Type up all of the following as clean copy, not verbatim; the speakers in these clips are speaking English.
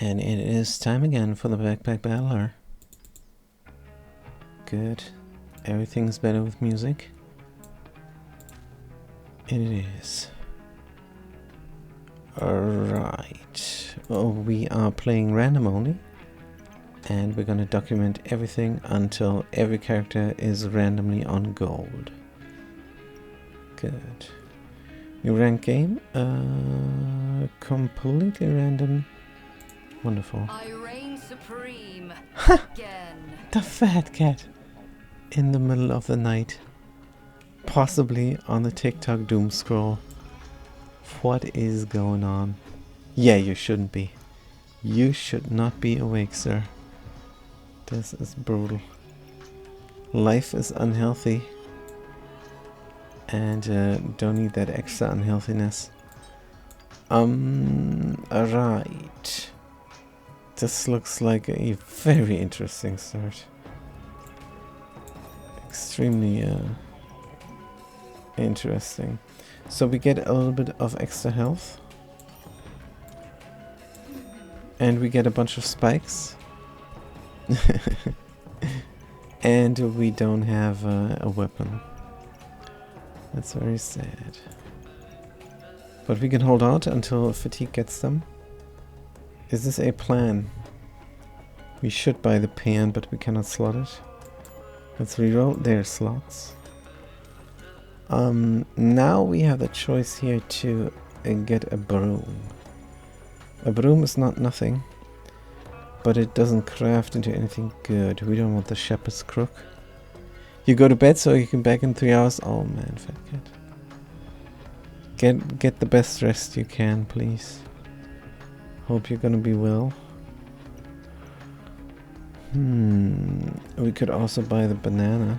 And it is time again for the Backpack Battler. Good. Everything's better with music. It is. Alright. Oh, we are playing random only. And we're gonna document everything until every character is randomly on gold. Good. New rank game. Completely random. Wonderful. I reign supreme again. The fat cat in the middle of the night, possibly on the TikTok doom scroll. What is going on? Yeah, you shouldn't be. You should not be awake, sir. This is brutal. Life is unhealthy, and don't need that extra unhealthiness. Alright. This looks like a very interesting start. Extremely interesting. So we get a little bit of extra health. And we get a bunch of spikes. And we don't have a weapon. That's very sad. But we can hold out until fatigue gets them. Is this a plan? We should buy the pan, but we cannot slot it. Let's reroll. There's slots. Now we have the choice here to get a broom. A broom is not nothing, but it doesn't craft into anything good. We don't want the shepherd's crook. You go to bed so you can back in 3 hours. Oh man, fat cat. Get the best rest you can, please. Hope you're gonna be well. We could also buy the banana.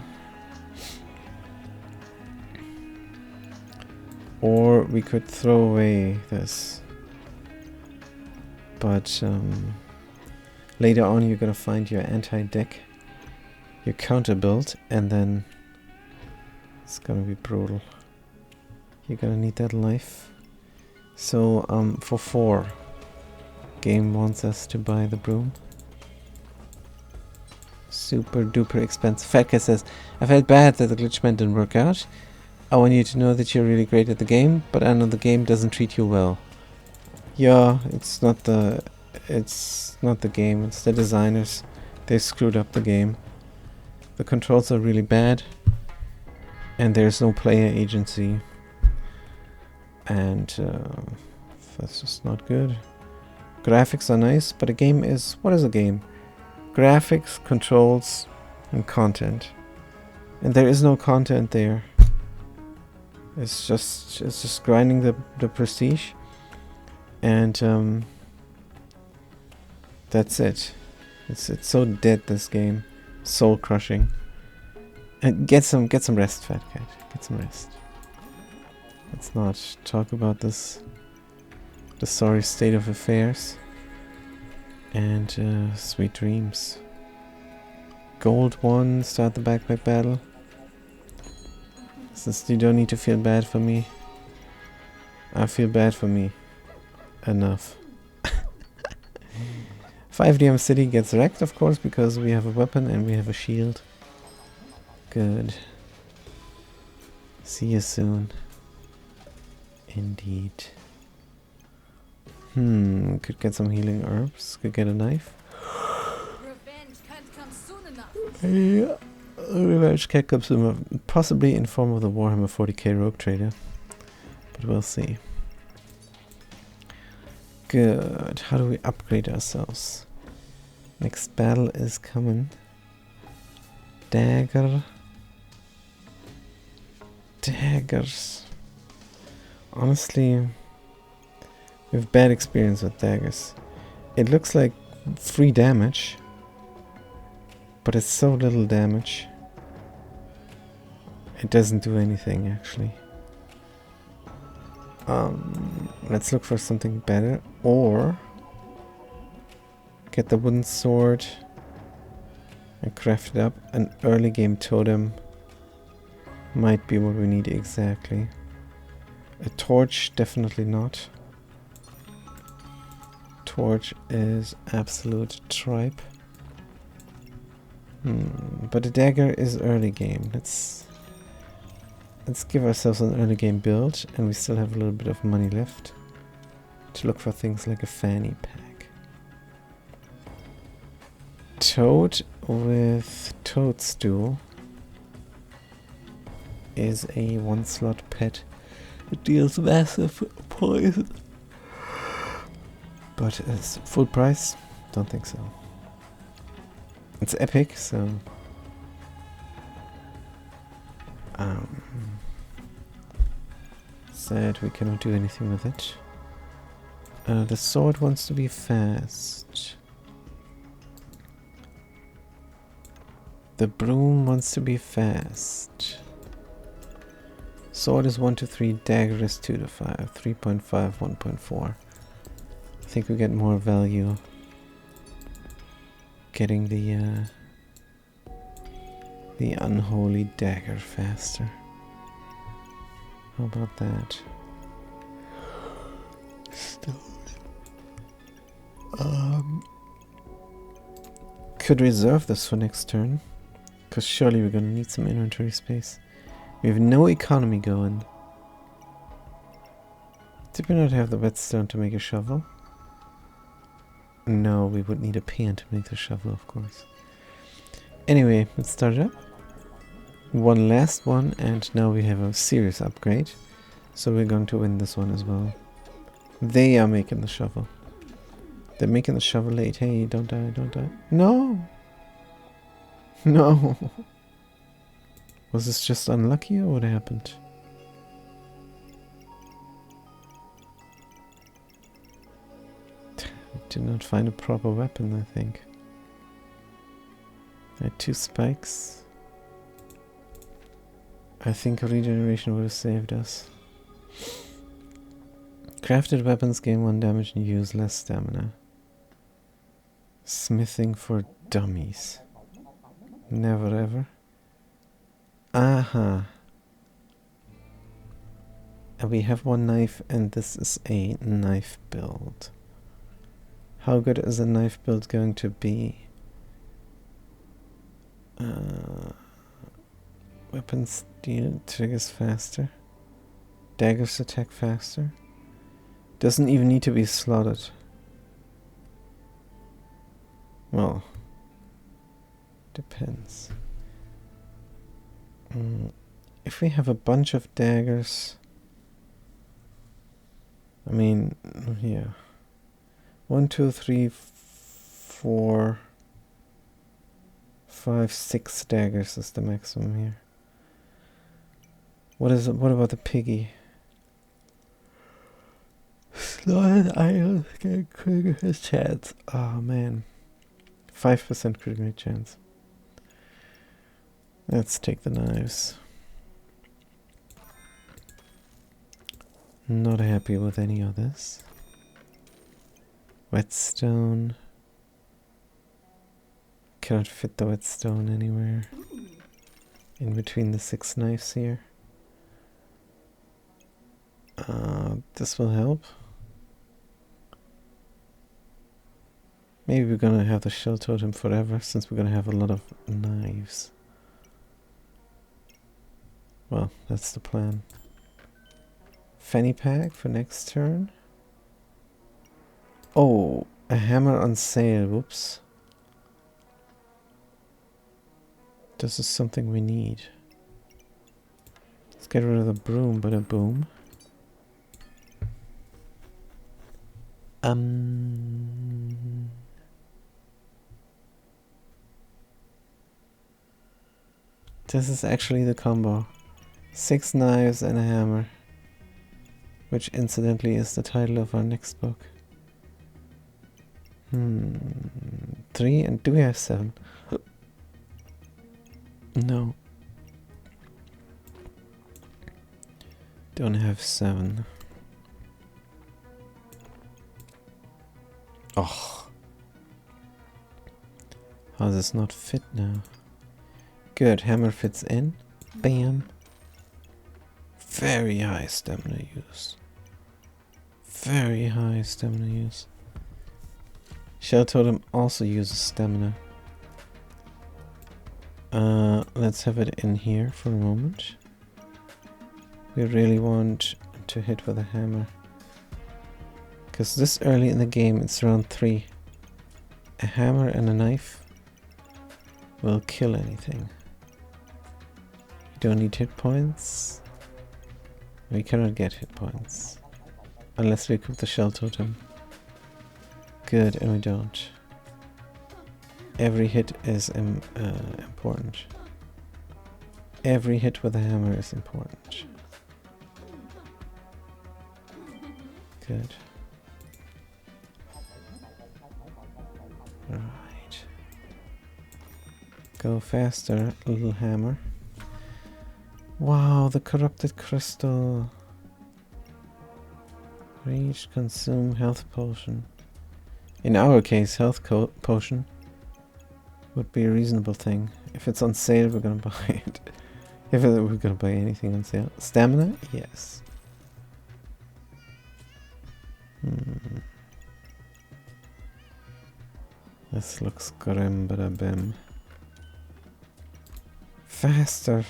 Or we could throw away this. But later on you're gonna find your anti-deck, your counter build, and then it's gonna be brutal. You're gonna need that life. So for 4. Game wants us to buy the broom. Super duper expensive. Fatka says, I felt bad that the glitchman didn't work out. I want you to know that you're really great at the game, but I know the game doesn't treat you well. Yeah, it's not the game, it's the designers. They screwed up the game. The controls are really bad, and there's no player agency. And that's just not good. Graphics are nice, but a game is... What is a game? Graphics, controls, and content. And there is no content there. It's just grinding the prestige. And that's it. It's so dead, this game. Soul crushing. And get some rest, fat cat. Get some rest. Let's not talk about this. The sorry state of affairs. And sweet dreams. Gold 1, start the backpack battle. Since you don't need to feel bad for me. I feel bad for me. Enough. 5DM City gets wrecked, of course, because we have a weapon and we have a shield. Good. See you soon. Indeed. Could get some healing herbs. Could get a knife. Revenge can't come soon enough. Yeah. Revenge can't come soon, possibly in form of the Warhammer 40k Rogue Trader. But we'll see. Good. How do we upgrade ourselves? Next battle is coming. Dagger. Daggers. Honestly, we have bad experience with daggers. It looks like free damage, but it's so little damage. It doesn't do anything, actually. Let's look for something better, or get the wooden sword and craft it up. An early game totem might be what we need exactly. A torch, definitely not. torch is absolute tripe. But a dagger is early game. Let's give ourselves an early game build, and we still have a little bit of money left to look for things like a fanny pack. Toad with Toadstool is a 1-slot pet. It deals massive poison. But it's full price? Don't think so. It's epic, so... sad we cannot do anything with it. The sword wants to be fast. The broom wants to be fast. Sword is 1 to 3, dagger is 2 to 5, 3.5, 1.4. I think we get more value getting the unholy dagger faster. How about that? Stone. Could reserve this for next turn, because surely we're gonna need some inventory space. We have no economy going. Did we not have the whetstone to make a shovel? No, we would need a pan to make the shovel, of course. Anyway, let's start it up. One last one, and now we have a serious upgrade. So we're going to win this one as well. They are making the shovel. They're making the shovel late. Hey, don't die, don't die. No! No! Was this just unlucky or what happened? Did not find a proper weapon, I think. I had 2 spikes. I think regeneration would have saved us. Crafted weapons gain 1 damage and use less stamina. Smithing for dummies. Never ever. Aha. And we have 1 knife, and this is a knife build. How good is a knife build going to be? Weapons deal triggers faster. Daggers attack faster. Doesn't even need to be slotted. Well, depends. If we have a bunch of daggers, I mean, yeah. 1, 2, 3, 4, 5, 6 daggers is the maximum here. What is it? What about the piggy? Slotted items get critical chance. Oh man. 5% critical chance. Let's take the knives. Not happy with any of this. Whetstone. Cannot fit the whetstone anywhere in between the 6 knives here. This will help. Maybe we're gonna have the shell totem forever, since we're gonna have a lot of knives. Well, that's the plan. Fanny pack for next turn. Oh, a hammer on sale. Whoops. This is something we need. Let's get rid of the broom, but a boom. This is actually the combo. 6 knives and a hammer. Which incidentally is the title of our next book. 3, and do we have 7? No. Don't have 7. Oh. How does this not fit now? Good, hammer fits in. Bam. Very high stamina use. Very high stamina use. Shell Totem also uses stamina. Let's have it in here for a moment. We really want to hit with a hammer. Because this early in the game, it's round 3. A hammer and a knife will kill anything. You don't need hit points. We cannot get hit points. Unless we equip the Shell Totem. Good, and we don't. Every hit is important. Every hit with a hammer is important. Good. Right. Go faster, little hammer. Wow, the corrupted crystal. Reach, consume, health potion. In our case, health potion would be a reasonable thing. If it's on sale, we're gonna buy it. If we're gonna buy anything on sale. Stamina? Yes. This looks grim, but a bim. Faster.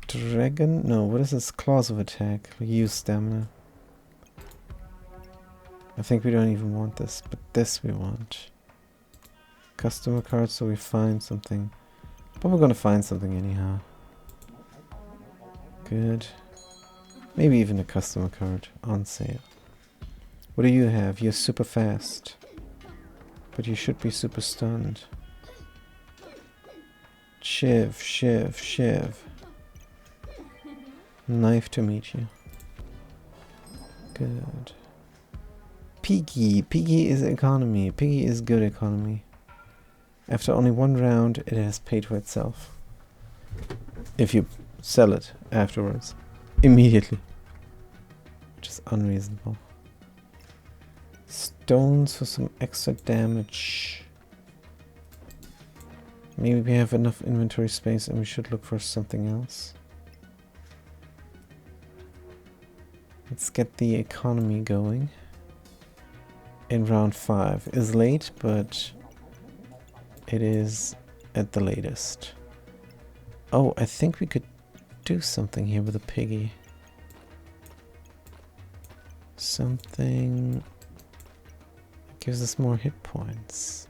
Dragon? No, what is this? Claws of attack. We use stamina. I think we don't even want this, but this we want. Customer card, so we find something. But we're gonna find something anyhow. Good. Maybe even a customer card on sale. What do you have? You're super fast. But you should be super stunned. Shiv, shiv, shiv. Knife to meet you. Good. Piggy. Piggy is economy. Piggy is good economy. After only one round, it has paid for itself. If you sell it afterwards. Immediately. Which is unreasonable. Stones for some extra damage. Maybe we have enough inventory space and we should look for something else. Let's get the economy going. In round 5. Is late, but it is at the latest. Oh, I think we could do something here with a piggy. Something that gives us more hit points.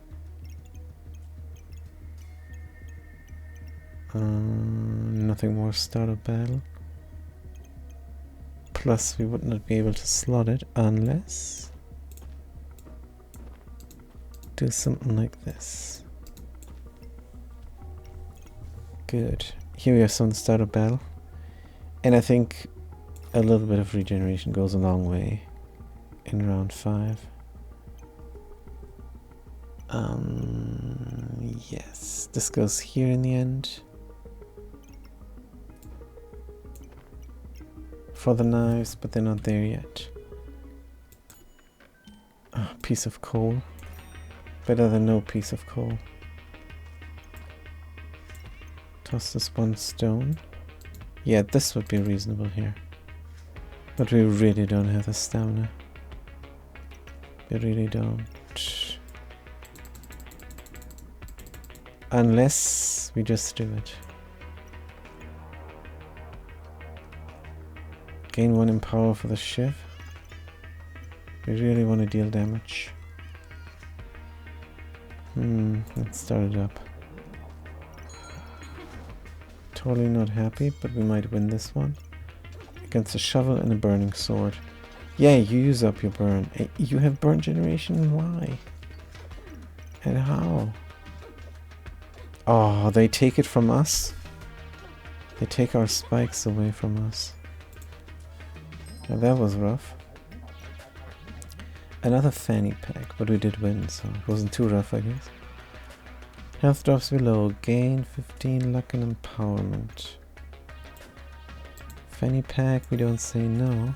Nothing more start of battle. Plus we would not be able to slot it unless do something like this. Good. Here we have some start of battle. And I think a little bit of regeneration goes a long way in round 5. Yes, this goes here in the end. For the knives, but they're not there yet. Oh, piece of coal. Better than no piece of coal. Toss this one stone. Yeah, this would be reasonable here. But we really don't have the stamina. We really don't. Unless we just do it. Gain 1 in power for the Shiv. We really want to deal damage. Let's start it up. Totally not happy, but we might win this one. Against a shovel and a burning sword. Yeah, you use up your burn. You have burn generation? Why? And how? Oh, they take it from us? They take our spikes away from us. Now that was rough. Another fanny pack, but we did win, so it wasn't too rough, I guess. Health drops below. Gain 15 luck and empowerment. Fanny pack, we don't say no.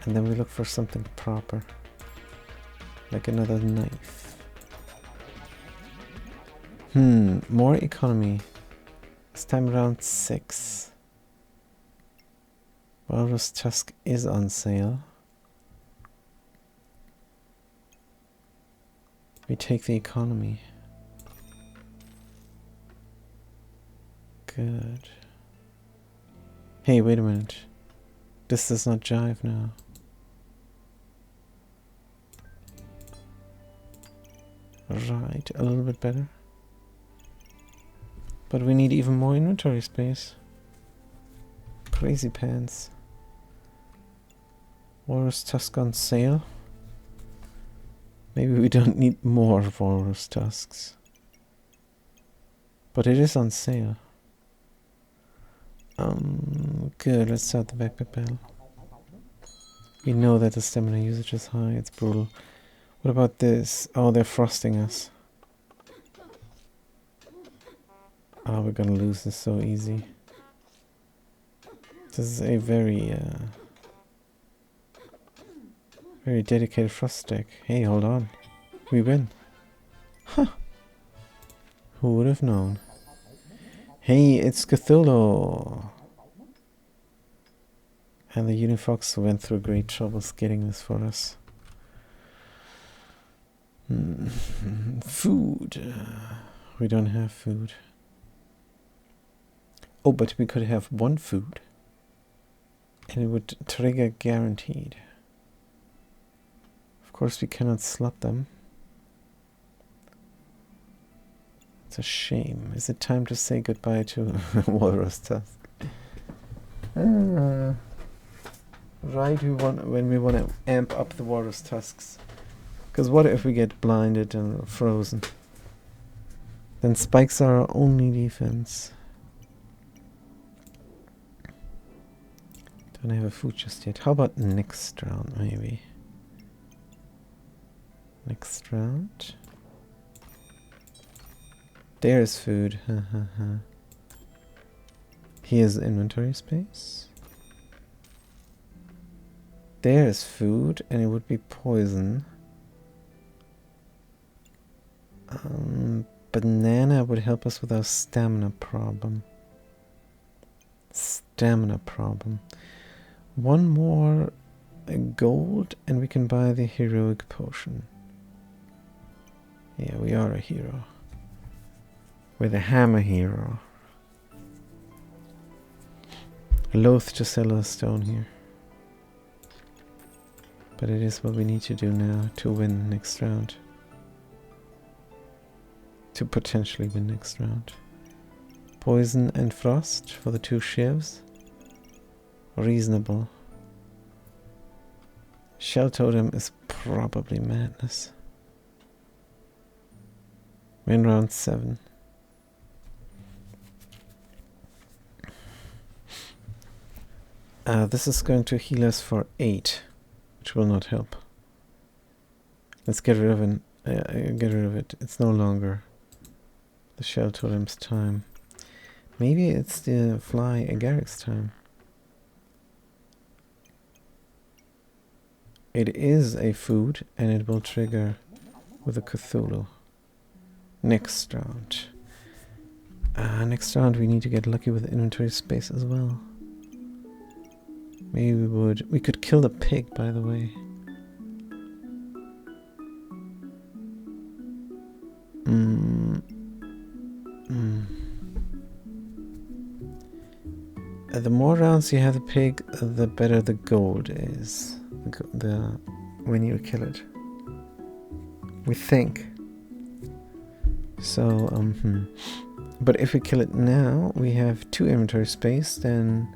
And then we look for something proper. Like another knife. More economy. This time around 6. Walrus Tusk is on sale. We take the economy. Good. Hey, wait a minute. This does not jive now. Right, a little bit better. But we need even more inventory space. Crazy pants. Walrus tusk on sale. Maybe we don't need more walrus tusks. But it is on sale. Good, let's start the backpack battle. We know that the stamina usage is high, it's brutal. What about this? Oh, they're frosting us. Oh, we're gonna lose this so easy. This is a very dedicated frost deck. Hey, hold on. We win. Huh. Who would have known? Hey, it's Cthulhu! And the Unifox went through great troubles getting this for us. Food. We don't have food. Oh, but we could have one food. And it would trigger guaranteed. Of course, we cannot slot them. It's a shame. Is it time to say goodbye to Walrus Tusk? Right, when we want to amp up the Walrus Tusks. Because what if we get blinded and frozen? Then spikes are our only defense. Don't have a food just yet. How about next round, maybe? Next round. There's food. Here's inventory space. There's food, and it would be poison. Banana would help us with our stamina problem. One more gold, and we can buy the heroic potion. Yeah, we are a hero. We're the hammer hero. Loath to sell a stone here. But it is what we need to do now to win next round. To potentially win next round. Poison and frost for the 2 shivs. Reasonable. Shell totem is probably madness. We're in round 7. This is going to heal us for 8, which will not help. Let's get rid of it. Get rid of it. It's no longer the shell totem's time. Maybe it's the fly agaric's time. It is a food, and it will trigger with a Cthulhu. Next round. Next round we need to get lucky with inventory space as well. Maybe we could kill the pig, by the way. The more rounds you have the pig, the better the gold is. When you kill it, we think. So, but if we kill it now, we have 2 inventory space. Then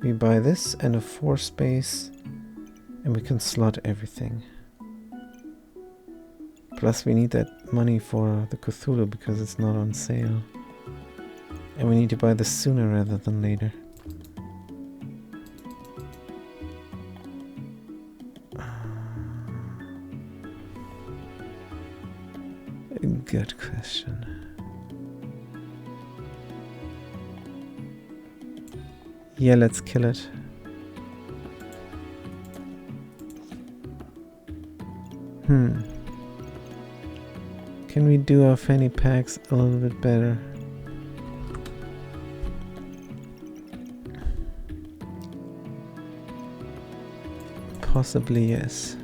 we buy this and a 4 space, and we can slot everything. Plus, we need that money for the Cthulhu because it's not on sale, and we need to buy this sooner rather than later. Good question. Yeah, let's kill it. Can we do our fanny packs a little bit better? Possibly, yes.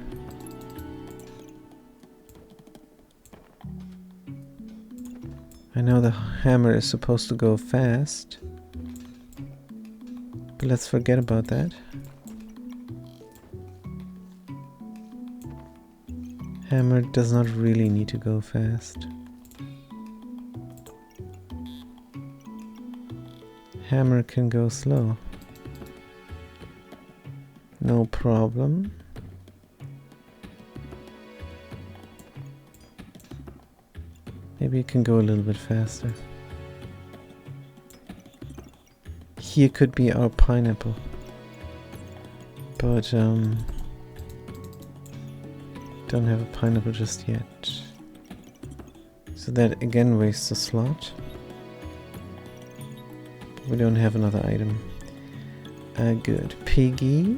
know the hammer is supposed to go fast, but let's forget about that. Hammer does not really need to go fast. Hammer can go slow. No problem. Maybe it can go a little bit faster. Here could be our pineapple. But don't have a pineapple just yet. So that again wastes a slot. But we don't have another item. Good. Piggy.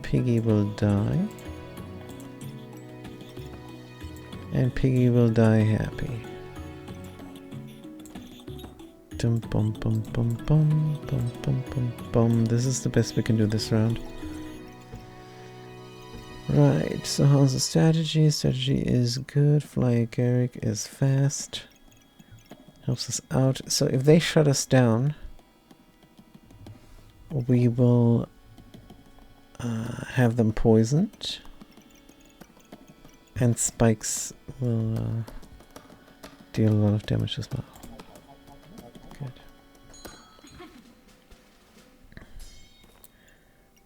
Piggy will die. And Piggy will die happy. Dum bum bum bum bum bum bum bum bum. This is the best we can do this round. Right, so how's the strategy? Strategy is good. Fly Garrick is fast. Helps us out. So if they shut us down, we will have them poisoned. And spikes will deal a lot of damage as well. Good.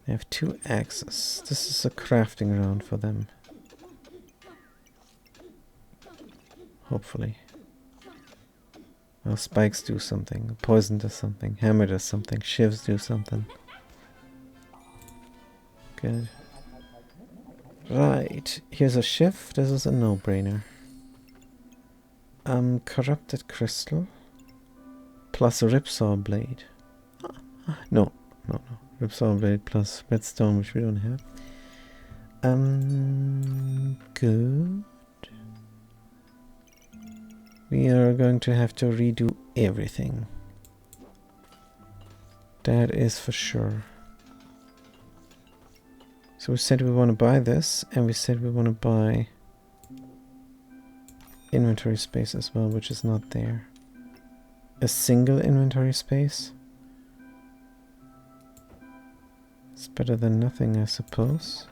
They have 2 axes. This is a crafting round for them. Hopefully. Well, spikes do something. Poison does something. Hammer does something. Shivs do something. Good. Right. Here's a shiv. This is a no-brainer. Corrupted crystal. Plus a ripsaw blade. No. Ripsaw blade plus redstone, which we don't have. Good. We are going to have to redo everything. That is for sure. So we said we want to buy this, and we said we want to buy inventory space as well, which is not there. A single inventory space? It's better than nothing, I suppose.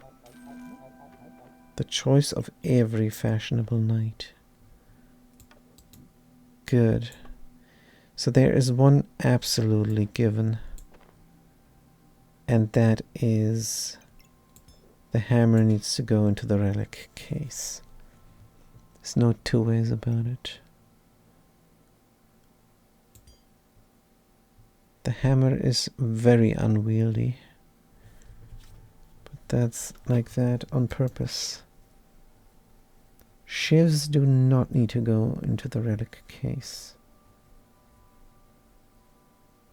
The choice of every fashionable knight. Good. So there is one absolutely given. And that is the hammer needs to go into the relic case. There's no two ways about it. The hammer is very unwieldy. But that's like that on purpose. Shivs do not need to go into the relic case.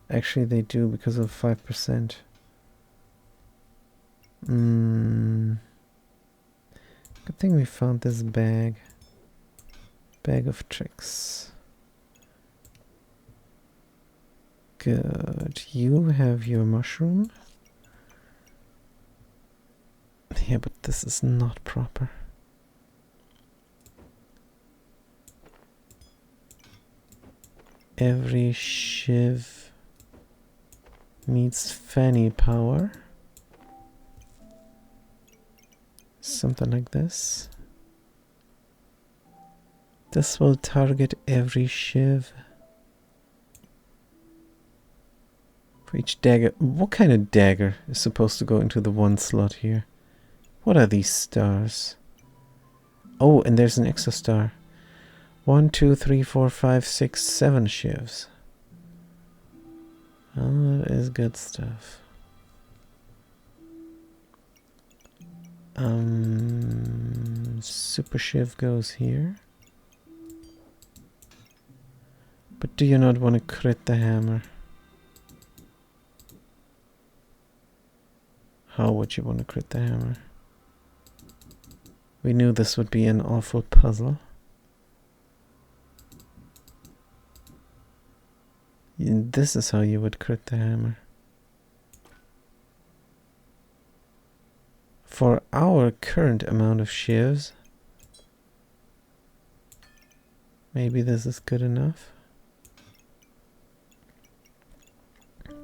Actually they do because of 5%. Good thing we found this bag. Bag of tricks. Good. You have your mushroom. Yeah, but this is not proper. Every shiv meets fanny power. Something like this. This will target every shiv. For each dagger. What kind of dagger is supposed to go into the one slot here? What are these stars? Oh, and there's an extra star. 1, 2, 3, 4, 5, 6, 7 shivs. Oh, that is good stuff. Super shiv goes here. But do you not want to crit the hammer? How would you want to crit the hammer? We knew this would be an awful puzzle. This is how you would crit the hammer. For our current amount of shivs, Maybe this is good enough.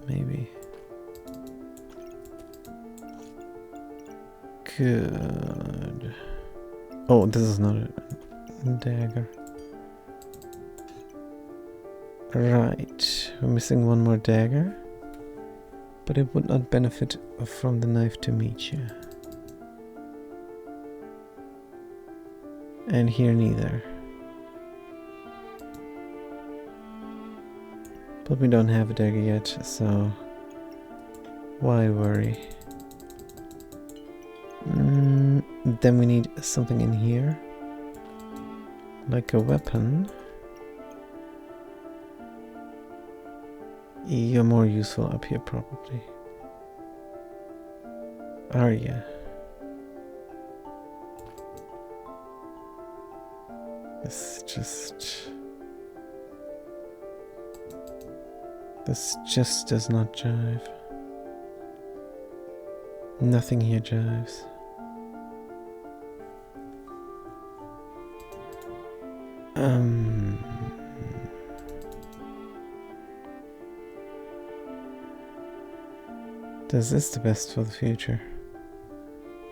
Maybe. Good. Oh, this is not a dagger. Right. We're missing one more dagger. But it would not benefit from the knife to meet you. And here neither. But we don't have a dagger yet, so why worry? Then we need something in here. Like a weapon. You're more useful up here probably. Are you? This just does not jive. Nothing here jives. This is the best for the future.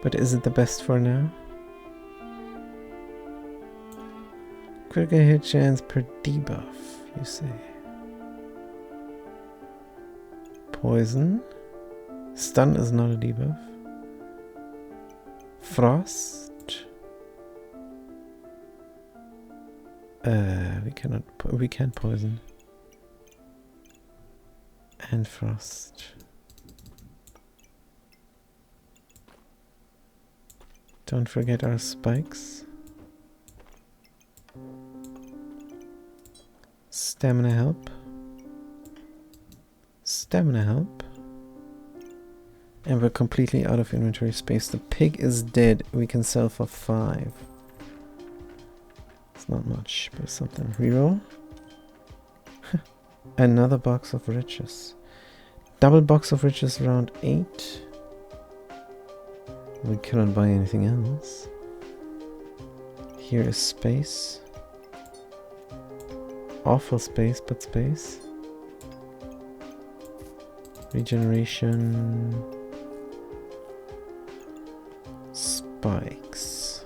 But is it the best for now? Critical hit chance per debuff, you say. Poison. Stun is not a debuff. Frost. We can't poison. And frost. Don't forget our spikes. Stamina help. Stamina help. And we're completely out of inventory space. The pig is dead. We can sell for 5. It's not much, but something. Reroll. Another box of riches. Double box of riches round 8. We cannot buy anything else. Here is space. Awful space, but space. Regeneration. Spikes.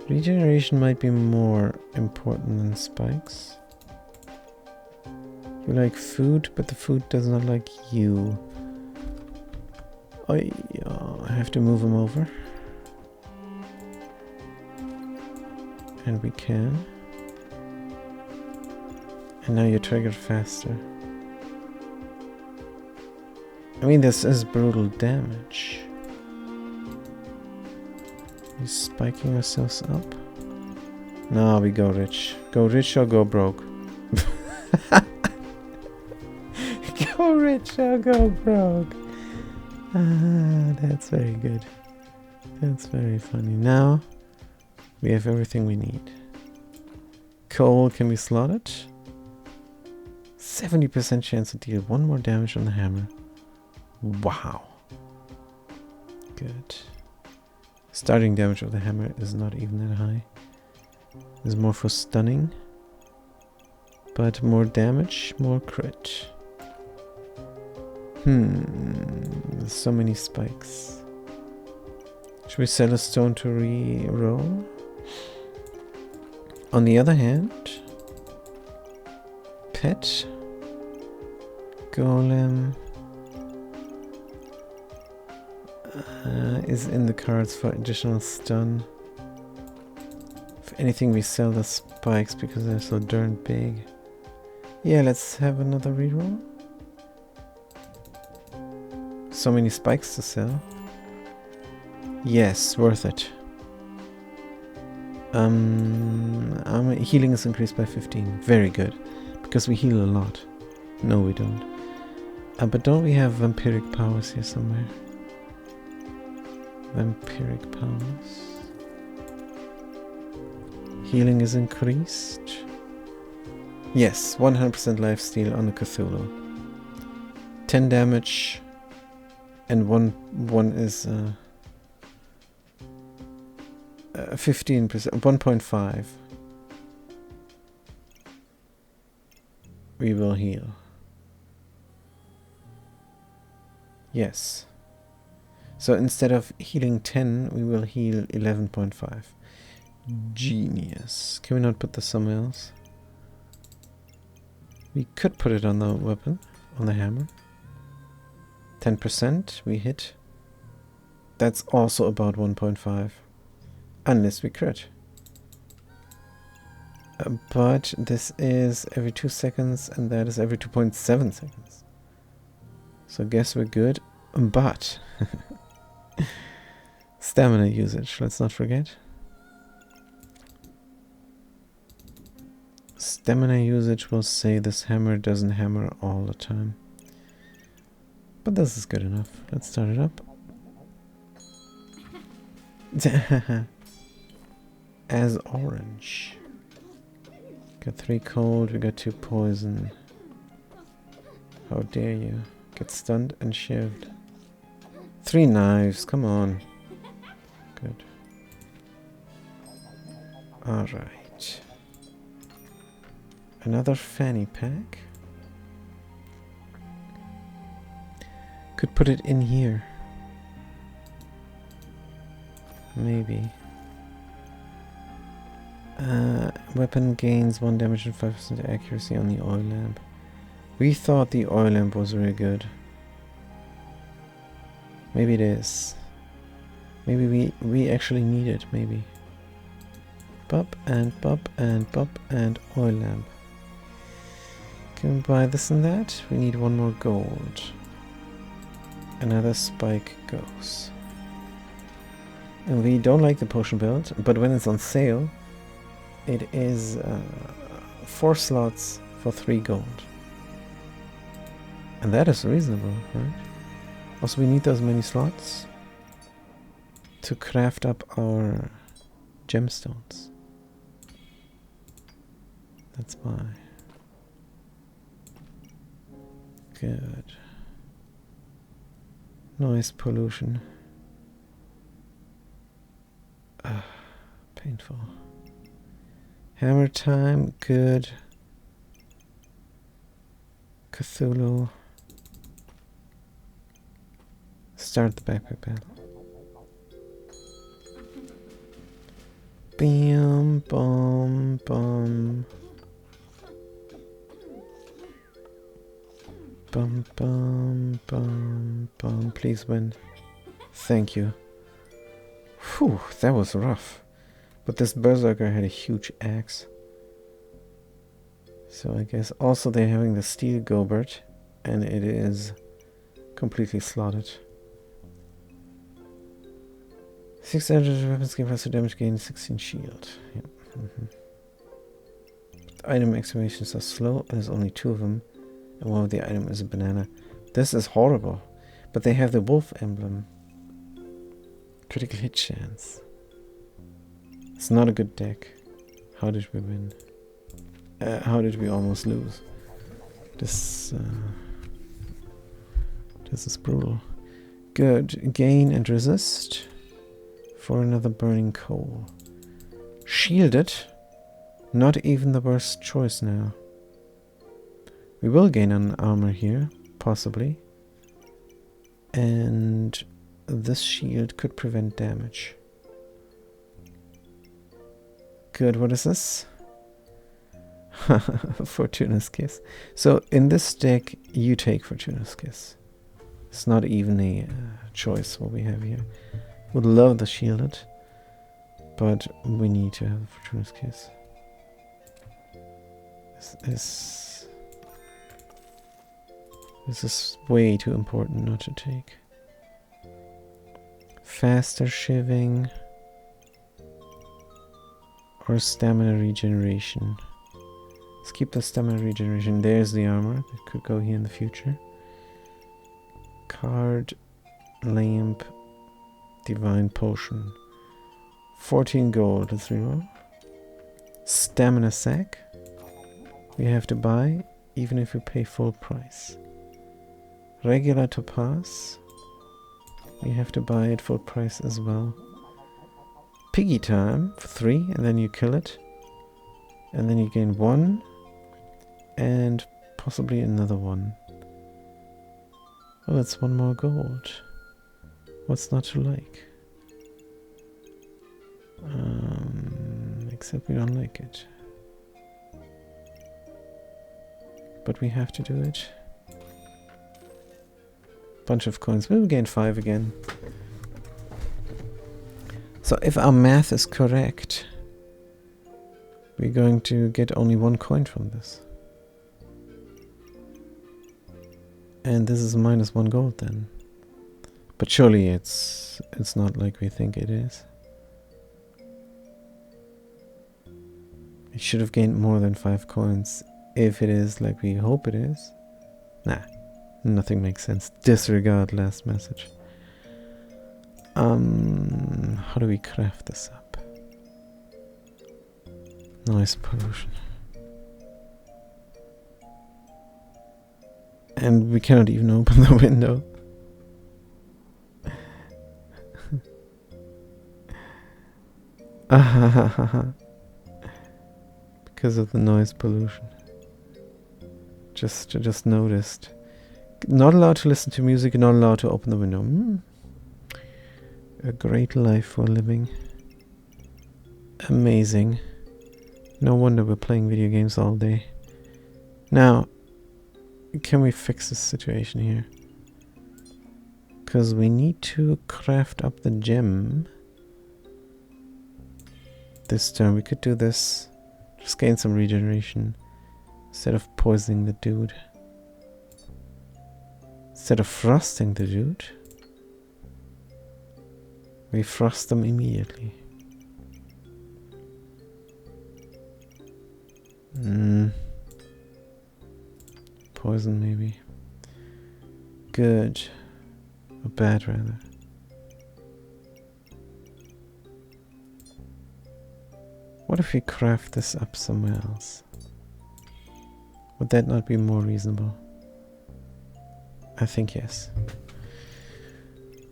Regeneration might be more important than spikes. You like food, but the food does not like you. I have to move him over. And we can. And now you're triggered faster. I mean, this is brutal damage. We're spiking ourselves up. No, we go rich. Go rich or go broke. Go rich or go broke. Ah, that's very good. That's very funny. Now, we have everything we need. Coal can be slotted. 70% chance to deal 1 more damage on the hammer. Wow. Good. Starting damage of the hammer is not even that high. It's more for stunning. But more damage, more crit. There's so many spikes. Should we sell a stone to re-roll? On the other hand, pet, golem is in the cards for additional stun. If anything, we sell the spikes because they're so darn big. Yeah, let's have another reroll. So many spikes to sell. Yes, worth it. Healing is increased by 15. Very good. Because we heal a lot. No, we don't. But don't we have vampiric powers here somewhere? Vampiric powers. Healing is increased. Yes, 100% lifesteal on the Cthulhu. 10 damage. And one is 15%, 1.5. We will heal. Yes. So instead of healing 10, we will heal 11.5. Genius. Can we not put this somewhere else? We could put it on the weapon, on the hammer. 10% we hit. That's also about 1.5. Unless we crit. But this is every 2 seconds and that is every 2.7 seconds. So I guess we're good. But stamina usage, let's not forget. Stamina usage will say this hammer doesn't hammer all the time. But this is good enough. Let's start it up. As orange. Got 3 cold, we got 2 poison. How dare you. Get stunned and shivved. 3 knives, come on. Good. Alright. Another fanny pack. Could put it in here. Maybe. Weapon gains 1 damage and 5% accuracy on the oil lamp. We thought the oil lamp was very good. Maybe it is. Maybe we actually need it, maybe. Bop and bop and bop and oil lamp. Can we buy this and that? We need 1 more gold. Another spike goes. And we don't like the potion build, but when it's on sale, it is 4 slots for 3 gold. And that is reasonable, right? Also, we need those many slots to craft up our gemstones. That's why. Good. Noise pollution. Painful. Hammer time, good. Cthulhu. Start the backpack battle. Bam, bum, bum. Bum, bum, bum, bum. Please win. Thank you. Whew, that was rough. But this berserker had a huge axe. So I guess also they're having the steel gobert, and it is completely slotted. 6 energy weapons give us a damage gain, 16 shield. Yep. Item excavations are slow, and there's only 2 of them. And one of the item is a banana. This is horrible. But they have the wolf emblem. Critical hit chance. It's not a good deck. How did we win? How did we almost lose? This is brutal. Good. Gain and resist for another burning coal. Shielded. Not even the worst choice now. We will gain an armor here, possibly. And this shield could prevent damage. Good, what is this? Fortuna's Kiss. So in this deck, you take Fortuna's Kiss. It's not even a choice what we have here. Would love the shielded, but we need to have Fortuna's Kiss. This is way too important not to take. Faster shivving or stamina regeneration. Let's keep the stamina regeneration. There's the armor that could go here in the future. Card, lamp, divine potion. 14 gold, let's reroll. Stamina sack. We have to buy even if we pay full price. Regular topaz. We have to buy it full price as well. piggy time for 3, and then you kill it. And then you gain 1. And possibly another 1. Oh, that's 1 more gold. What's not to like? Except we don't like it. But we have to do it. Bunch of coins. We'll gain 5 again. So if our math is correct, we're going to get only 1 coin from this. And this is minus 1 gold then. But surely it's not like we think it is. We should have gained more than 5 coins if it is like we hope it is. Nah, nothing makes sense. Disregard last message. How do we craft this up? Noise pollution. And we cannot even open the window. Because of the noise pollution. Just noticed. Not allowed to listen to music, not allowed to open the window. A great life we're living. Amazing. No wonder we're playing video games all day. Now, can we fix this situation here? Because we need to craft up the gem. This turn we could do this. Just gain some regeneration. Instead of poisoning the dude. Instead of frosting the dude. We frost them immediately. Poison maybe. Good. Or bad rather. What if we craft this up somewhere else? Would that not be more reasonable? I think yes.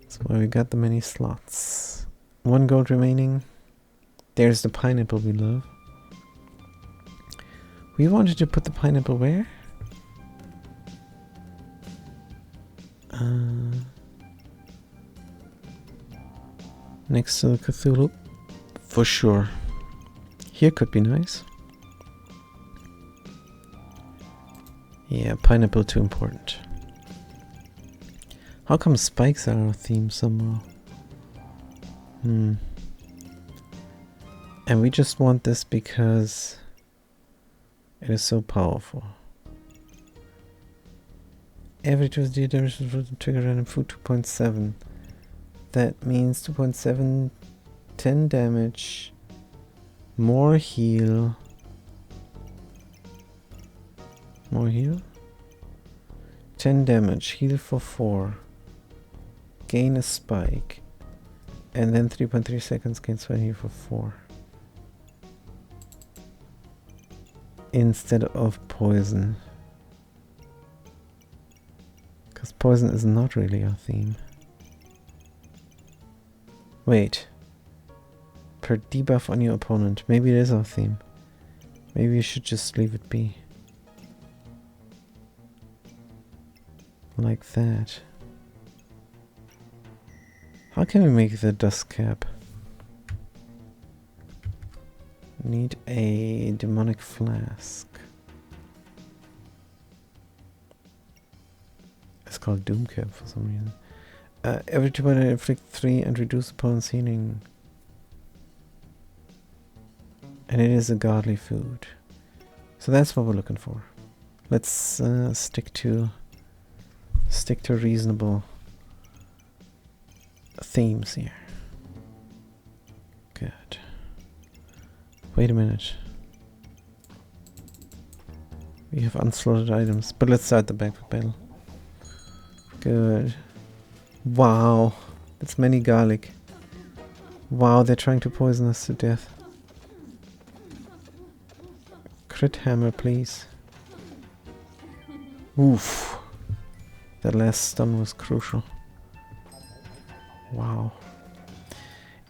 That's why we got the many slots. 1 gold remaining. There's the pineapple we love. We wanted to put the pineapple where? Next to the Cthulhu. For sure. Here could be nice. Yeah, pineapple too important. How come spikes are our theme somehow? And we just want this because it is so powerful. Every Tuesday damage will trigger random food 2.7. That means 2.7, 10 damage, more heal. More heal? 10 damage, heal for 4. Gain a spike. And then 3.3 seconds gain sweat heal for 4. Instead of poison. Because poison is not really our theme. Wait. Per debuff on your opponent. Maybe it is our theme. Maybe you should just leave it be. Like that. How can we make the dust cap? Need a demonic flask. It's called Doom Cap for some reason. Every 2 minutes inflict 3 and reduce opponent's healing. And it is a godly food. So that's what we're looking for. Let's stick to reasonable themes here. Good. Wait a minute. We have unslotted items, but let's start the backpack battle. Good. Wow, that's many garlic. Wow, they're trying to poison us to death. Crit hammer, please. Oof. That last stun was crucial. Wow.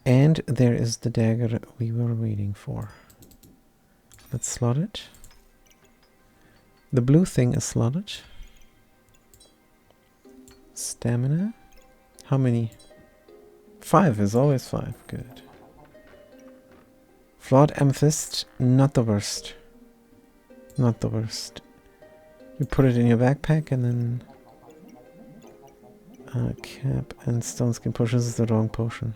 And there is the dagger we were waiting for. Let's slot it. The blue thing is slotted. Stamina. How many? 5 is always 5. Good. Flawed amethyst. Not the worst. Not the worst. You put it in your backpack and then... cap and stone skin potions is the wrong potion.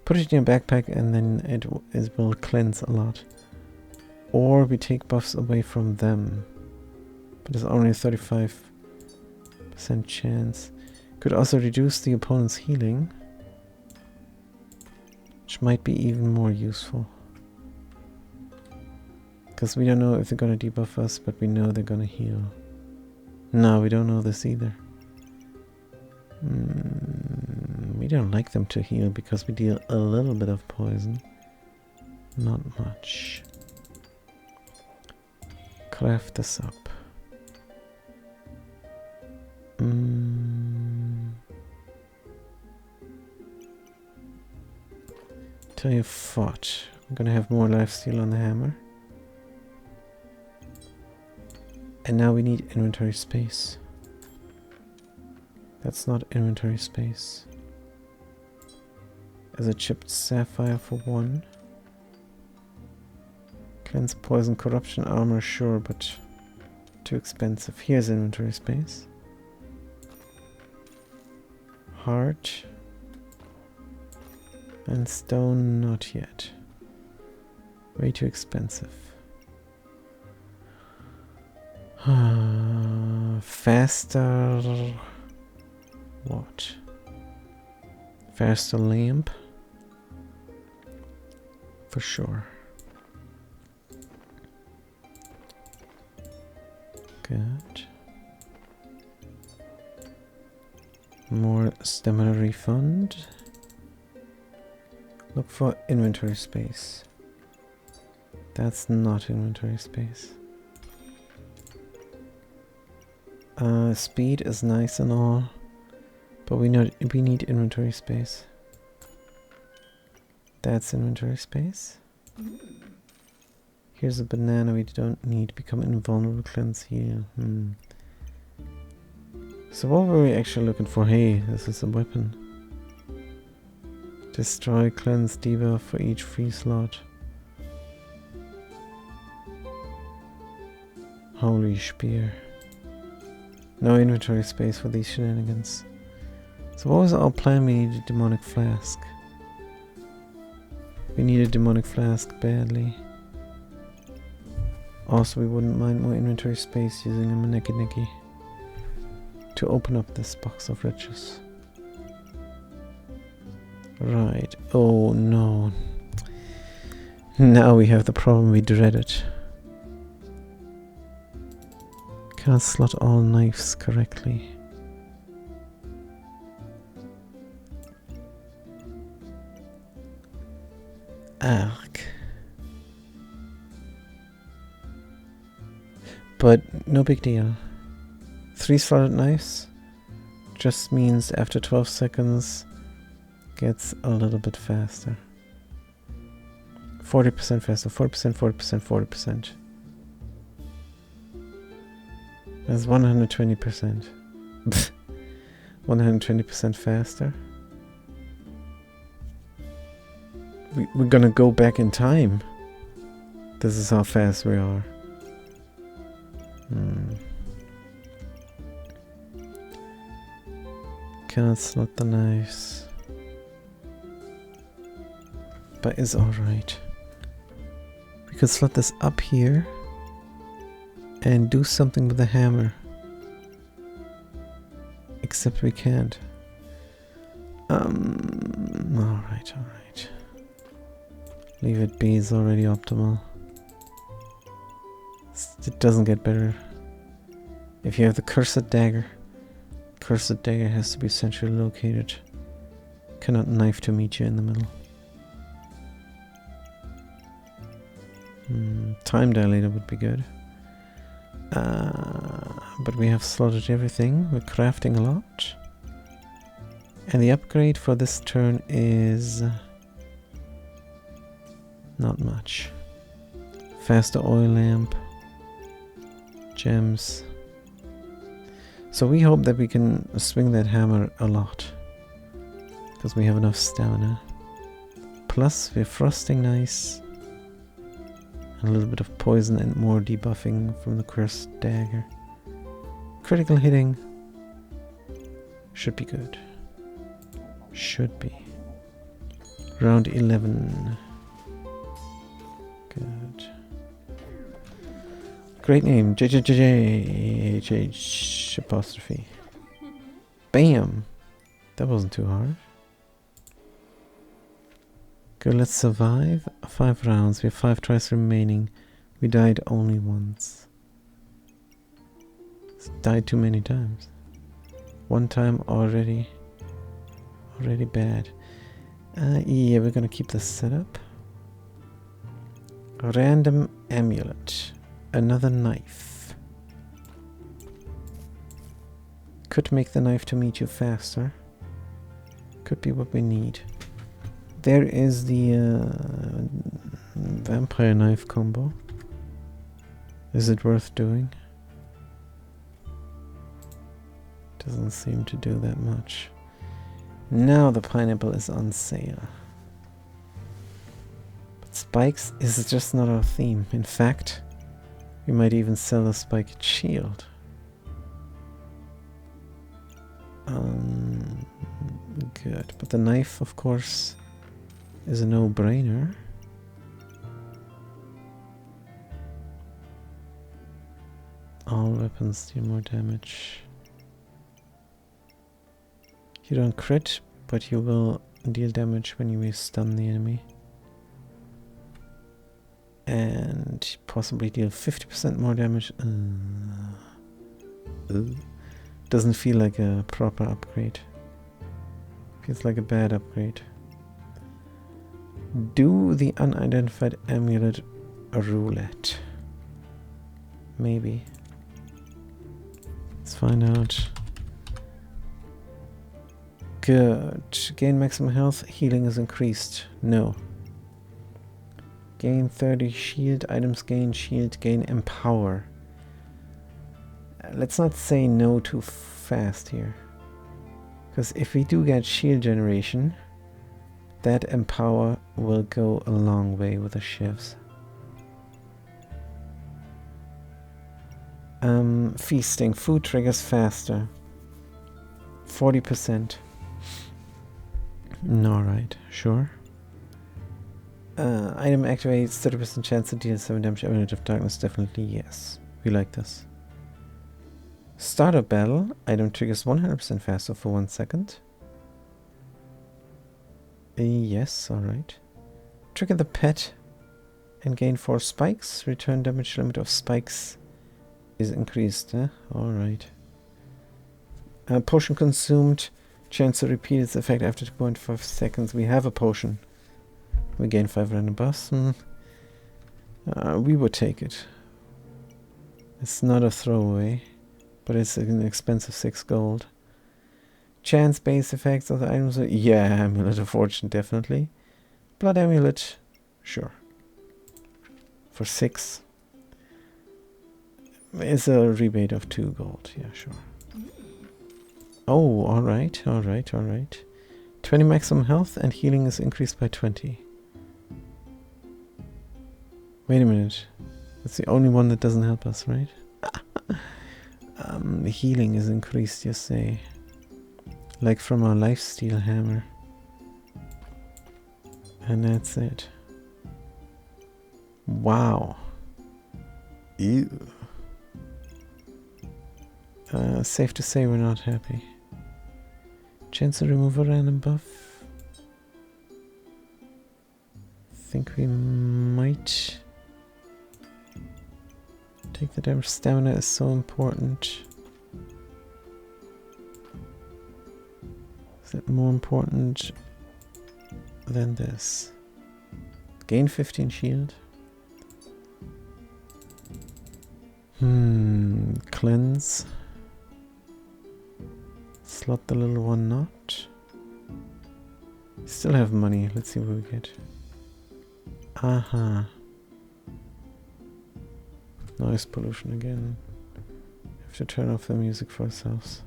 Put it in your backpack and then it will cleanse a lot. Or we take buffs away from them. But there's only a 35% chance. Could also reduce the opponent's healing. Which might be even more useful. Because we don't know if they're gonna debuff us, but we know they're gonna heal. No, we don't know this either. We don't like them to heal because we deal a little bit of poison. Not much. Craft this up. Tell you what, I'm gonna have more lifesteal on the hammer. And now we need inventory space. That's not inventory space. As a chipped sapphire for 1. Cleanse, poison, corruption, armor, sure, but too expensive. Here's inventory space. Heart. And stone, not yet. Way too expensive. Faster... What? Faster lamp? For sure. Good. More stamina refund. Look for inventory space. That's not inventory space. Speed is nice and all, but we need inventory space. That's inventory space. Here's a banana we don't need. Become invulnerable, cleanse, heal. So what were we actually looking for? Hey, this is a weapon. Destroy, cleanse, debuff for each free slot. Holy spear. No inventory space for these shenanigans. So what was our plan? We needed a demonic flask. We need a demonic flask badly. Also, we wouldn't mind more inventory space using a Maneki to open up this box of riches. Right. Oh no. Now we have the problem we dreaded. Can't slot all knives correctly. Arc. But no big deal. 3 slotted knives just means after 12 seconds gets a little bit faster. 40% faster, 40%, 40%, 40%. That's 120%. 120% faster. We're gonna go back in time. This is how fast we are. Cannot slot the knives. But it's alright. We could slot this up here and do something with the hammer. Except we can't. Alright. Leave it be, it's already optimal. It doesn't get better. If you have the cursed dagger has to be centrally located. Cannot knife to meet you in the middle. Time dilator would be good. But we have slotted everything. We're crafting a lot. And the upgrade for this turn is not much. Faster oil lamp, gems. So we hope that we can swing that hammer a lot, because we have enough stamina. Plus we're frosting nice. And a little bit of poison and more debuffing from the cursed dagger. Critical hitting should be good. Should be. Round 11. Good. Great name. JJJJHH apostrophe. Bam! That wasn't too hard. Good, let's survive 5 rounds. We have 5 tries remaining. We died only once. Died too many times. One time already bad. Yeah, we're gonna keep this set up. Random amulet. Another knife. Could make the knife to meet you faster. Could be what we need. There is the vampire knife combo. Is it worth doing? Doesn't seem to do that much. Now the pineapple is on sale. But spikes is just not our theme. In fact, we might even sell a spiked shield. Good. But the knife, of course, is a no-brainer. All weapons deal more damage. You don't crit, but you will deal damage when you stun the enemy. And possibly deal 50% more damage. Doesn't feel like a proper upgrade. Feels like a bad upgrade. Do the unidentified amulet roulette. Maybe. Let's find out. Good. Gain maximum health. Healing is increased. No. Gain 30 shield. Items gain shield. Gain empower. Let's not say no too fast here. Because if we do get shield generation, that empower will go a long way with the shivs. Feasting. Food triggers faster. 40%. Alright, sure. Item activates 30% chance to deal 7 damage. Amulet of Darkness, definitely yes. We like this. Start a battle. Item triggers 100% faster for 1 second. Yes, alright. Trigger the pet and gain 4 spikes. Return damage limit of spikes is increased. Alright. Potion consumed. Chance to repeat its effect after 2.5 seconds. We have a potion. We gain 5 random buffs. We would take it. It's not a throwaway, but it's an expensive 6 gold. Chance-based effects of the items. Yeah, Amulet of Fortune, definitely. Blood Amulet, sure. For 6. It's a rebate of 2 gold. Yeah, sure. Oh, alright, alright, alright. 20 maximum health and healing is increased by 20. Wait a minute. That's the only one that doesn't help us, right? The healing is increased, you say. Like from our lifesteal hammer. And that's it. Wow. Ew. Safe to say we're not happy. Chance to remove a random buff. Think we might take the damage. Stamina is so important. Is it more important than this? Gain 15 shield. Cleanse. Slot the little one not. Still have money. Let's see what we get. Aha. Noise pollution again. Have to turn off the music for ourselves.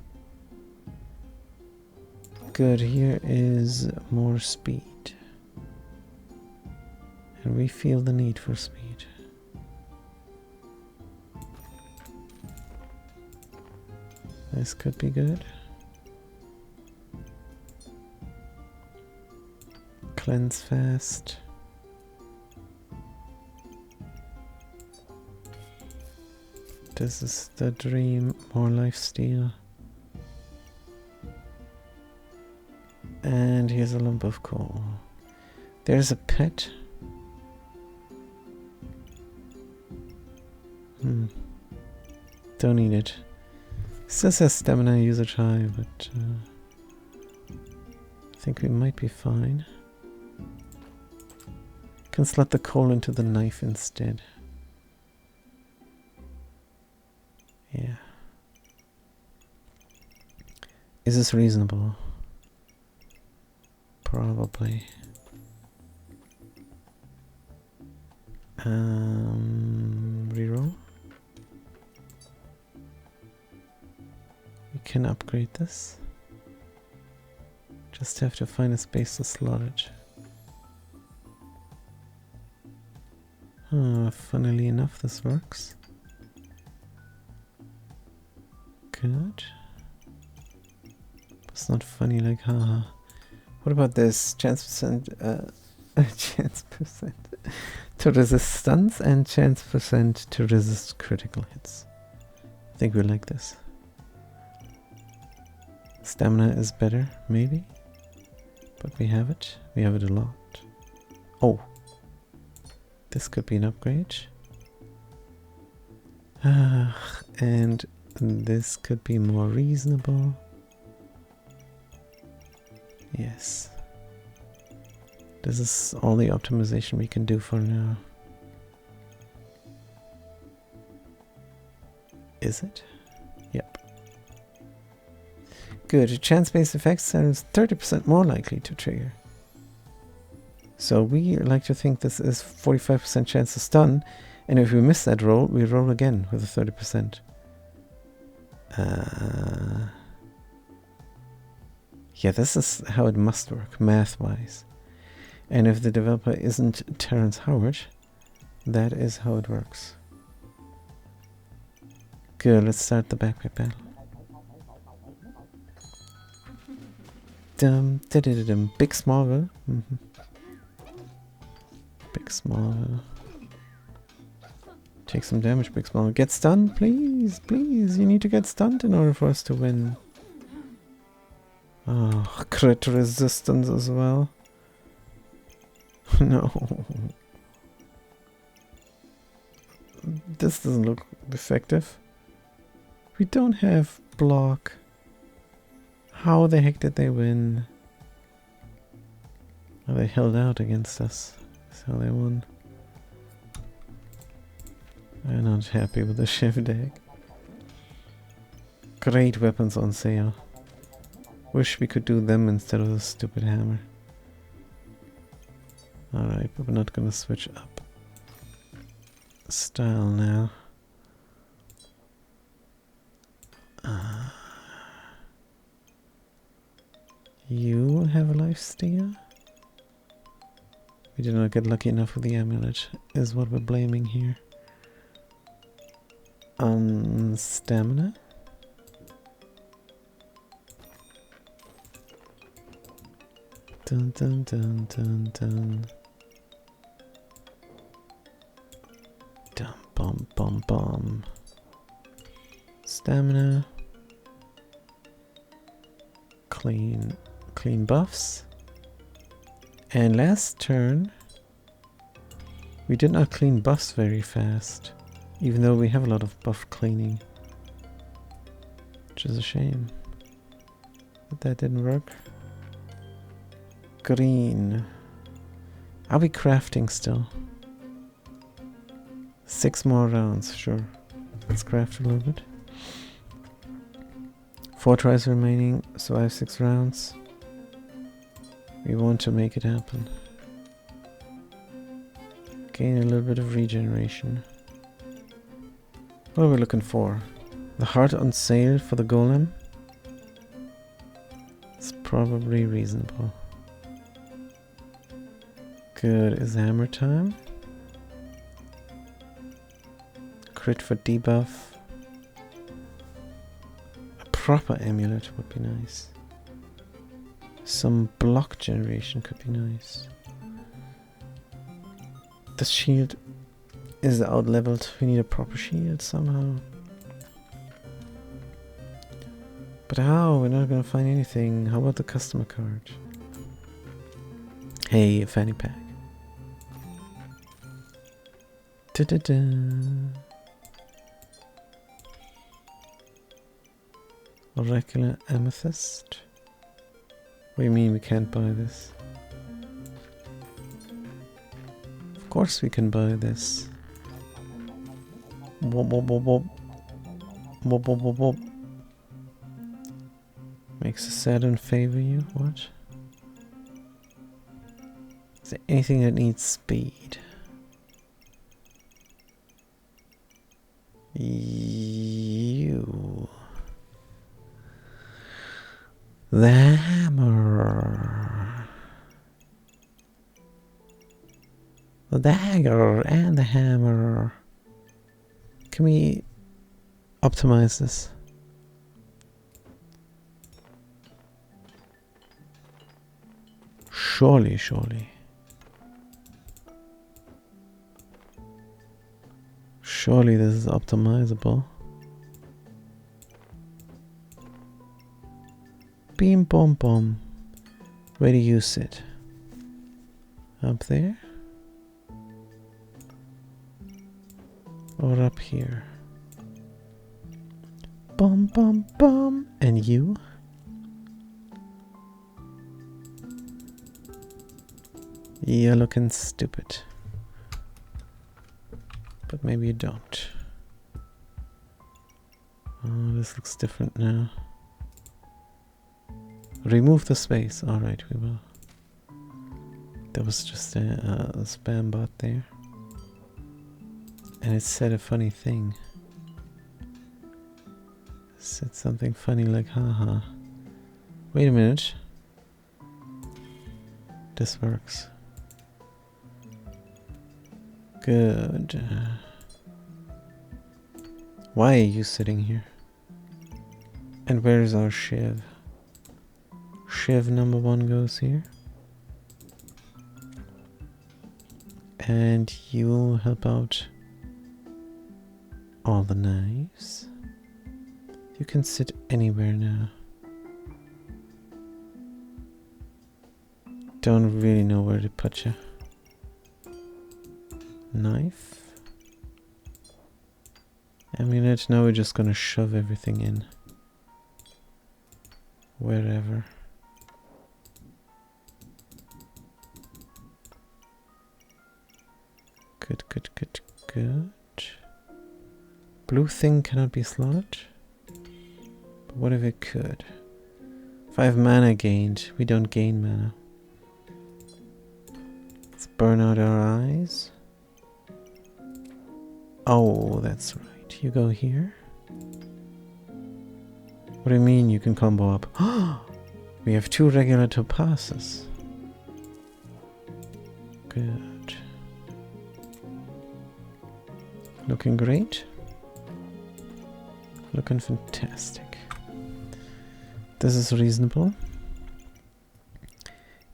Good, here is more speed. And we feel the need for speed. This could be good. Cleanse fast. This is the dream. More lifesteal. And here's a lump of coal. There's a pet. Don't need it. Still says stamina usage high, but I think we might be fine. Can slot the coal into the knife instead. Yeah. Is this reasonable? Probably. Reroll. We can upgrade this. Just have to find a space to slot it. Funnily enough, this works. Good. It's not funny like haha. What about this? Chance percent chance percent to resist stuns and chance percent to resist critical hits. I think we like this. Stamina is better, maybe. But we have it. We have it a lot. Oh. This could be an upgrade. And this could be more reasonable. Yes. This is all the optimization we can do for now. Is it? Yep. Good. Chance-based effects are 30% more likely to trigger. So we like to think this is 45% chance to stun, and if we miss that roll, we roll again with a 30%. Yeah, this is how it must work, math-wise. And if the developer isn't Terrence Howard, that is how it works. Good, let's start the backpack battle. Dum, da da da dum. Big Smallville. Big Smallville. Take some damage, Big Smallville. Get stunned, please, please. You need to get stunned in order for us to win. Oh, crit resistance as well. No. This doesn't look effective. We don't have block. How the heck did they win? Oh, they held out against us. That's how they won. I'm not happy with the shift deck. Great weapons on sale. Wish we could do them instead of the stupid hammer. Alright, but we're not gonna switch up style now. You will have a lifesteal? We did not get lucky enough with the amulet, is what we're blaming here. Stamina? Dun dun dun dun dun. Dum bum bum bum. Stamina. Clean buffs. And last turn we did not clean buffs very fast, even though we have a lot of buff cleaning, which is a shame. But that didn't work. Green. Are we crafting still? 6 more rounds, sure. Let's craft a little bit. 4 tries remaining, so I have 6 rounds. We want to make it happen. Gain a little bit of regeneration. What are we looking for? The heart on sale for the golem? It's probably reasonable. Good, is hammer time. Crit for debuff. A proper amulet would be nice. Some block generation could be nice. The shield is out leveled. We need a proper shield somehow. But how? We're not gonna find anything. How about the customer card? Hey, a fanny pack. Da-da-da. Oracular amethyst. What do you mean we can't buy this? Of course we can buy this. Wop, wop, wop, wop. Wop, wop, wop, wop. Makes a Saturn favor you? What? Is there anything that needs speed? You. The hammer. The dagger and the hammer. Can we optimize this? Surely, surely. Surely this is optimizable. Beam bom bom. Where do you sit? Up there? Or up here? Bum bum bum. And you? You're looking stupid. But maybe you don't. Oh, this looks different now. Remove the space. Alright, we will. There was just a spam bot there. And it said a funny thing. It said something funny like, haha. Wait a minute. This works. Good. Why are you sitting here? And where is our Shiv? Shiv number 1 goes here. And you will help out all the knives. You can sit anywhere now. Don't really know where to put you. Knife. Amulet. Now we're just gonna shove everything in. Wherever. Good, good, good, good. Blue thing cannot be slotted. But what if it could? 5 mana gained. We don't gain mana. Let's burn out our eyes. Oh, that's right. You go here. What do you mean you can combo up? We have 2 regular topazes. Good. Looking great. Looking fantastic. This is reasonable.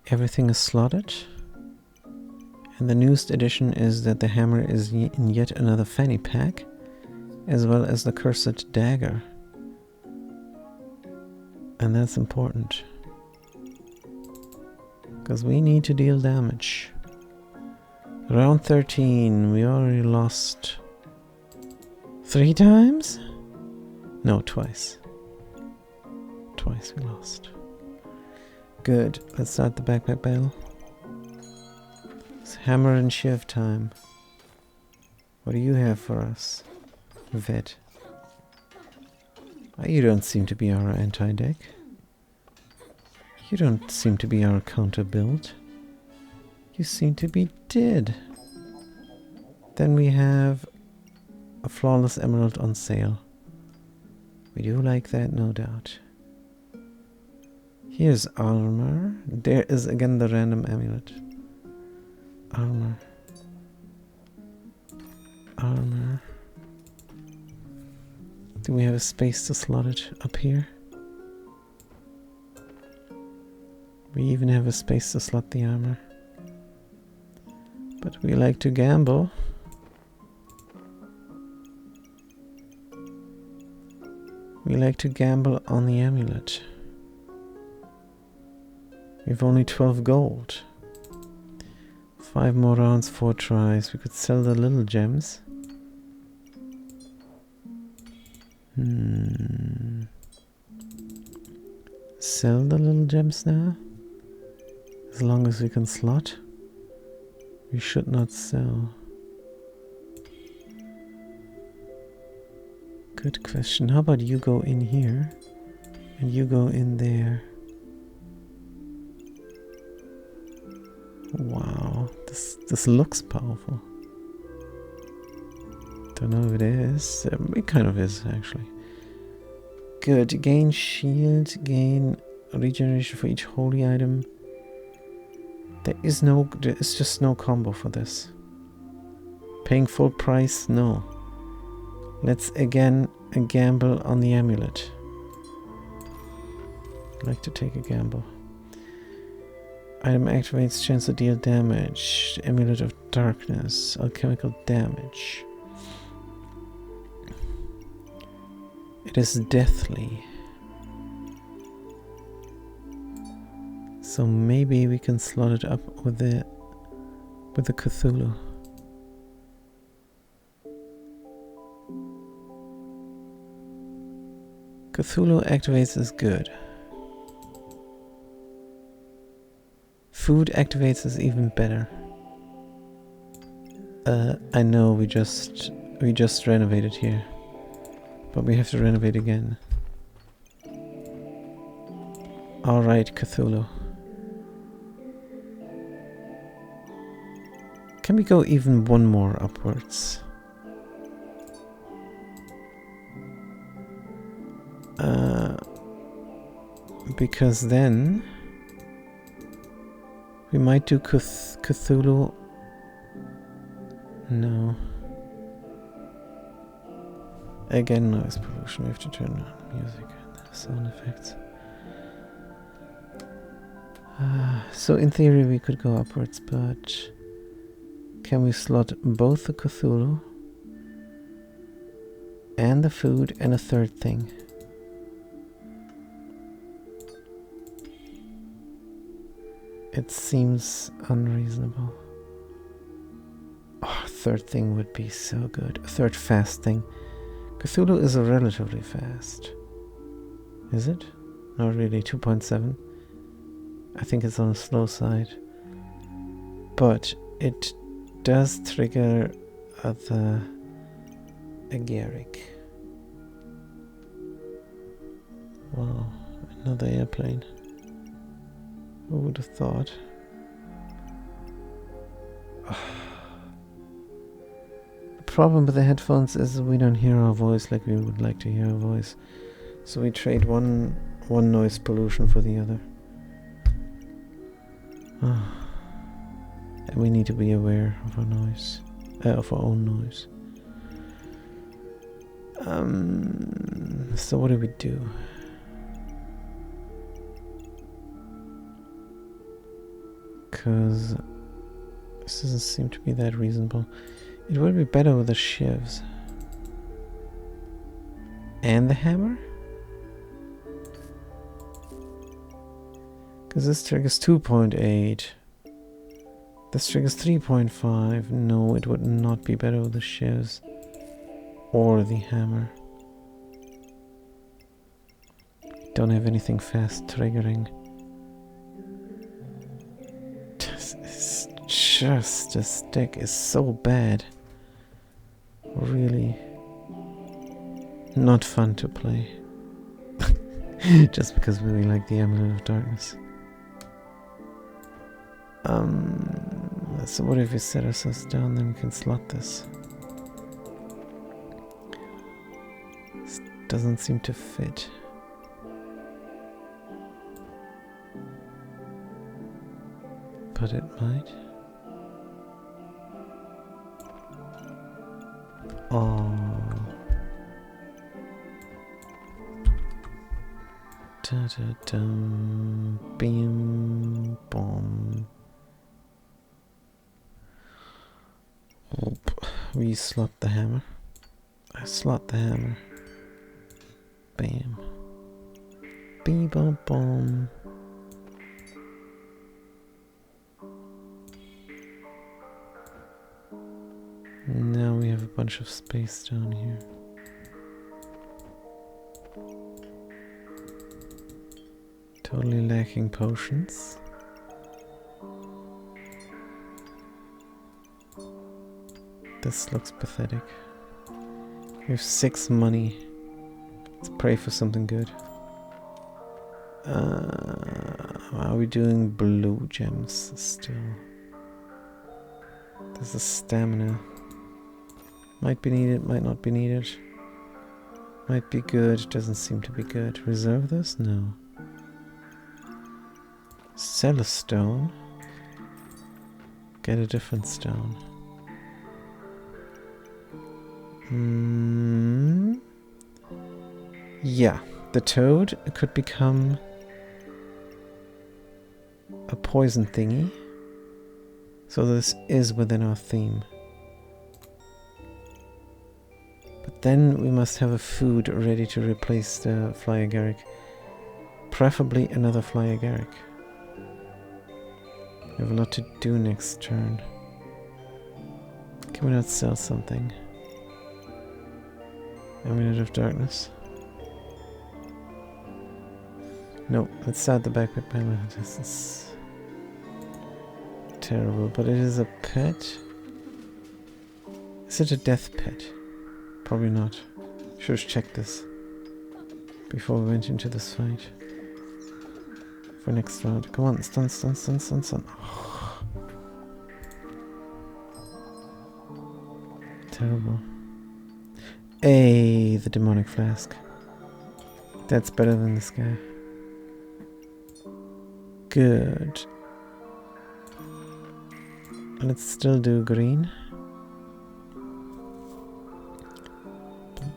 Everything is slotted. And the newest addition is that the hammer is in yet another fanny pack, as well as the cursed dagger. And that's important. Because we need to deal damage. Round 13, we already lost 3 times? No, twice. Twice we lost. Good, let's start the backpack battle. It's hammer and shiv time. What do you have for us, Vet? You don't seem to be our anti-deck. You don't seem to be our counter build. You seem to be dead. Then we have a flawless emerald on sale. We do like that, no doubt. Here's armor. There is again the random amulet. Armor. Armor. Do we have a space to slot it up here? We even have a space to slot the armor. But we like to gamble. We like to gamble on the amulet. We've only 12 gold. 5 more rounds, 4 tries. We could sell the little gems. Sell the little gems now? As long as we can slot. We should not sell. Good question. How about you go in here and you go in there? Wow, this looks powerful. Don't know if it is. It kind of is actually. Good. Gain shield, gain regeneration for each holy item. There is just no combo for this. Paying full price? No. Let's again gamble on the amulet. I'd like to take a gamble. Item activates chance to deal damage. Amulet of darkness. Alchemical damage. It is deathly. So maybe we can slot it up with the Cthulhu. Cthulhu activates is good. Food activates is even better. I know we just renovated here, but we have to renovate again. All right, Cthulhu. Can we go even one more upwards? Because then we might do Cthulhu. No. Again, noise pollution. We have to turn on music and sound effects. So in theory we could go upwards, but can we slot both the Cthulhu and the food and a third thing? It seems unreasonable. Oh, a third thing would be so good. A third fast thing. Cthulhu is a relatively fast. Is it? Not really. 2.7. I think it's on the slow side. But it does trigger the Agaric. Wow, another airplane. Who would have thought? The problem with the headphones is we don't hear our voice like we would like to hear our voice. So we trade one noise pollution for the other. And we need to be aware of our noise, of our own noise. So what do we do? Because this doesn't seem to be that reasonable. It would be better with the shivs. And the hammer? Because this triggers 2.8. This triggers 3.5. No, it would not be better with the shivs. Or the hammer. Don't have anything fast triggering. Just this deck is so bad. Really not fun to play. Just because we really like the Amulet of Darkness. So what if we set ourselves down, then we can slot this? This doesn't seem to fit. But it might. Oh. Da-da-dum. Bim. Bomb. Oop. We slot the hammer. I slot the hammer. Bam. Bee bum bum. Now we have a bunch of space down here. Totally lacking potions. This looks pathetic. We have 6 money. Let's pray for something good. Are we doing blue gems still? There's a stamina. Might be needed, might not be needed. Might be good, doesn't seem to be good. Reserve this? No. Sell a stone. Get a different stone. Yeah, the toad could become a poison thingy. So this is within our theme. But then we must have a food ready to replace the fly agaric. Preferably another fly agaric. We have a lot to do next turn. Can we not sell something? Amulet of Darkness. No, let's start the backpack panel. This is terrible, but it is a pet. Is it a death pet? Probably not. Should have checked this before we went into this fight. For next round. Come on, stun, stun, stun, stun, stun. Oh. Terrible. Hey, the demonic flask. That's better than this guy. Good. Let's still do green.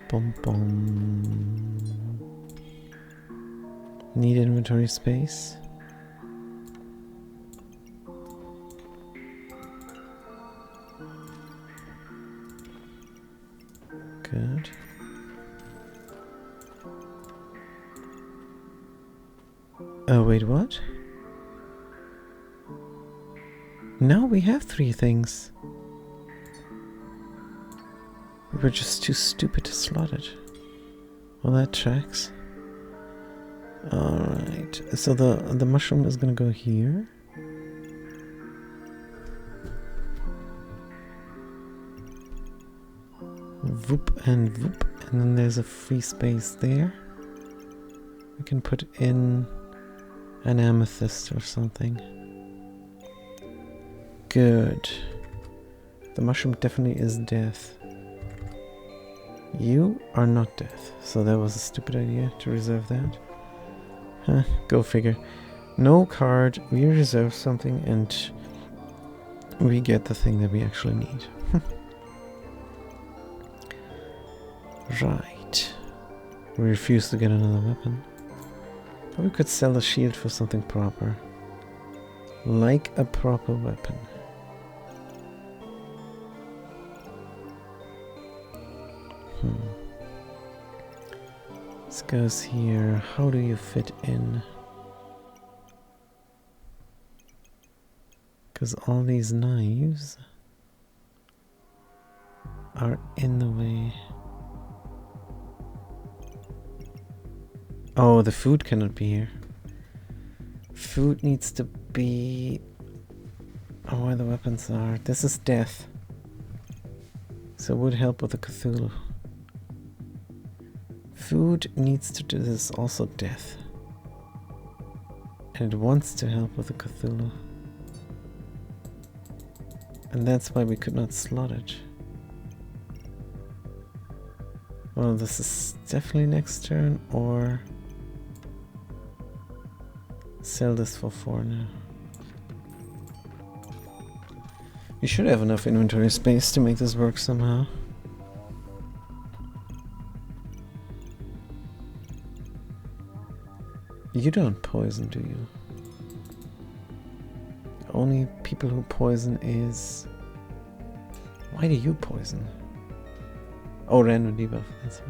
Bum, bum. Need inventory space. Good. Oh, wait, what? No, we have 3 things. We were just too stupid to slot it. Well, that tracks. Alright, so the mushroom is gonna go here. Whoop and whoop, and then there's a free space there. We can put in an amethyst or something. Good. The mushroom definitely is death. You are not death, so that was a stupid idea to reserve that. Huh, go figure. No card, we reserve something and we get the thing that we actually need. Right. We refuse to get another weapon. But we could sell a shield for something proper. Like a proper weapon. This goes here. How do you fit in? Because all these knives are in the way. Oh, the food cannot be here. Food needs to be... Oh, where the weapons are. This is death. So it would help with the Cthulhu. Food needs to do this, also death. And it wants to help with the Cthulhu. And that's why we could not slot it. Well, this is definitely next turn, or sell this for 4 now. We should have enough inventory space to make this work somehow. You don't poison, do you? Only people who poison is... Why do you poison? Oh, random debuff, that's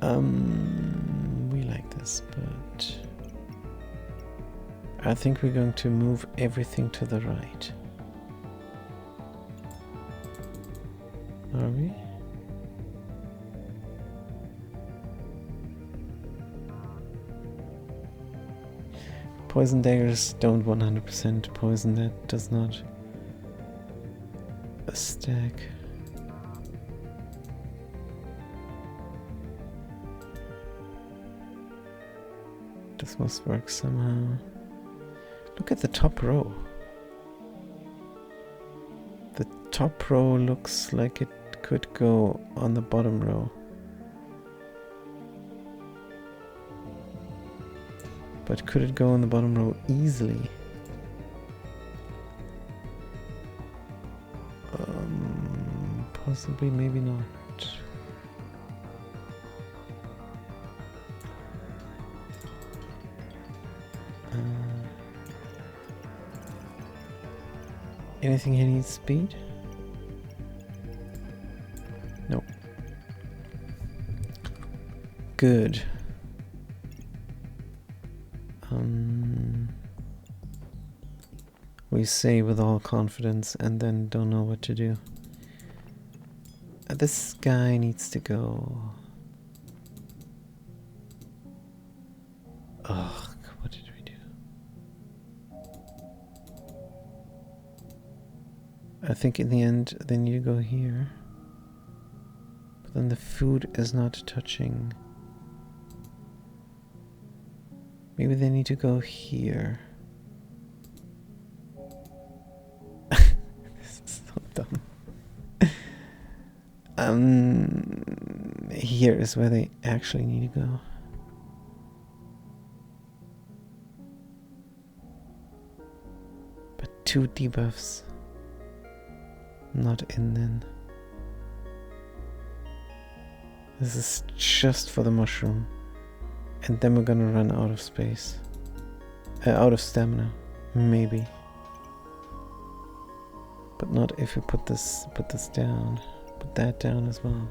right. We like this, but... I think we're going to move everything to the right. Are we? Poison daggers don't 100% poison, that does not stack. This must work somehow. Look at the top row. The top row looks like it could go on the bottom row. But could it go on the bottom row easily? Possibly, maybe not. Anything here needs speed? Nope. Good. We say with all confidence and then don't know what to do. This guy needs to go. Ugh, what did we do? I think in the end, then you go here. But then the food is not touching. Maybe they need to go here. This is so dumb. Here is where they actually need to go. But 2 debuffs. Not in then. This is just for the mushroom. And then we're gonna run out of space. Out of stamina. Maybe. But not if we put this down. Put that down as well.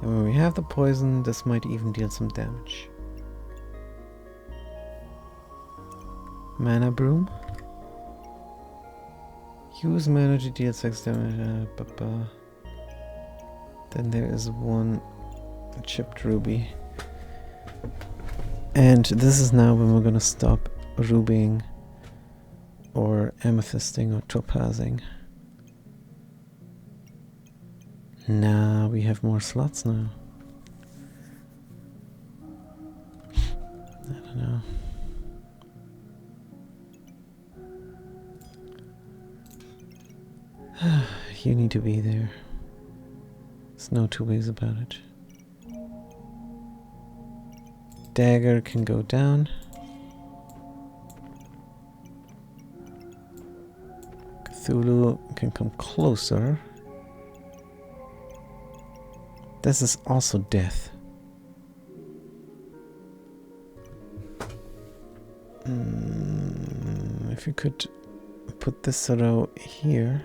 And when we have the poison, this might even deal some damage. Mana Broom. Use mana to deal 6 damage. Then there is 1 chipped ruby. And this is now when we're gonna stop rubying or amethysting or topazing. Nah, we have more slots now. I don't know. You need to be there. There's no 2 ways about it. Dagger can go down. Cthulhu can come closer. This is also death. If you could put this row here.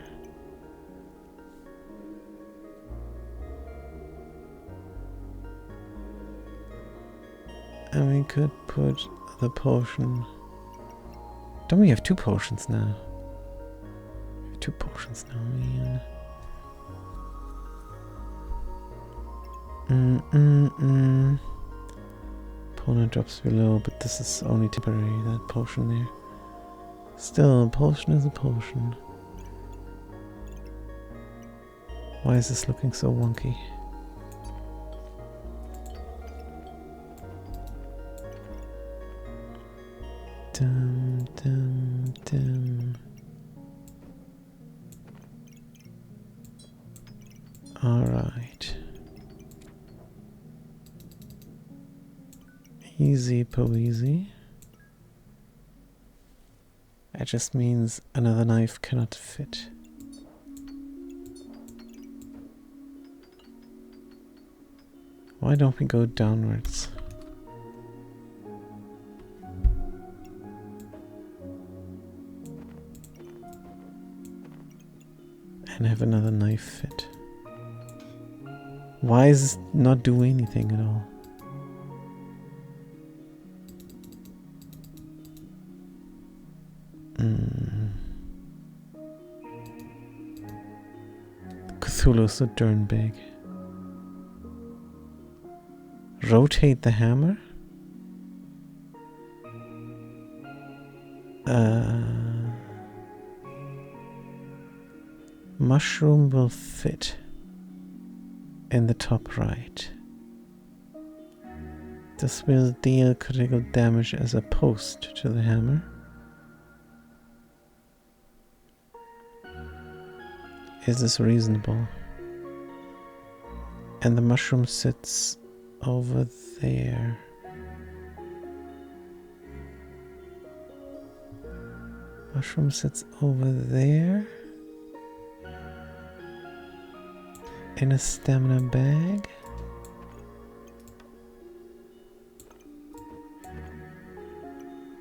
And we could put the potion. Don't we have 2 potions now? We have 2 potions now, man. Opponent drops below, but this is only temporary, that potion there. Still, a potion is a potion. Why is this looking so wonky? Dum, dum, dum. All right. Easy peasy. That just means another knife cannot fit. Why don't we go downwards? And have another knife fit. Why is it not do anything at all? Cthulhu's so darn big. Rotate the hammer? Mushroom will fit in the top right. This will deal critical damage as a post to the hammer. Is this reasonable? And the mushroom sits over there. Mushroom sits over there. In a stamina bag.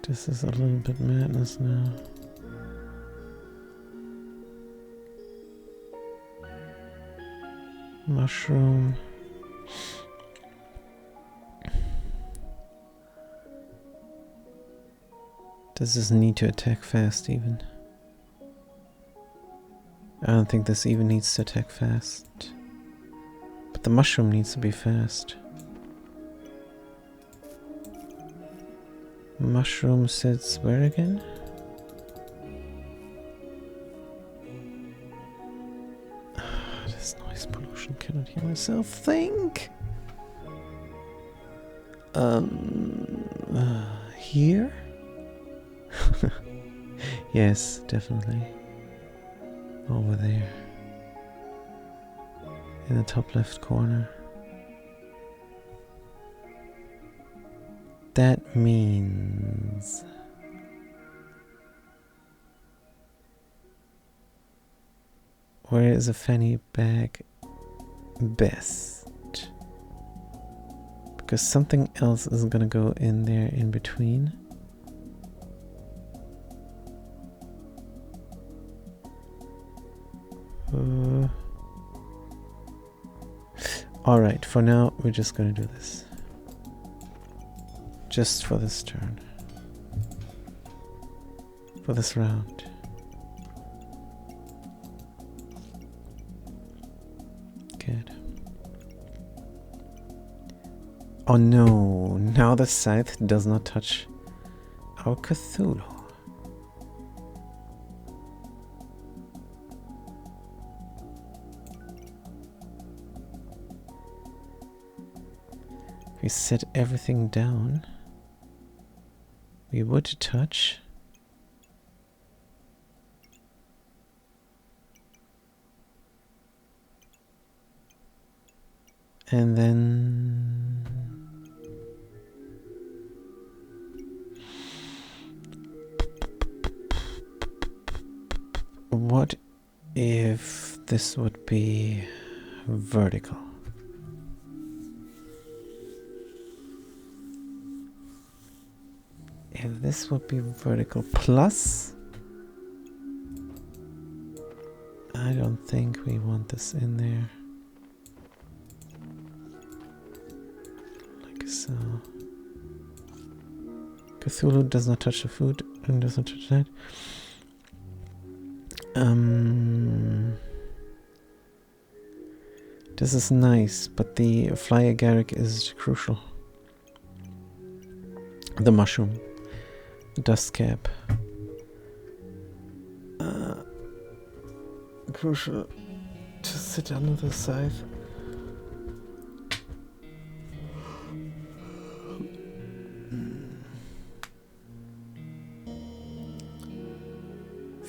This is a little bit madness now. Mushroom. Does this need to attack fast even? I don't think this even needs to attack fast. But the mushroom needs to be fast. Mushroom sits where again? This noise pollution, cannot hear myself think. Here? Yes, definitely. Over there. In the top left corner. That means... where is a fanny bag best? Because something else is gonna go in there in between. Alright, for now we're just gonna do this. Just for this turn. For this round. Good. Oh no, now the scythe does not touch our Cthulhu. We set everything down. We would touch. And then... what if this would be vertical? If this would be vertical plus... I don't think we want this in there. Like so. Cthulhu does not touch the food and does not touch that. This is nice, but the fly agaric is crucial. The mushroom. Dust cap. Crucial to sit under the scythe.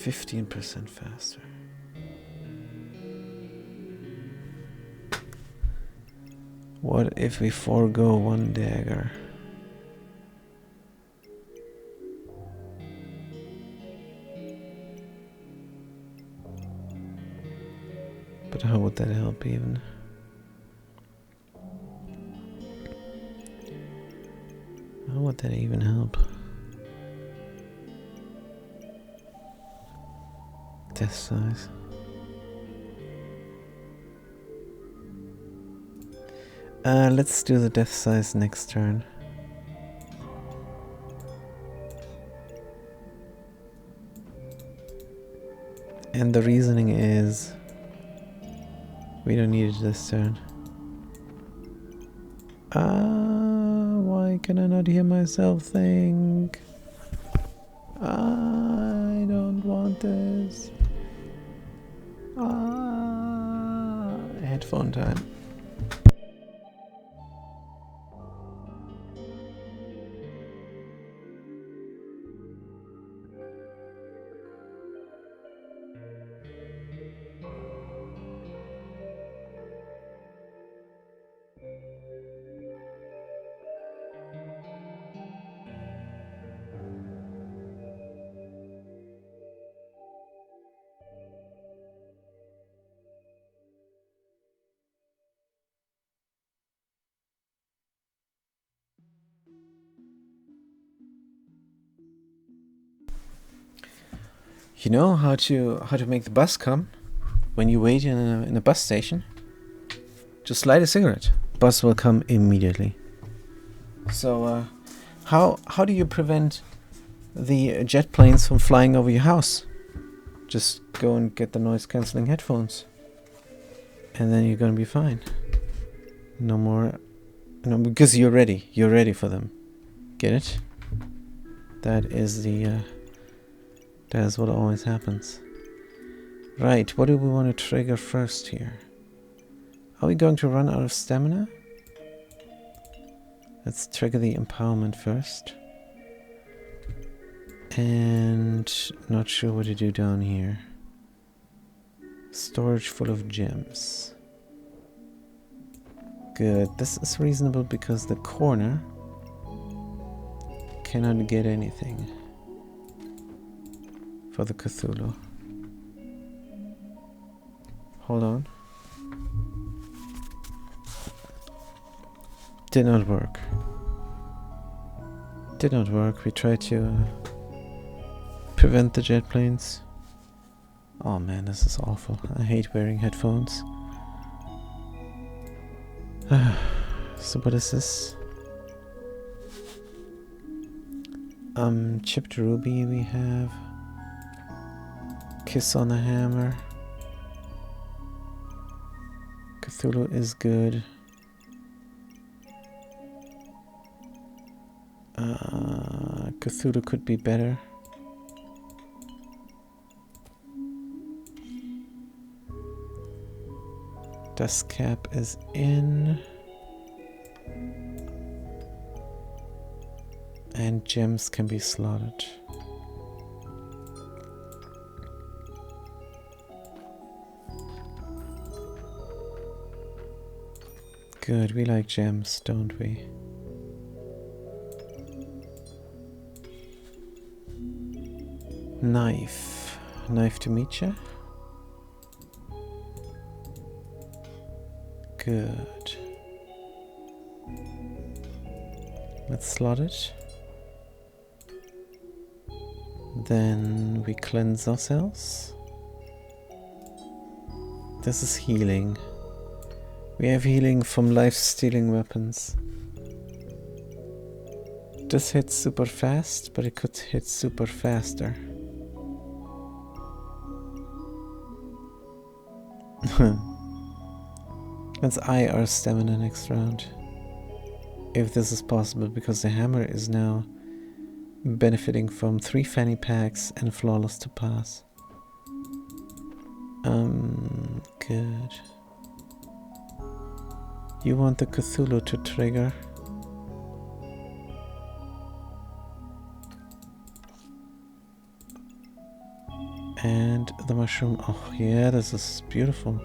15% faster. What if we forego one dagger? But how would that help even? How would that even help? Death size. Let's do the death size next turn. And the reasoning is we don't need it this turn. Why can I not hear myself think? I don't want this. Headphone time. You know how to make the bus come when you wait in a bus station? Just light a cigarette. Bus will come immediately. So how do you prevent the jet planes from flying over your house? Just go and get the noise cancelling headphones. And then you're gonna be fine. No more, because you're ready. You're ready for them. Get it? That is what always happens. Right, what do we want to trigger first here? Are we going to run out of stamina? Let's trigger the empowerment first. And not sure what to do down here. Storage full of gems. Good, this is reasonable because the corner cannot get anything for the Cthulhu. Hold on. Did not work. Did not work. We tried to prevent the jet planes. Oh man, this is awful. I hate wearing headphones. So what is this? Chipped ruby we have. Kiss on the hammer. Cthulhu is good. Cthulhu could be better. Dust cap is in. And gems can be slotted. Good, we like gems, don't we? Knife. Knife to meet ya. Good. Let's slot it. Then we cleanse ourselves. This is healing. We have healing from life-stealing weapons. This hits super fast, but it could hit super faster. Let's eye our stamina next round. If this is possible, because the hammer is now benefiting from 3 fanny packs and flawless to pass. Good. You want the Cthulhu to trigger. And the mushroom. Oh yeah, this is beautiful.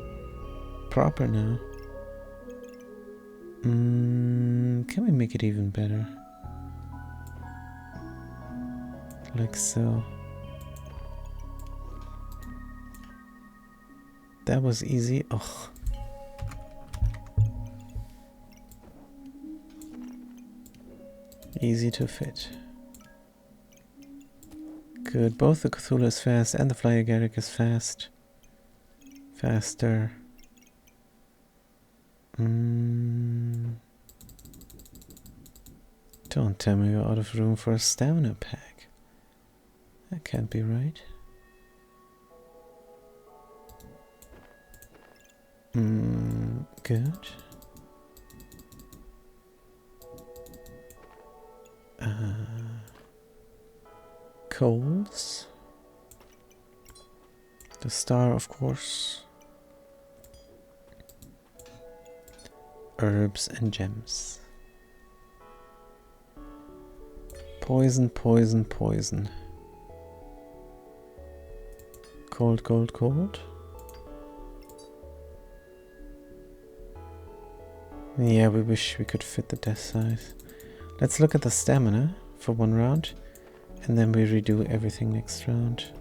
Proper now. Can we make it even better? Like so. That was easy. Oh. Easy to fit. Good. Both the Cthulhu is fast and the Fly Agaric is fast. Faster. Don't tell me you're out of room for a stamina pack. That can't be right. Good. Coals. The star, of course. Herbs and gems. Poison, poison, poison. Cold, cold, cold. Yeah, we wish we could fit the death size. Let's look at the stamina for one round, and then we redo everything next round.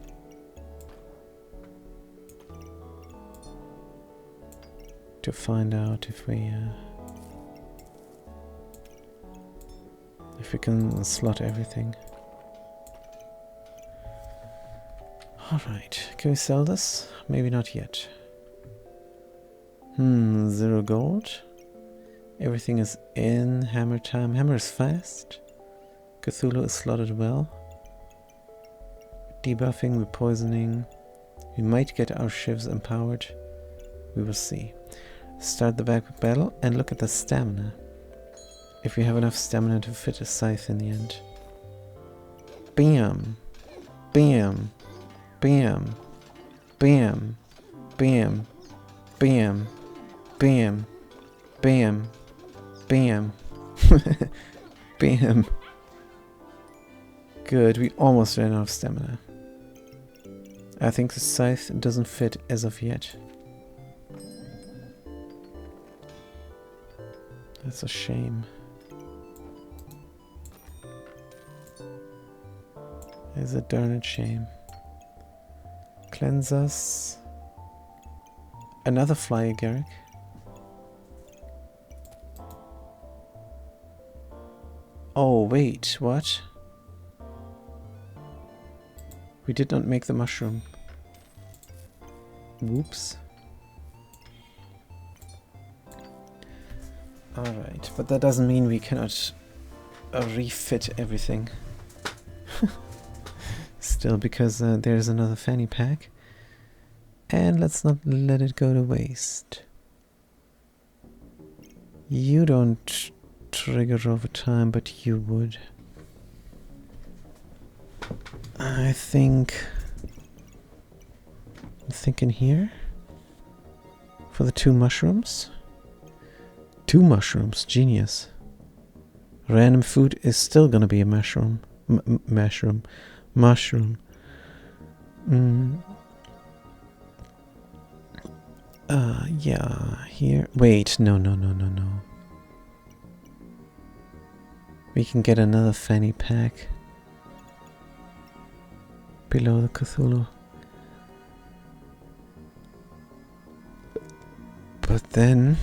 To find out if we can slot everything. Alright, can we sell this? Maybe not yet. 0 gold. Everything is in hammer time. Hammer is fast. Cthulhu is slotted well. Debuffing, we're poisoning. We might get our shivs empowered. We will see. Start the back battle and look at the stamina. If we have enough stamina to fit a scythe in the end. Bam! Bam! Bam! Bam! Bam! Bam! Bam! Bam! Bam! Bam! Good, we almost ran out of stamina. I think the scythe doesn't fit as of yet. That's a shame. It's a darned shame. Cleanse us. Another Fly Agaric. Oh, wait, what? We did not make the mushroom. Whoops. Alright, but that doesn't mean we cannot refit everything. Still, because there's another fanny pack. And let's not let it go to waste. You don't trigger over time, but you would. I'm thinking here for the 2 mushrooms. 2 mushrooms, genius. Random food is still gonna be a mushroom. Mushroom. Yeah, here. Wait, no. We can get another fanny pack below the Cthulhu. But then...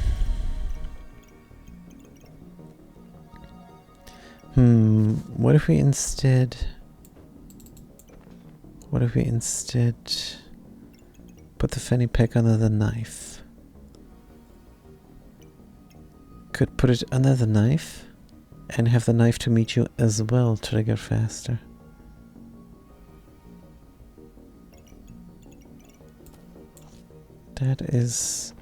what if we instead put the fanny pack under the knife? Could put it under the knife and have the knife to meet you as well, trigger faster. That is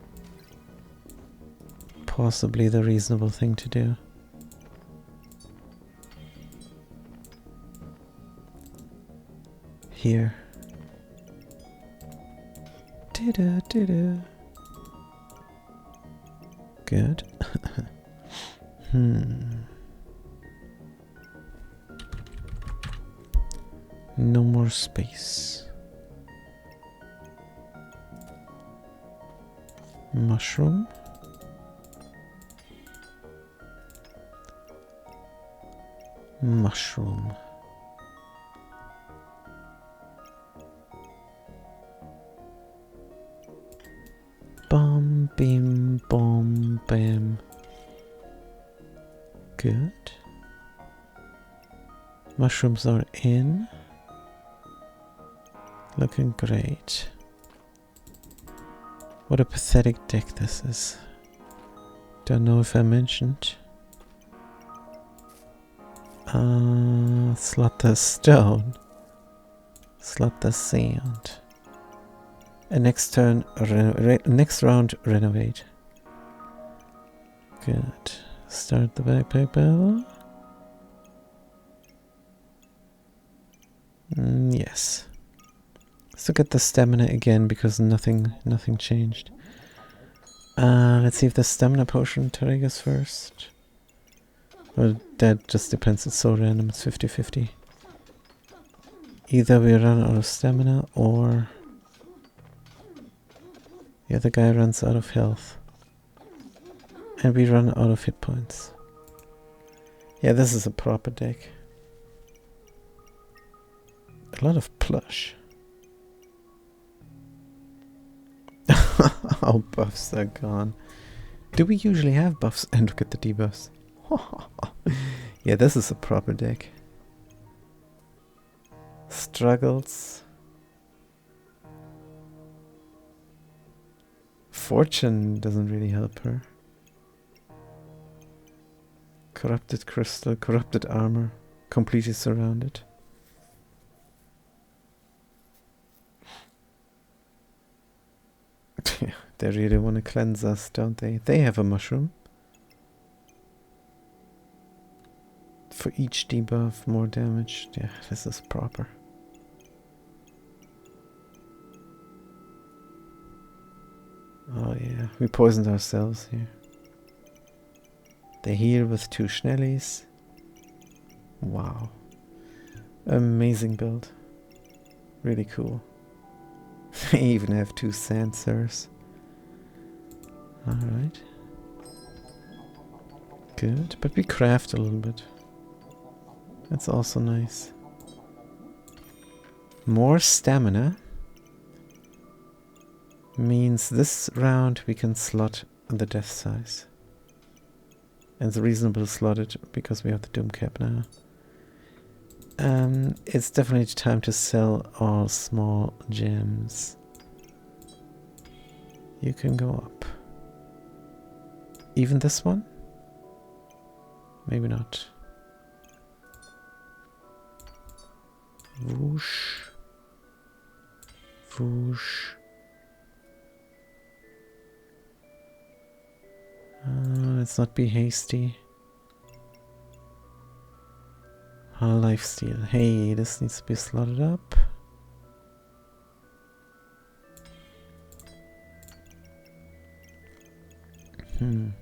possibly the reasonable thing to do. Here. Good. No more space. Mushroom. Mushroom. Bom, bim, bom, bam. Good. Mushrooms are in. Looking great. What a pathetic deck this is. Don't know if I mentioned. Slot the stone. Slot the sand. And next turn, next round, renovate. Good. Start the backpack battle. Yes. Let's look at the stamina again because nothing changed. Let's see if the stamina potion triggers first. Well, that just depends. It's so random. It's 50-50. Either we run out of stamina or the other guy runs out of health. And we run out of hit points. Yeah, this is a proper deck. A lot of plush. Our buffs are gone. Do we usually have buffs? And look at the debuffs. Yeah, this is a proper deck. Struggles. Fortune doesn't really help her. Corrupted crystal, corrupted armor, completely surrounded. They really want to cleanse us, don't they? They have a mushroom. For each debuff, more damage. Yeah, this is proper. Oh yeah, we poisoned ourselves here. They heal with 2 Schnellies. Wow. Amazing build. Really cool. They even have 2 Sansers. Alright. Good, but we craft a little bit. That's also nice. More stamina means this round we can slot the death size. And it's reasonable slotted because we have the Doom Cap now. It's definitely time to sell all small gems. You can go up. Even this one? Maybe not. Whoosh. Whoosh. Let's not be hasty. Lifesteal. Hey, this needs to be slotted up. Darn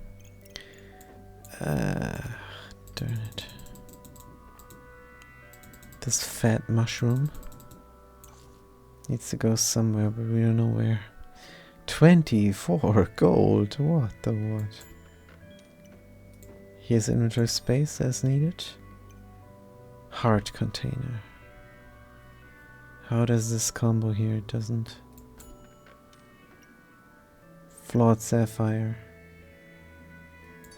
it. This fat mushroom needs to go somewhere, but we don't know where. 24 gold. What the what? Here's inventory space as needed. Heart container. How does this combo here? It doesn't. Flawed sapphire.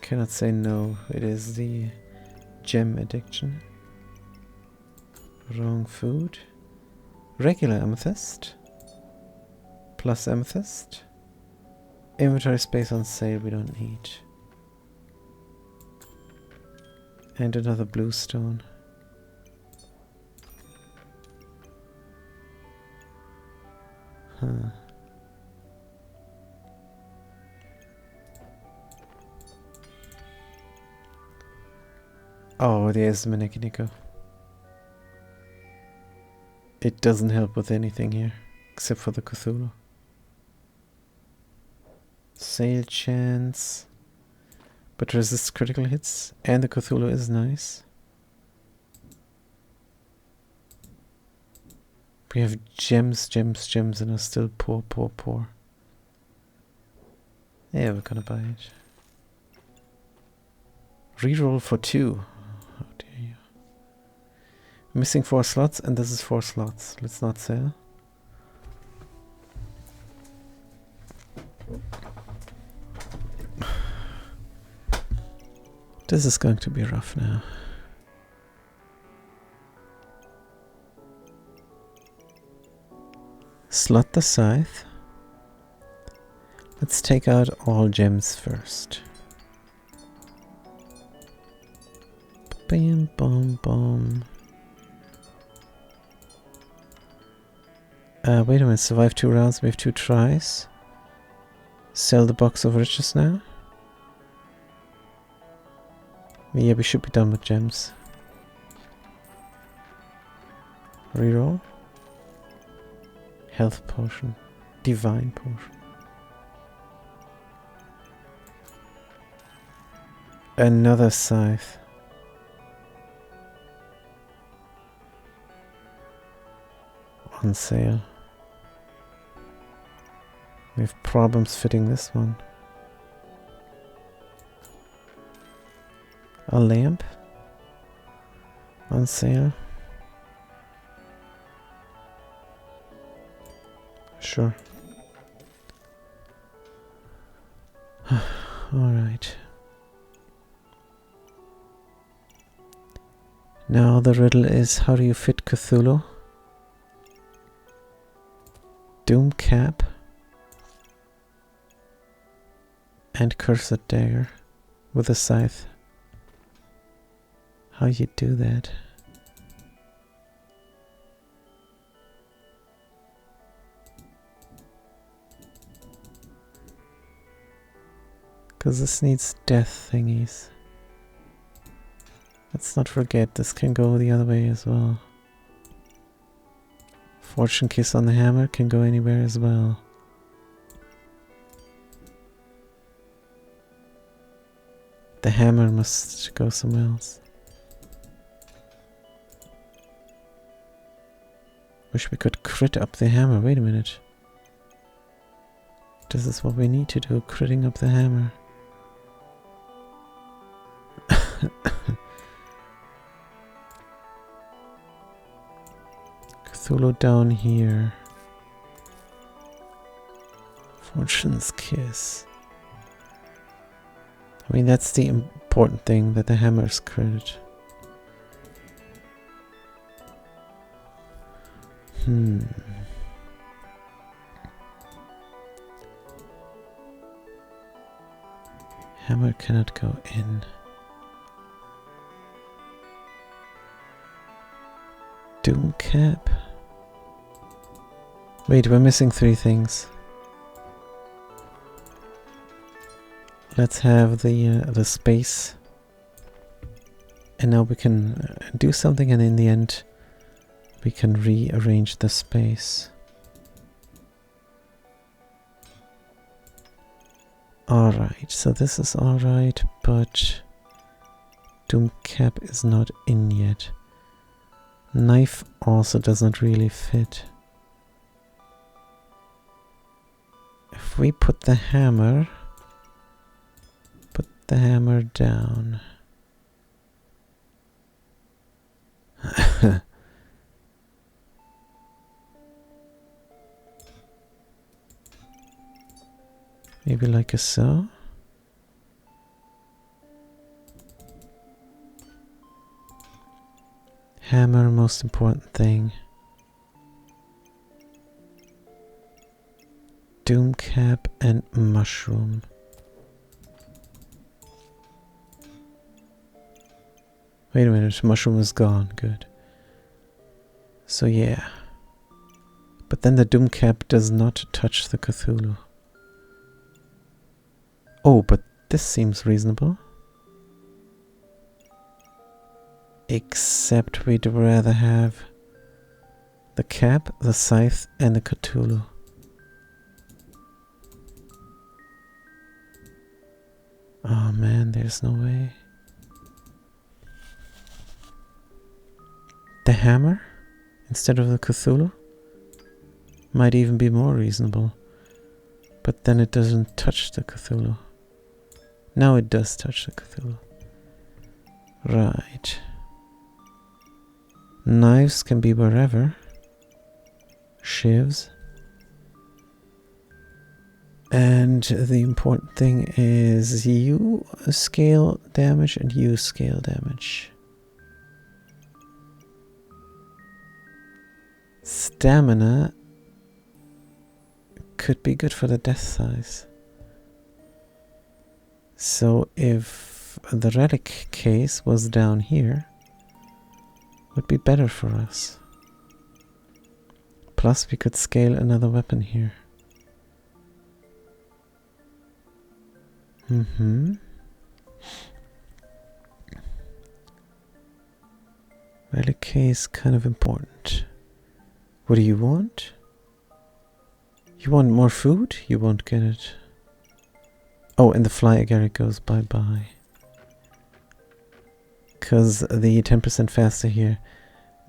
Cannot say no. It is the gem addiction. Wrong food. Regular amethyst. Plus amethyst. Inventory space on sale we don't need. And another blue stone. Huh. Oh, there's the Maneki-Neko. It doesn't help with anything here, except for the Cthulhu. Sale chance. But resists critical hits, and the Cthulhu is nice. We have gems, gems, gems, and are still poor, poor, poor. Yeah, we're gonna buy it. Reroll for 2. How dare you. Missing 4 slots, and this is 4 slots. Let's not sell. This is going to be rough now. Slot the scythe. Let's take out all gems first. Bam, bom, bom. Wait a minute, survive 2 rounds, we have 2 tries. Sell the box of riches now. Yeah, we should be done with gems. Reroll. Health potion. Divine potion. Another scythe. On sale. We have problems fitting this one. A lamp. On sale. Sure. Alright. Now the riddle is, how do you fit Cthulhu? Doom Cap and Cursed Dagger with a scythe. How you do that? Because this needs death thingies. Let's not forget, this can go the other way as well. Fortune Kiss on the hammer can go anywhere as well. The hammer must go somewhere else. Wish we could crit up the hammer. Wait a minute. This is what we need to do, critting up the hammer. Cthulhu down here. Fortune's Kiss. I mean, that's the important thing, that the hammer's crit. Hammer cannot go in. Doom Cap. Wait, we're missing 3 things. Let's have the space, and now we can do something, and in the end we can rearrange the space. Alright, so this is alright, but Doom Cap is not in yet. Knife also doesn't really fit. If we put the hammer down. Maybe like so. Hammer, most important thing. Doom Cap and mushroom. Wait a minute, mushroom is gone. Good. So yeah. But then the Doom Cap does not touch the Cthulhu. Oh, but this seems reasonable. Except we'd rather have the cap, the scythe, and the Cthulhu. Oh man, there's no way. The hammer instead of the Cthulhu might even be more reasonable. But then it doesn't touch the Cthulhu. Now it does touch the Cthulhu. Right. Knives can be wherever. Shivs. And the important thing is you scale damage and you scale damage. Stamina could be good for the death size. So if the relic case was down here, would be better for us. Plus we could scale another weapon here. Relic case kind of important. What do you want? You want more food? You won't get it. Oh, and the fly agaric goes bye-bye. Because the 10% faster here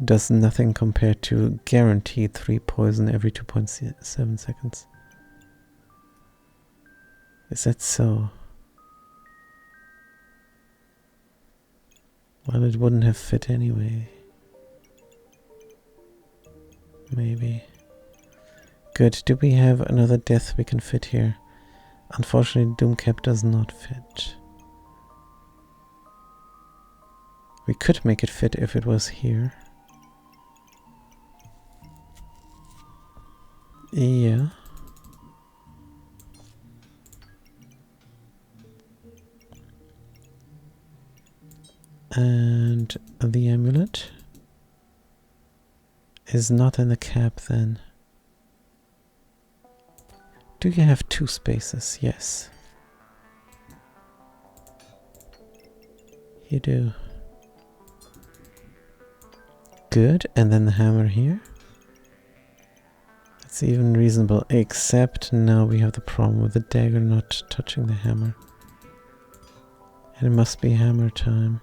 does nothing compared to guaranteed 3 poison every 2.7 seconds. Is that so? Well, it wouldn't have fit anyway. Maybe. Good. Do we have another death we can fit here? Unfortunately, Doomcap does not fit. We could make it fit if it was here. Yeah. And the amulet is not in the cap then. Do you have 2 spaces? Yes. You do. Good, and then the hammer here. That's even reasonable, except now we have the problem with the dagger not touching the hammer. And it must be hammer time.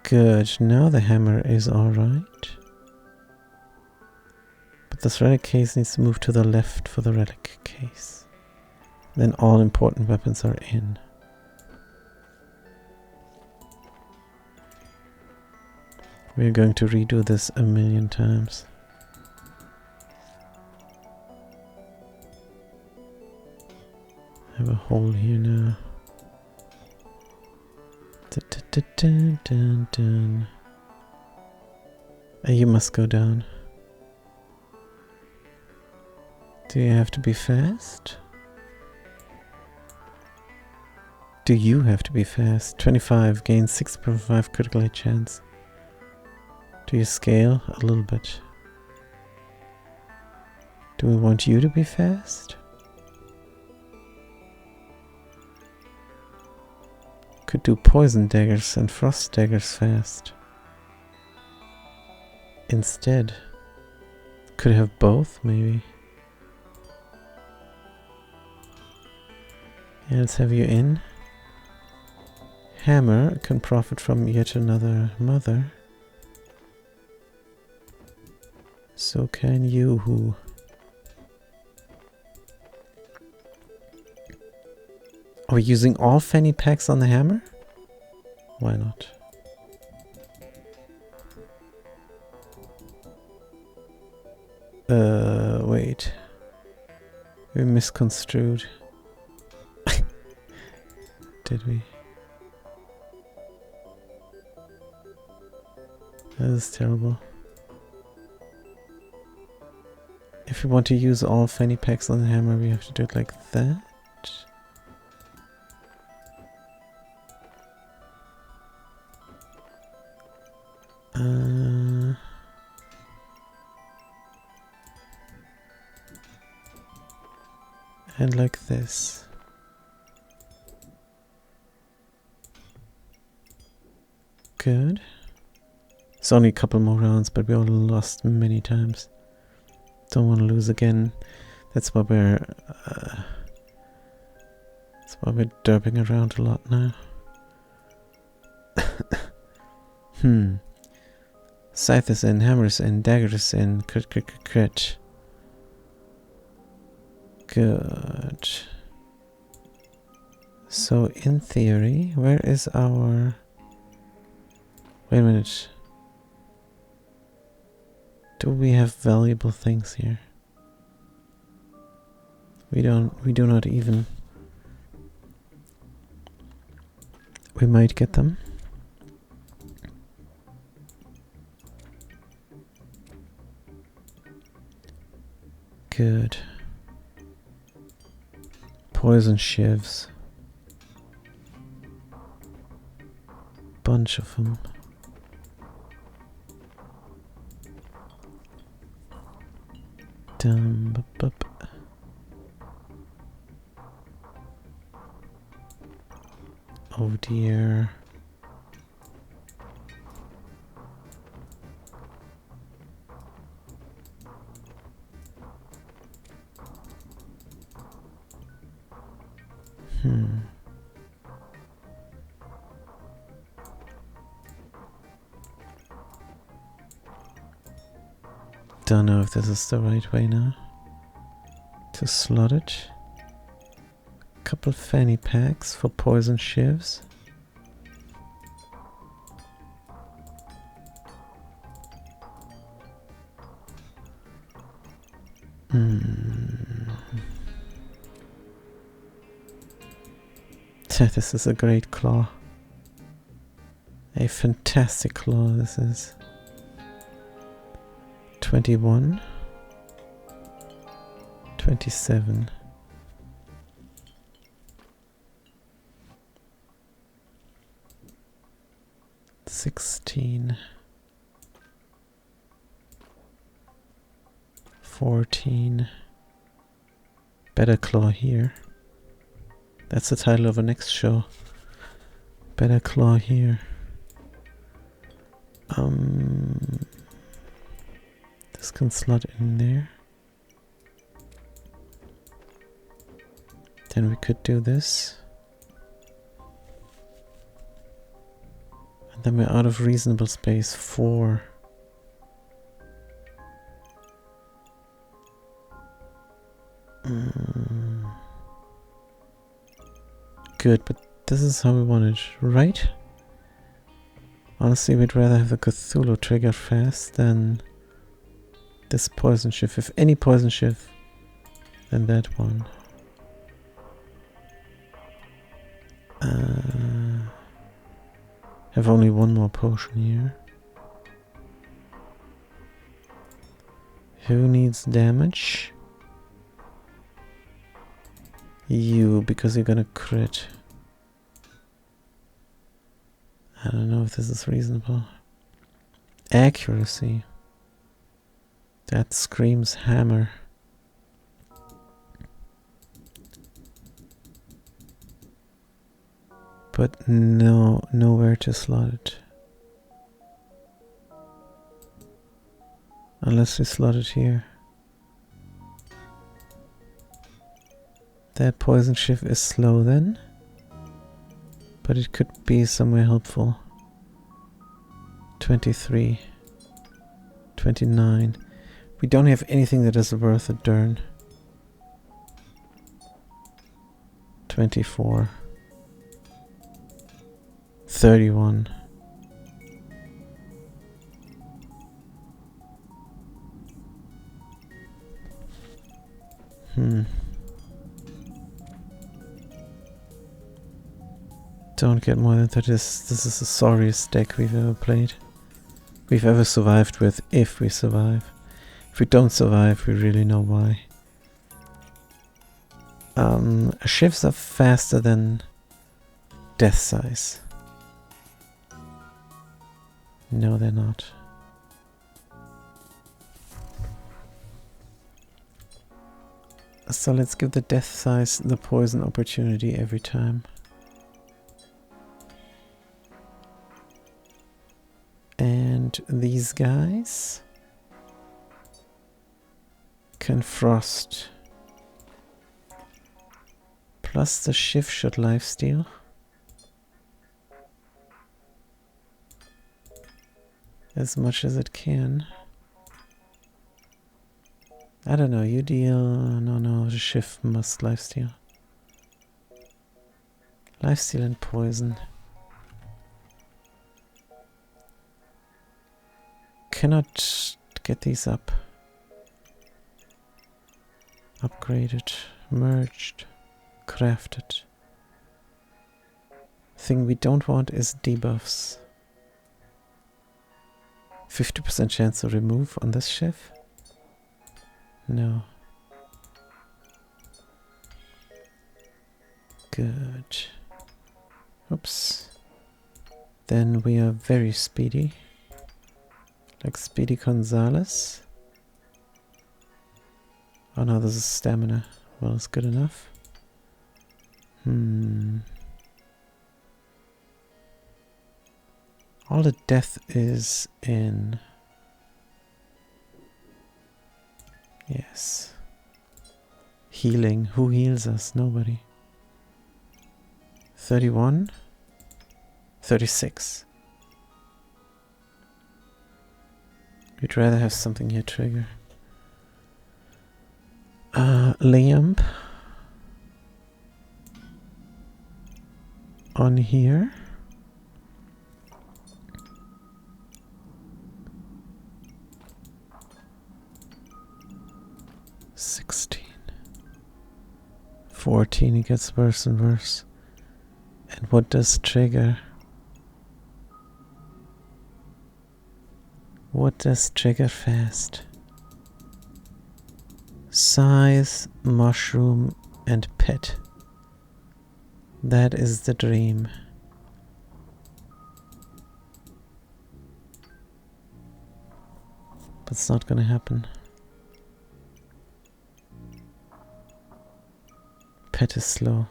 Good, now the hammer is alright. But this relic case needs to move to the left for the relic case. Then all important weapons are in. We're going to redo this a million times. I have a hole here now. Dun, dun, dun. You must go down. Do you have to be fast? Do you have to be fast? 25 gains 6.5 critical hit chance. Do you scale a little bit? Do we want you to be fast? Could do poison daggers and frost daggers fast. Instead. Could have both, maybe. Yeah, let's have you in. Hammer can profit from yet another mother. So can you, who? Are we using all fanny packs on the hammer? Why not? Wait. We misconstrued. Did we? That is terrible. If we want to use all fanny packs on the hammer, we have to do it like that. And like this. Good. It's only a couple more rounds, but we all lost many times. Don't want to lose again. That's why we're derping around a lot now. Scythe is in, hammer is in, dagger is in, crit, crit, crit, crit. Good. So in theory, where is our... Wait a minute. Do we have valuable things here? We do not even. We might get them. Good. Poison shivs. Bunch of them. Dum, bup, bup. Oh dear. Don't know if this is the right way now to slot it. Couple fanny packs for poison shivs. This is a great claw. A fantastic claw this is. 21. 27. 16. 14. Better claw here. That's the title of our next show. Better claw here. This can slot in there. Then we could do this. And then we're out of reasonable space. 4. Good, but this is how we want it, right? Honestly, we'd rather have the Cthulhu trigger fast than this poison shift. If any poison shift, then that one. Have only one more potion here. Who needs damage? You, because you're gonna crit. I don't know if this is reasonable. Accuracy. That screams hammer. But nowhere to slot it. Unless we slot it here. That poison shift is slow then. But it could be somewhere helpful. 23. 29. We don't have anything that is worth a darn. 24. 31. Don't get more than 30. This is the sorriest deck we've ever played. We've ever survived with, if we survive. If we don't survive, we really know why. Shifts are faster than death size. No, they're not. So let's give the death size the poison opportunity every time. And these guys can frost. Plus the shift should lifesteal. As much as it can. I don't know, you deal... No, the shift must lifesteal. Lifesteal and poison. Cannot get these up. Upgraded, merged, crafted. Thing we don't want is debuffs. 50% chance to remove on this shift? No. Good. Oops. Then we are very speedy. Like Speedy Gonzalez. Oh no, this is stamina. Well, it's good enough. All the death is in. Yes. Healing. Who heals us? Nobody. 31. 36. We'd rather have something here trigger. Lamp. On here. $16. 14, it gets worse and worse. And what does trigger? What does trigger fast? Scythe, mushroom, and pet. That is the dream. But it's not gonna happen. Pet is slow.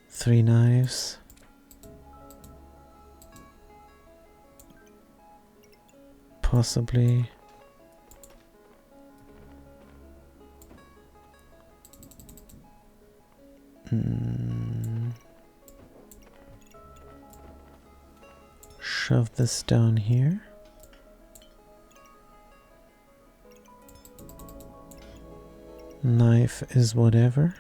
Three knives. Possibly. Shove this down here. Knife is whatever.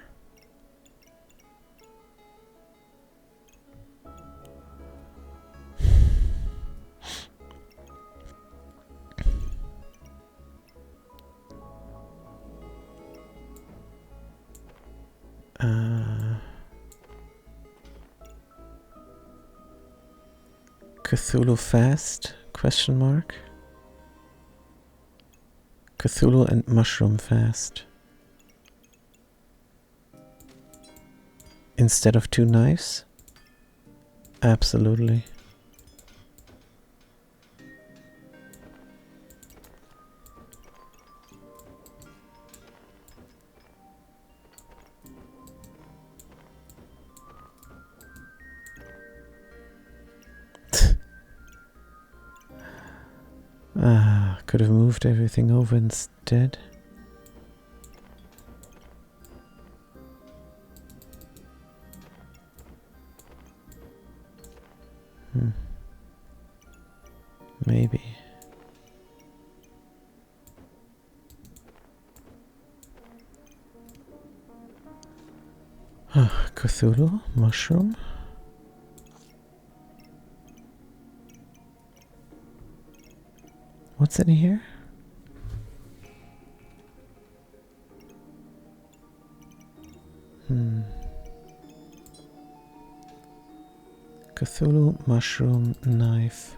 Cthulhu fast? Question mark. Cthulhu and mushroom fast. Instead of two knives? Absolutely. Could have moved everything over instead. Maybe. Cthulhu, mushroom. What's in here? Cthulhu, mushroom, knife.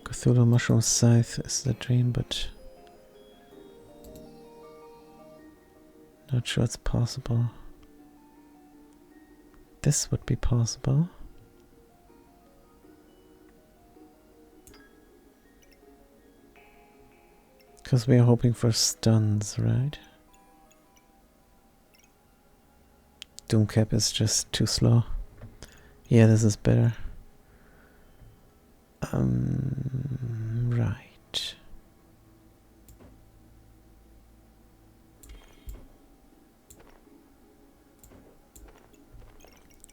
Cthulhu, mushroom, scythe is the dream, but not sure it's possible. This would be possible. Because we are hoping for stuns, right? Doomcap is just too slow. Yeah, this is better. Right.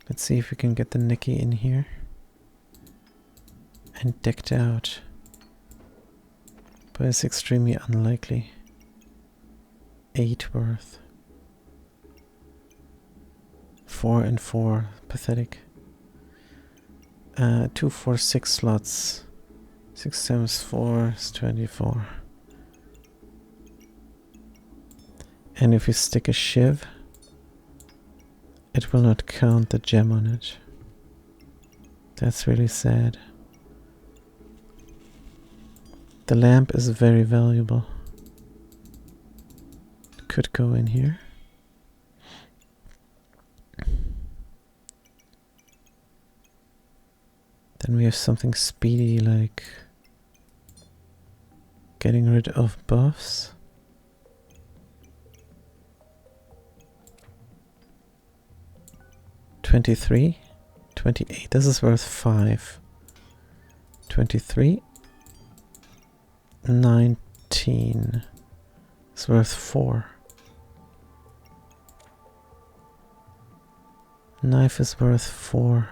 Let's see if we can get the Nikki in here. And decked out. But it's extremely unlikely. 8 worth. 4 and 4. Pathetic. 2, 4, 6 slots. 6, 7, 4 is 24. And if you stick a shiv, it will not count the gem on it. That's really sad. The lamp is very valuable. Could go in here. Then we have something speedy like getting rid of buffs. $23, $28. This is worth 5. 23, 19. It's worth 4. Knife is worth 4.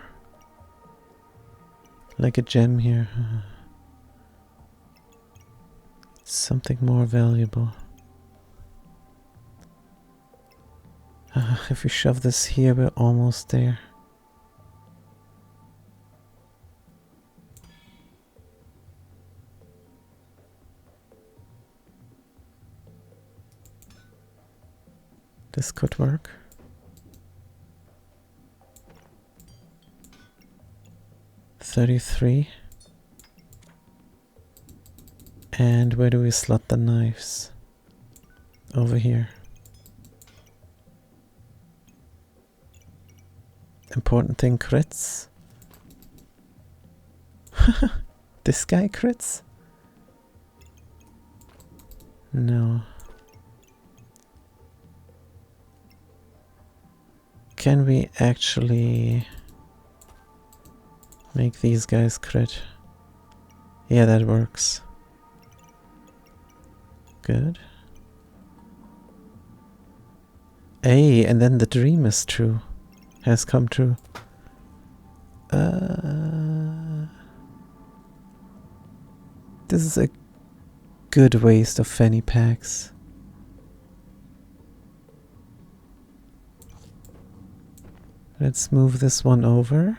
Like a gem here. Something more valuable. If we shove this here, we're almost there. This could work. $33. And where do we slot the knives? Over here. Important thing, crits. This guy crits? No. Can we actually make these guys crit? Yeah, that works. Good. Hey, and then the dream is true. Has come true. This is a good waste of fanny packs. Let's move this one over.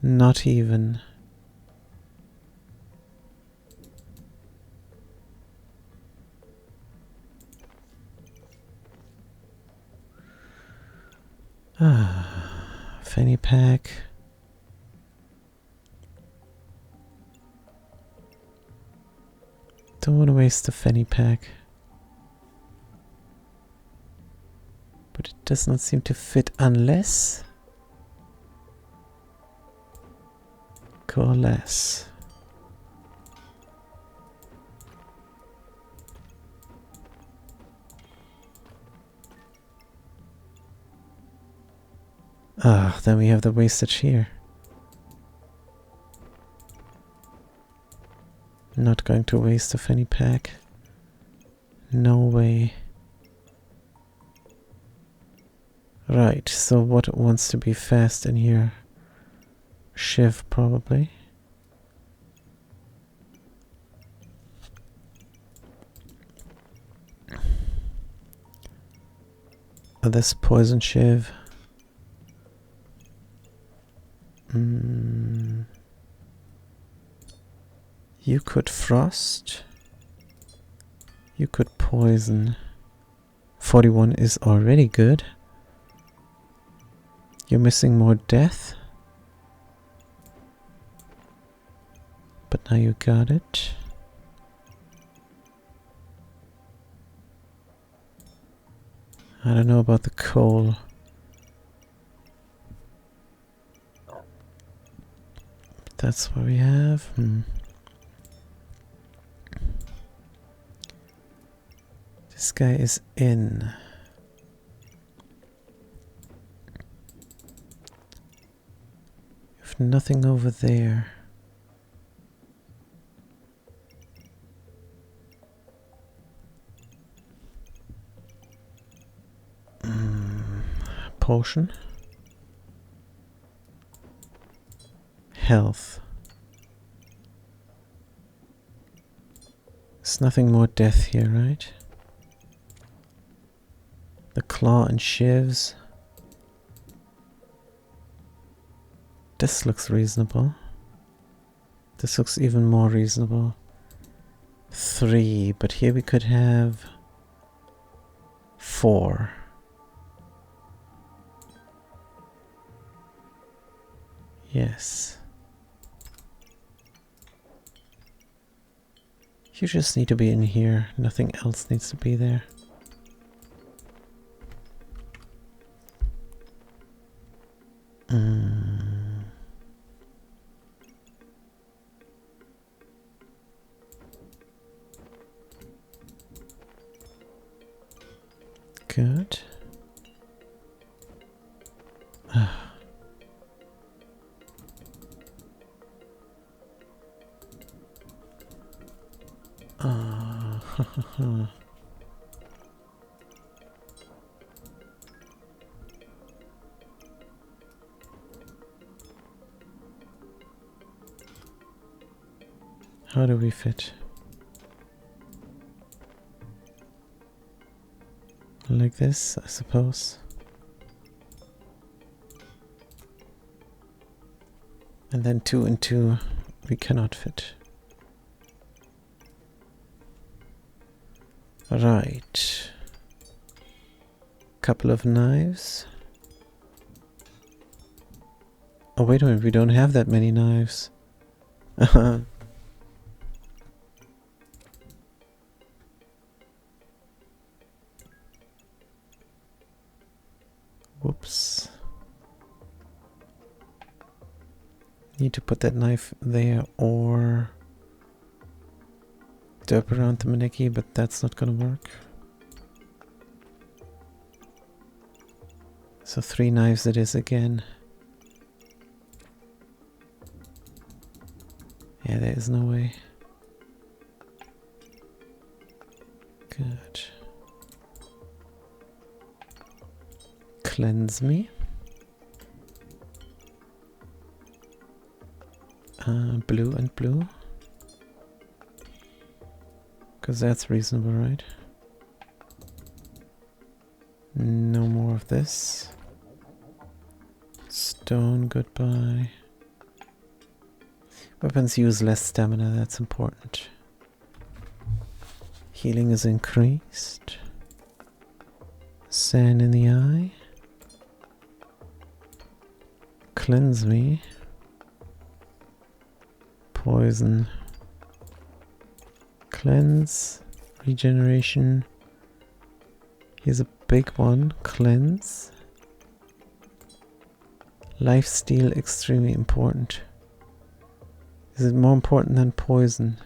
Not even. Fanny pack. Don't want to waste the fanny pack. But it does not seem to fit unless... coalesce. Then we have the wastage here. Not going to waste a fanny pack. No way. Right, so what wants to be fast in here? Shiv, probably. This poison Shiv. You could frost. You could poison. 41 is already good. You're missing more death. But now you got it. I don't know about the coal. That's what we have. This guy is in. have nothing over there. Potion. Health. There's nothing more death here, right? The claw and shivs. This looks reasonable. This looks even more reasonable. 3, but here we could have 4. Yes. You just need to be in here. Nothing else needs to be there. Good. How do we fit? Like this, I suppose. And then 2 and 2 we cannot fit. Right. Couple of knives. Oh, wait a minute, we don't have that many knives. Whoops. Need to put that knife there or derp around the Maneki, but that's not gonna work. So 3 knives it is again. Yeah, there is no way. Good. Cleanse me. Blue and blue. Because that's reasonable, right? No more of this. Stone, goodbye. Weapons use less stamina, that's important. Healing is increased. Sand in the eye. Cleanse me. Poison. Cleanse. Regeneration. Here's a big one. Cleanse. Lifesteal, extremely important. Is it more important than poison?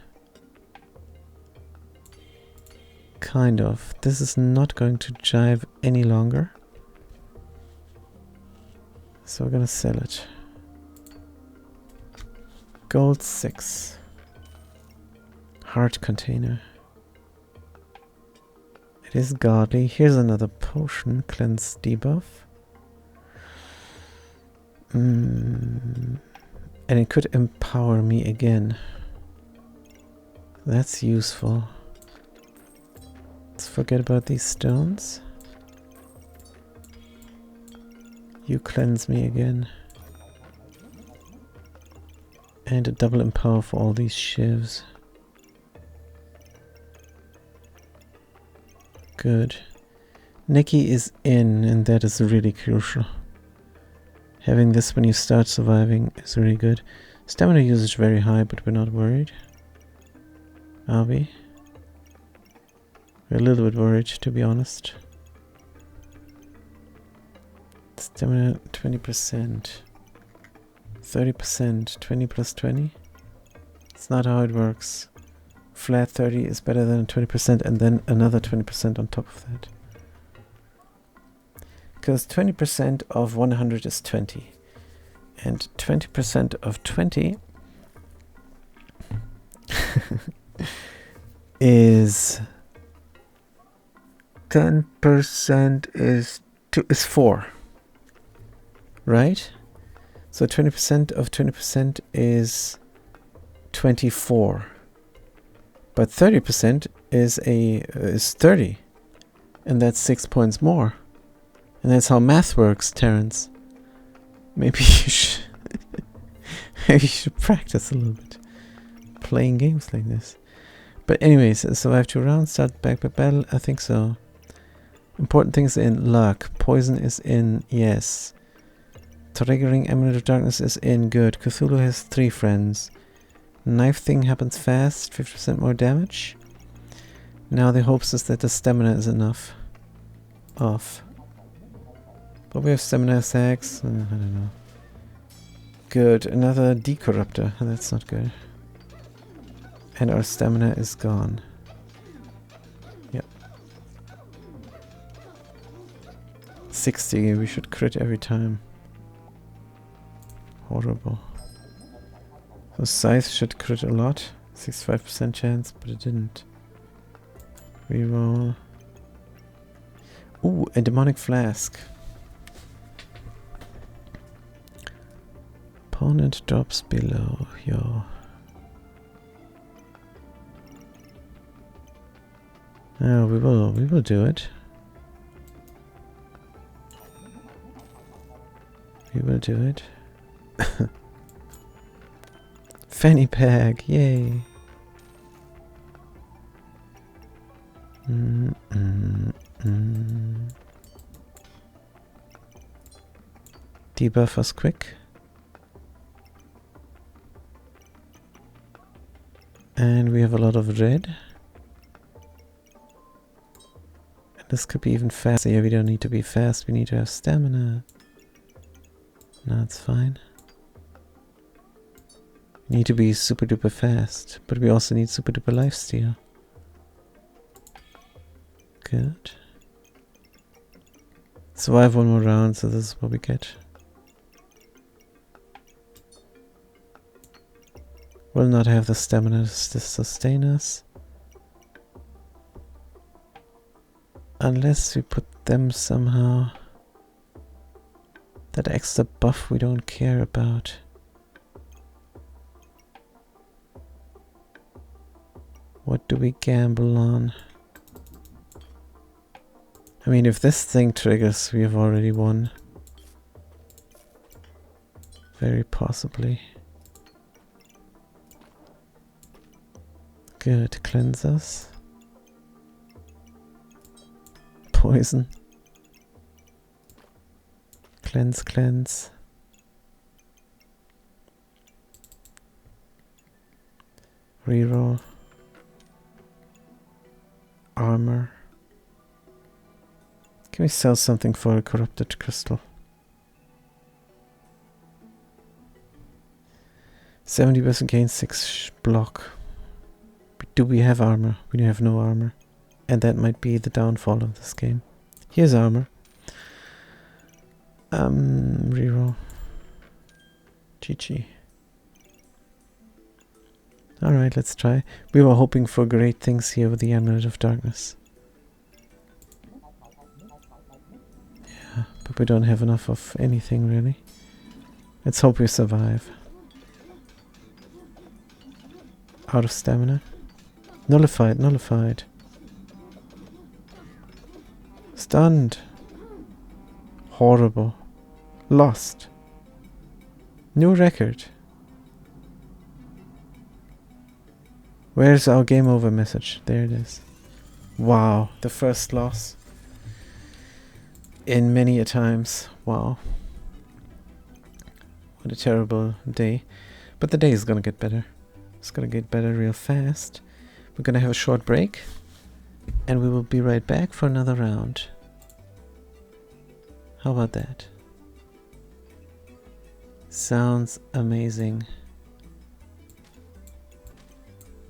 Kind of. This is not going to jive any longer. So we're gonna sell it. Gold 6. Heart container. It is godly. Here's another potion. Cleanse debuff. And it could empower me again. That's useful. Let's forget about these stones. You cleanse me again. And a double empower for all these shivs. Good. Nikki is in, and that is really crucial. Having this when you start surviving is really good. Stamina usage very high, but we're not worried. Are we? We're a little bit worried, to be honest. Stamina 20%. 30%. 20 plus 20? It's not how it works. Flat 30 is better than 20% and then another 20% on top of that. Because 20% of 100 is 20. And 20% of 20 is 10% is 4, right? So 20% of 20% is 24, but 30% is 30, and that's 6 points more, and that's how math works, Terrence. Maybe you should maybe you should practice a little bit playing games like this. But anyways, survive 2 rounds, start back by battle. I think so. Important things in luck. Poison is in, yes. Triggering Amulet of Darkness is in, good. Cthulhu has 3 friends. Knife thing happens fast, 50% more damage. Now the hopes is that the stamina is enough. Off. But we have stamina sacks. I don't know. Good. Another decorruptor. That's not good. And our stamina is gone. Yep. 60. We should crit every time. Horrible. So Scythe should crit a lot. 65% chance, but it didn't. Reroll. Ooh, a demonic flask. Opponent drops below. Yo. Oh, we will do it. We will do it. Fanny pack, yay. Debuff us quick. And we have a lot of red. And this could be even faster. Yeah, we don't need to be fast, we need to have stamina. No, it's fine. We need to be super duper fast, but we also need super duper lifesteal. Good. Survive 1 more round, so this is what we get. Will not have the stamina to sustain us. Unless we put them somehow. That extra buff we don't care about. What do we gamble on? I mean, if this thing triggers, we have already won. Very possibly. Good, cleanse us. Poison. Cleanse, cleanse. Reroll. Armor. Can we sell something for a corrupted crystal? 70% gain 6 block. Do we have armor? We have no armor. And that might be the downfall of this game. Here's armor. Reroll. GG. Alright, let's try. We were hoping for great things here with the Amulet of Darkness. Yeah, but we don't have enough of anything really. Let's hope we survive. Out of stamina. Nullified, nullified. Stunned. Horrible. Lost. New record. Where's our game over message? There it is. Wow, the first loss. In many a times. Wow. What a terrible day. But the day is gonna get better. It's gonna get better real fast. We're gonna have a short break. And we will be right back for another round. How about that? Sounds amazing.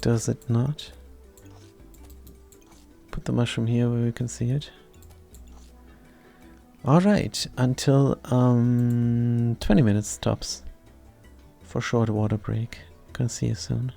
Does it not? Put the mushroom here where we can see it. Alright, until 20 20 minutes tops for short water break. Gonna see you soon.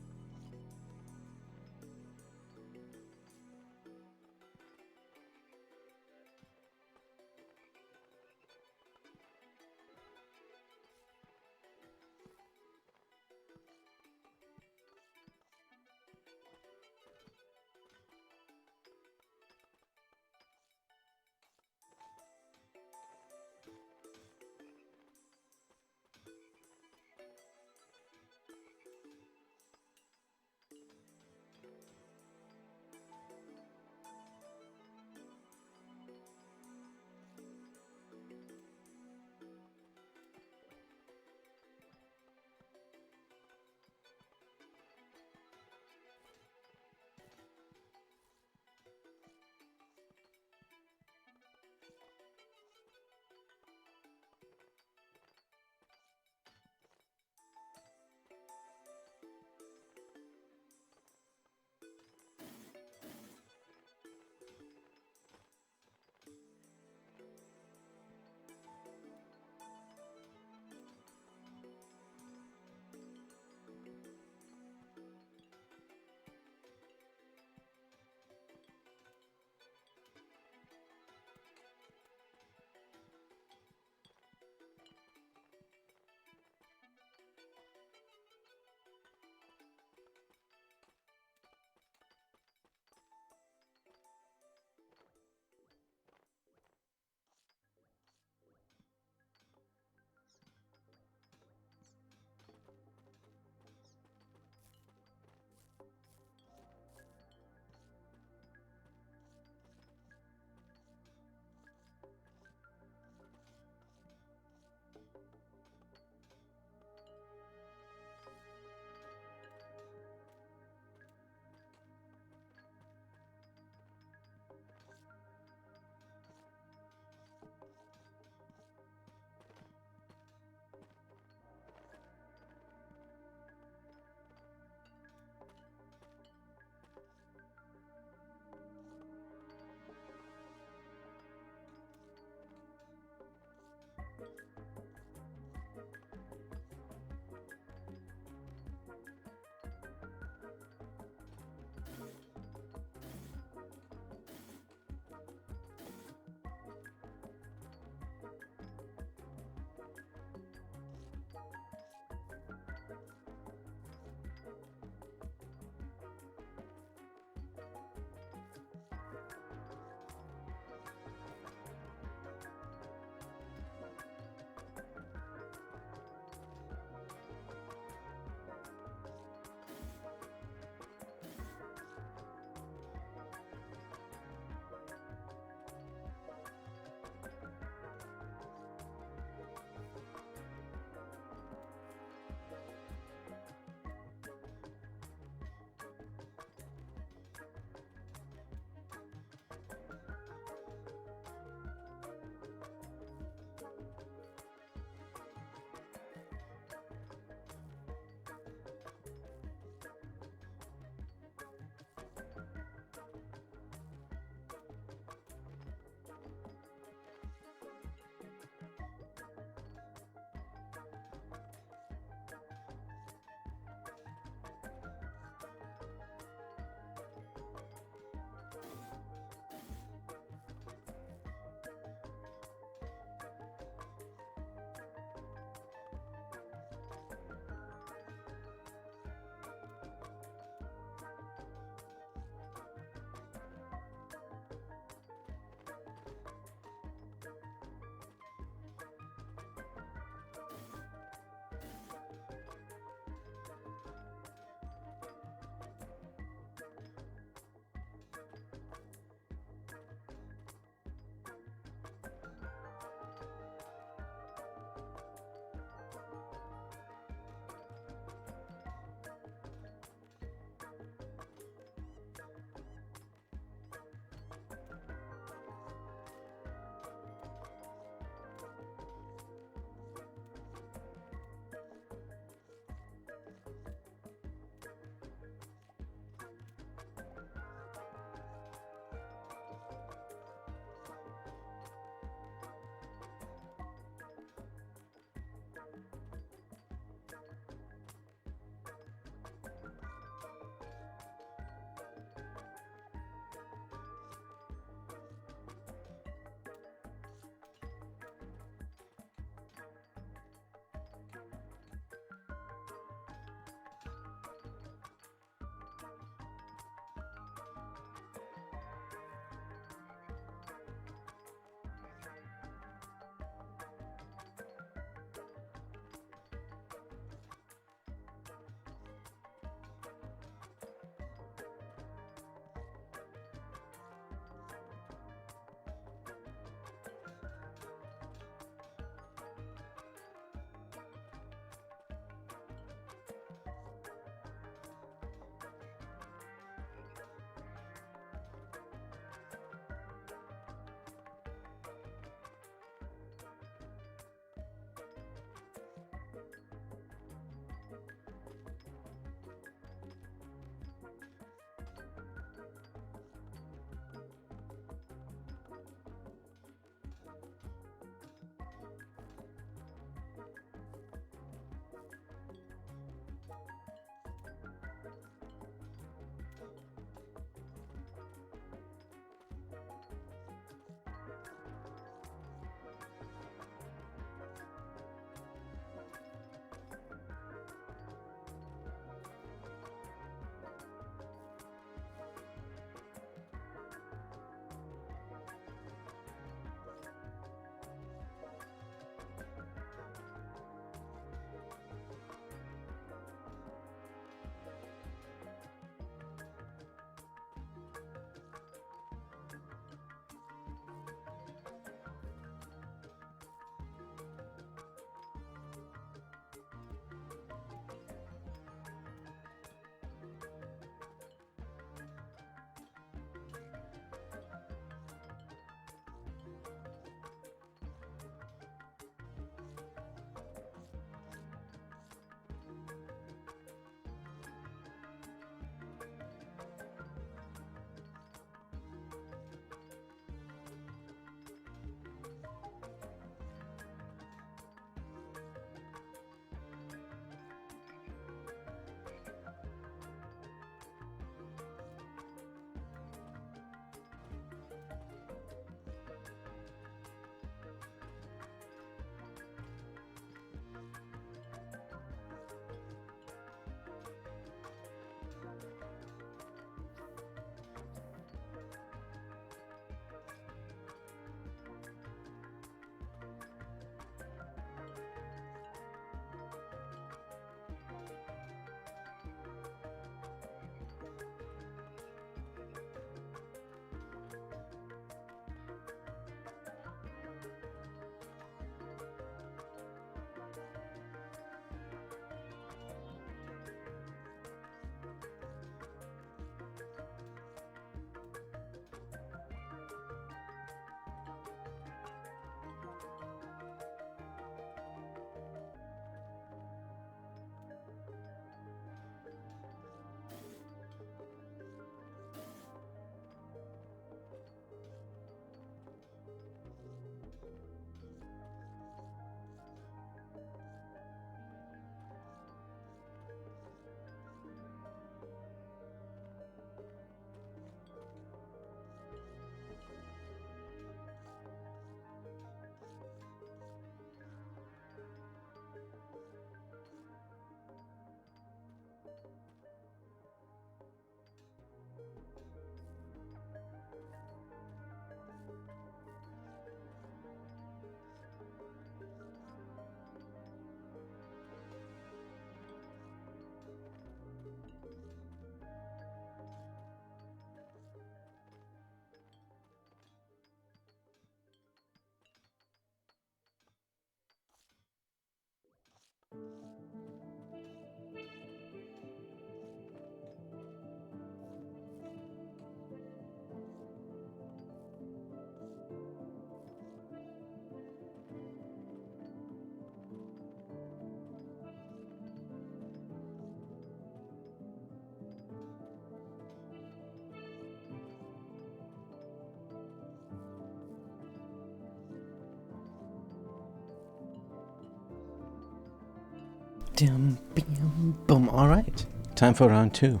Boom. Alright. Time for round 2.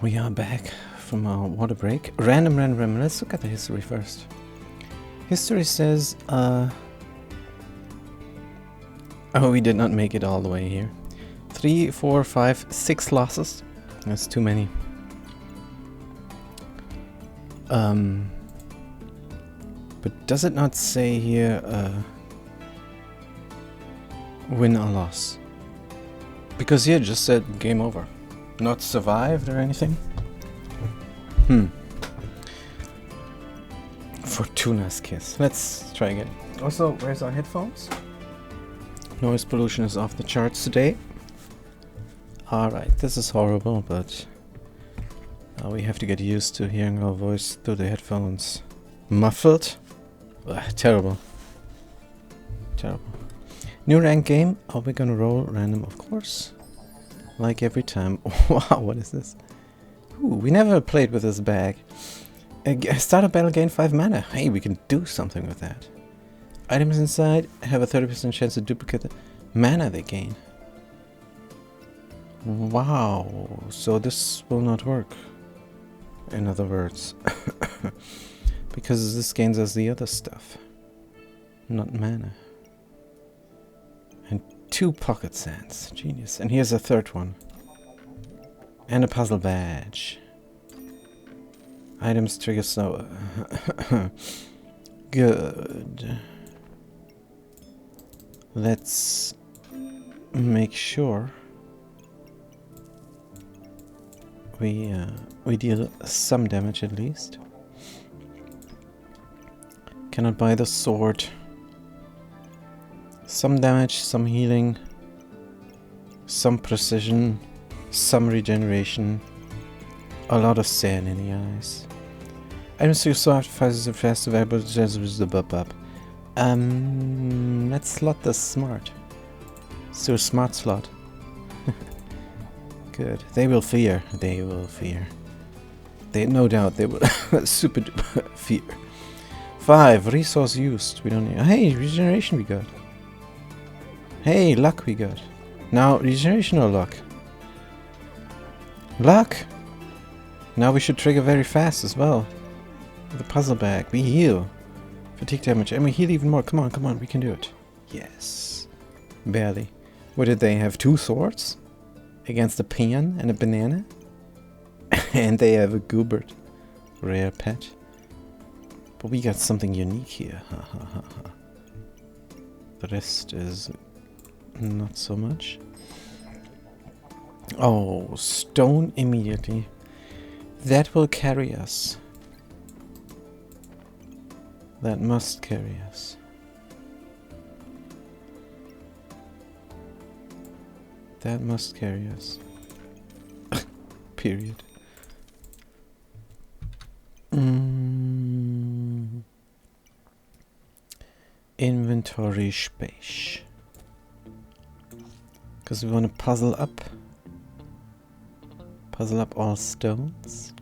We are back from our water break. Random. Let's look at the history first. History says, oh, we did not make it all the way here. 3, 4, 5, 6 losses. That's too many. But does it not say here, win or loss? Because here it just said game over. Not survived or anything? Fortuna's kiss. Let's try again. Also, where's our headphones? Noise pollution is off the charts today. Alright, this is horrible, but we have to get used to hearing our voice through the headphones. Muffled? Ugh, terrible. Terrible. New rank game. Are we gonna roll random? Of course. Like every time. Wow, what is this? Ooh, we never played with this bag. Start a battle, gain 5 mana. Hey, we can do something with that. Items inside have a 30% chance to duplicate the mana they gain. Wow, so this will not work. In other words. Because this gains us the other stuff. Not mana. And 2 pocket sands. Genius. And here's a third one. And a puzzle badge. Items trigger slower. Good. Let's make sure we deal some damage at least. Cannot buy the sword. Some damage, some healing, some precision, some regeneration, a lot of sand in the eyes. Items to soft fast available just the bub. Let's slot this smart. So a smart slot. Good. They will fear. They will fear. They no doubt they will super duper fear. 5 resource used. We don't need. Hey, regeneration we got. Hey, luck we got. Now regeneration or luck? Luck. Now we should trigger very fast as well. The puzzle bag. We heal. Fatigue damage. And we heal even more. Come on. We can do it. Yes. Barely. What did they have? 2 swords? Against a peon and a banana? And they have a goobert. Rare pet. But we got something unique here. The rest is not so much. Oh, stone immediately. That will carry us. That must carry us. That must carry us. Period. Inventory space. Because we want to puzzle up all stones.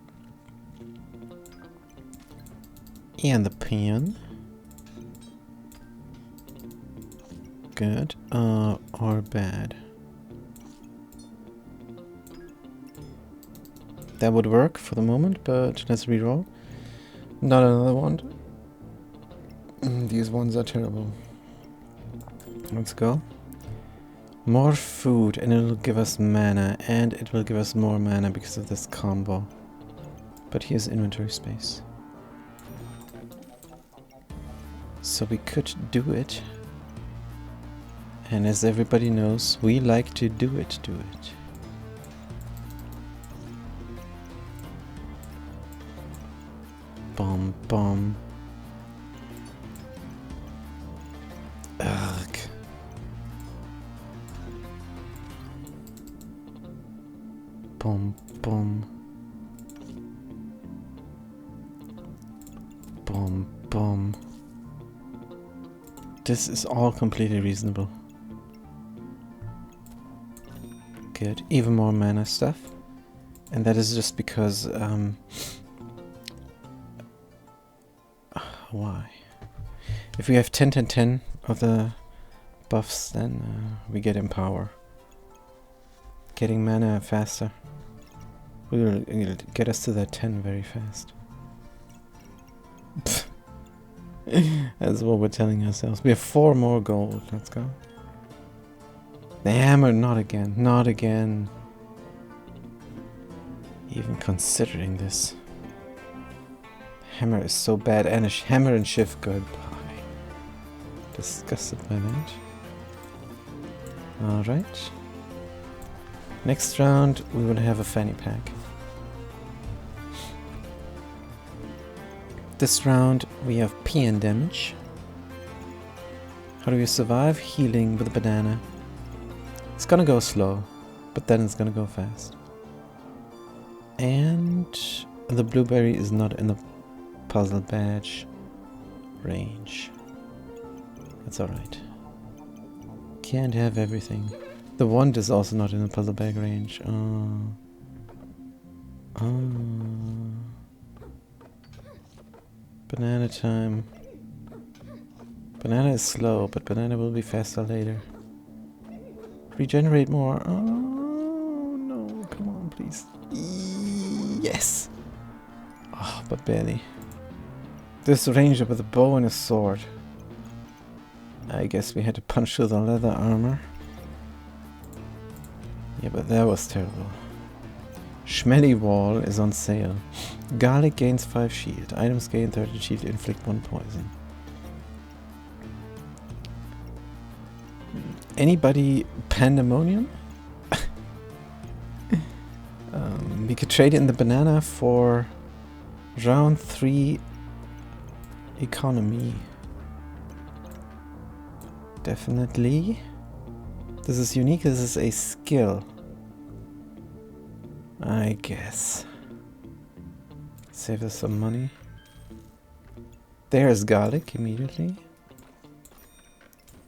And the pen. Good. Or bad. That would work for the moment, but let's reroll. Not another one. These ones are terrible. Let's go. More food, and it'll give us mana, and it will give us more mana because of this combo. But here's inventory space. So we could do it. And as everybody knows, we like to do it. Bomb. Ugh. Boom. This is all completely reasonable. Good. Even more mana stuff. And that is just because, why? If we have 10 of the buffs, then we get Empower. Getting mana faster. It'll get us to that 10 very fast. That's what we're telling ourselves. We have 4 more gold. Let's go. The hammer, not again. Not again. Even considering this. Hammer is so bad, and hammer and shift goodbye. Disgusted by that. Alright. Next round we will have a fanny pack. This round we have PN damage. How do we survive? Healing with a banana. It's gonna go slow, but then it's gonna go fast. And the blueberry is not in the puzzle badge range. That's alright. Can't have everything. The wand is also not in the puzzle bag range. Banana time. Banana is slow, but banana will be faster later. Regenerate more. Oh no, come on, please. Yes! Oh, but barely. This ranger with a bow and a sword. I guess we had to punch through the leather armor. Yeah, but that was terrible. Schmelly Wall is on sale. Garlic gains 5 shield. Items gain 30 shield, inflict 1 poison. Anybody Pandemonium? We could trade in the banana for round 3 economy. Definitely. This is unique, this is a skill. I guess. Save us some money. There's garlic immediately.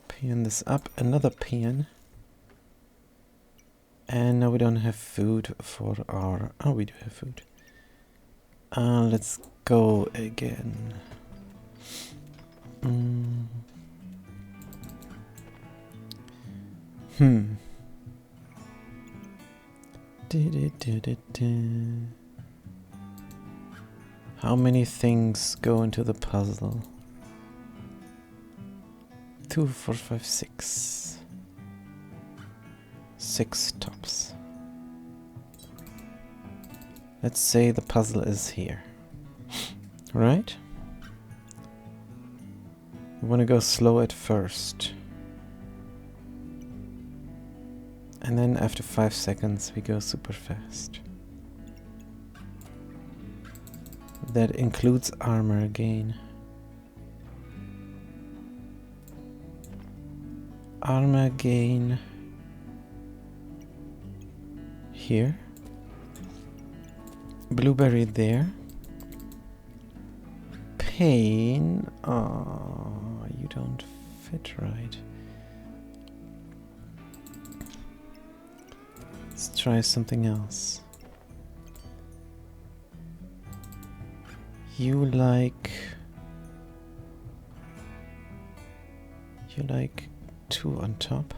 Pan this up, another pan. And now we don't have food for our... Oh, we do have food. Let's go again. How many things go into the puzzle? 2, 4, 5, 6. 6 tops. Let's say the puzzle is here. Right? We want to go slow at first. And then after 5 seconds we go super fast. That includes armor gain. Armor gain here. Blueberry there. Pain. Oh, you don't fit right. Let's try something else. You like 2 on top,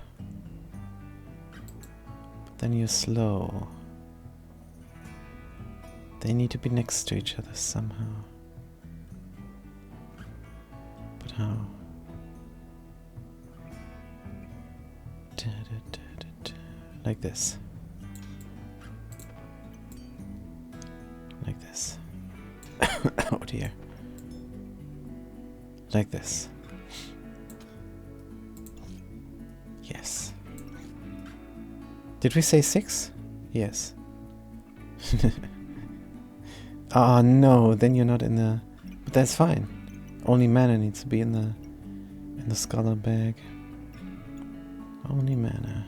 but then you're slow. They need to be next to each other somehow. But how? Like this. Like this. Oh dear. Like this. Yes. Did we say 6? Yes. Oh no, then you're not in the... But that's fine. Only mana needs to be in the scholar bag. Only mana.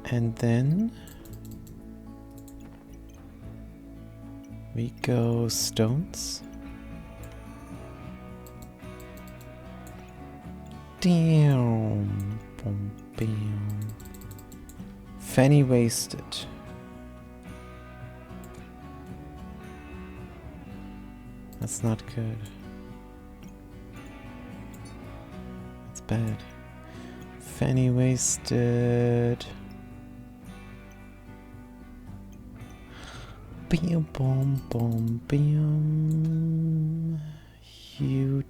And then we go stones. Damn. Boom, bam. Fanny wasted. That's not good. bad. Fanny wasted. Bam, bom, bom, bam. You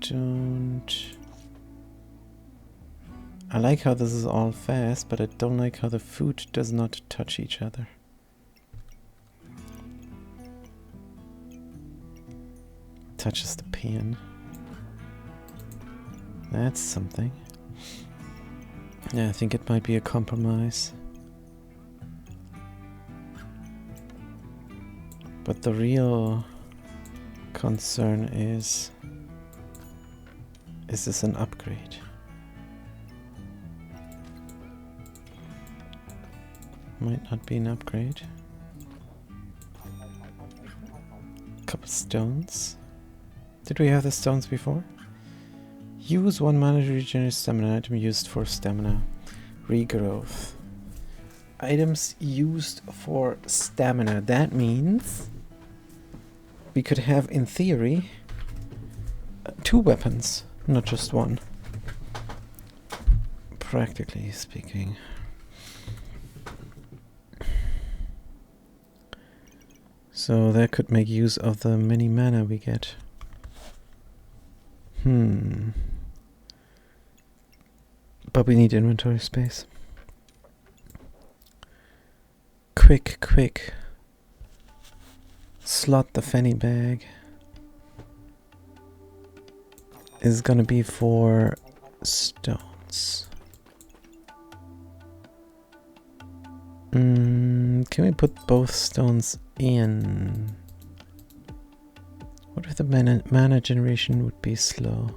don't... I like how this is all fast, but I don't like how the food does not touch each other. Touches the pan. That's something. Yeah, I think it might be a compromise. But the real concern is this an upgrade? Might not be an upgrade. Couple stones. Did we have the stones before? Use 1 mana to regenerate stamina. Item used for stamina regrowth. Items used for stamina. That means we could have, in theory, 2 weapons, not just 1. Practically speaking. So that could make use of the many mana we get. But we need inventory space. Quick. Slot the fanny bag. Is gonna be for stones. Can we put both stones in? What if the mana generation would be slow?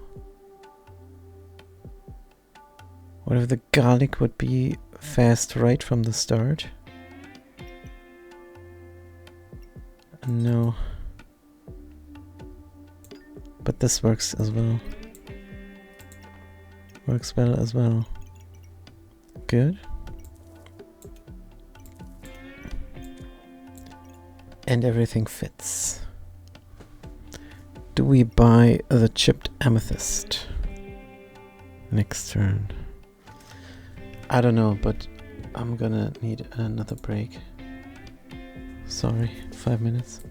What if the garlic would be fast right from the start? No. But this works as well. Works well as well. Good. And everything fits. Do we buy the chipped amethyst next turn? I don't know, but I'm gonna need another break. Sorry, 5 minutes.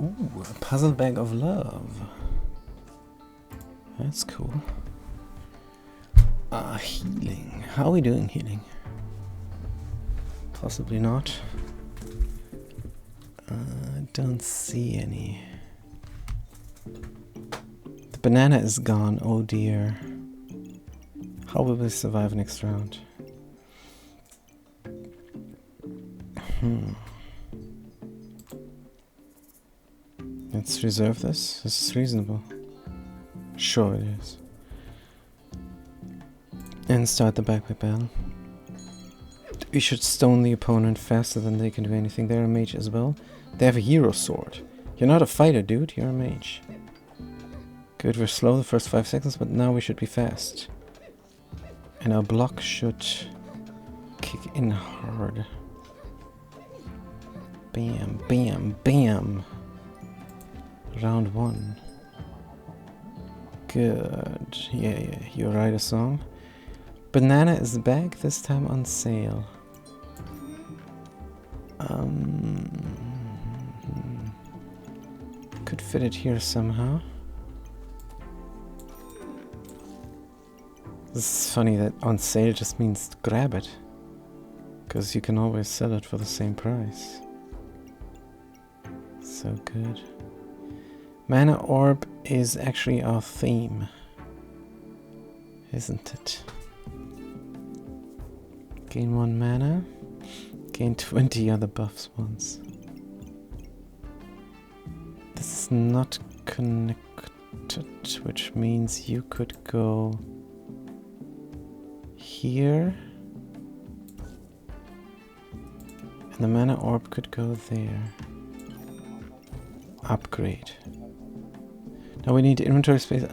Ooh, a puzzle bag of love. That's cool. Healing. How are we doing healing? Possibly not. Don't see any. The banana is gone. Oh dear. How will we survive next round? Let's reserve this. This is reasonable. Sure it is. And start the backpack battle. We should stone the opponent faster than they can do anything. They're a mage as well. They have a hero sword. You're not a fighter, dude. You're a mage. Good, we're slow the first 5 seconds, but now we should be fast. And our block should kick in hard. Bam, bam, bam. Round 1. Good. Yeah, you write a song. Banana is back, this time on sale. Could fit it here somehow. This is funny that on sale just means grab it. Because you can always sell it for the same price. So good. Mana Orb is actually our theme. Isn't it? Gain 1 mana. Gain 20 other buffs once. This is not connected, which means you could go here. And the mana orb could go there. Upgrade. Now we need inventory space.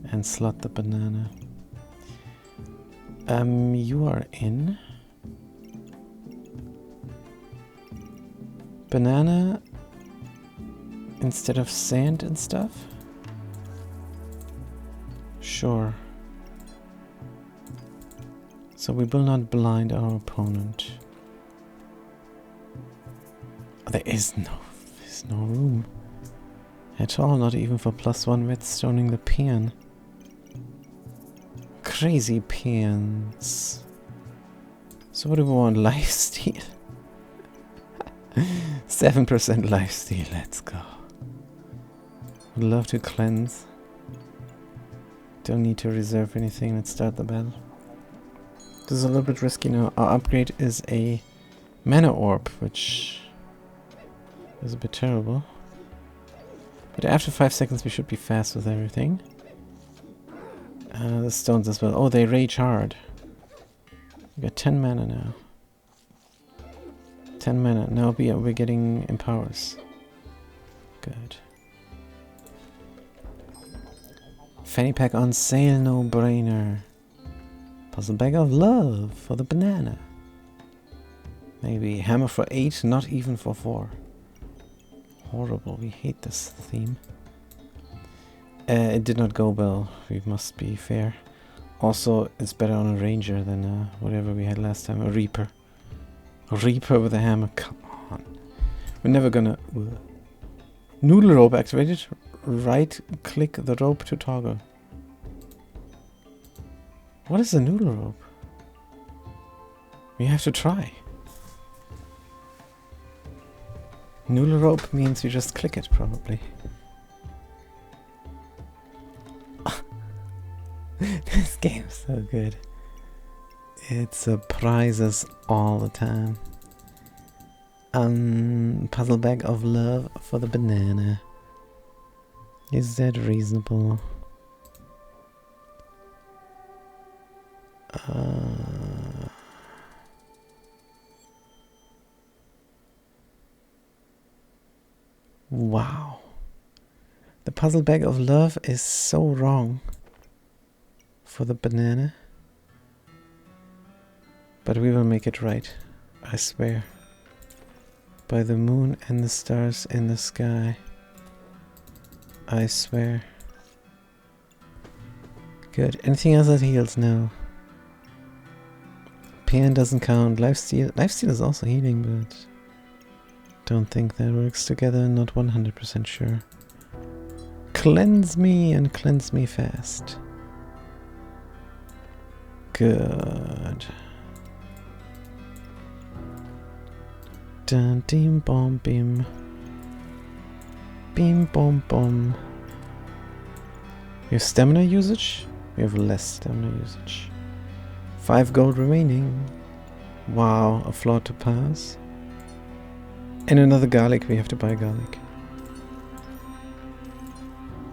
And slot the banana. You are in. Banana instead of sand and stuff? Sure. So we will not blind our opponent. There's no room at all, not even for +1 redstoning the pan. Crazy pans. So what do we want? Lifesteal? 7% lifesteal, let's go. Would love to cleanse. Don't need to reserve anything, let's start the battle. This is a little bit risky now. Our upgrade is a mana orb, which is a bit terrible. But after 5 seconds we should be fast with everything. The stones as well. Oh, they rage hard. We got 10 mana now. 10 mana. Now we're getting empowers. Good. Fanny pack on sale, no brainer. Puzzle bag of love for the banana. Maybe hammer for 8, not even for 4. Horrible, we hate this theme. It did not go well, we must be fair. Also, it's better on a ranger than whatever we had last time, a reaper. A reaper with a hammer, come on. We're never gonna... Noodle rope activated. Right click the rope to toggle. What is a noodle rope? We have to try. Noodle rope means you just click it, probably. This game's so good. It surprises all the time. Puzzle bag of love for the banana. Is that reasonable? Wow. The puzzle bag of love is so wrong for the banana. But we will make it right, I swear. By the moon and the stars in the sky. I swear. Good. Anything else that heals? No. Pan doesn't count. Lifesteal. Lifesteal is also healing, but Don't think that works together, not 100% sure. Cleanse me and cleanse me fast. Good. Dun dim bom bim. Bim bom bom. We have stamina usage? We have less stamina usage. 5 gold remaining. Wow, a floor to pass. And another garlic, we have to buy garlic.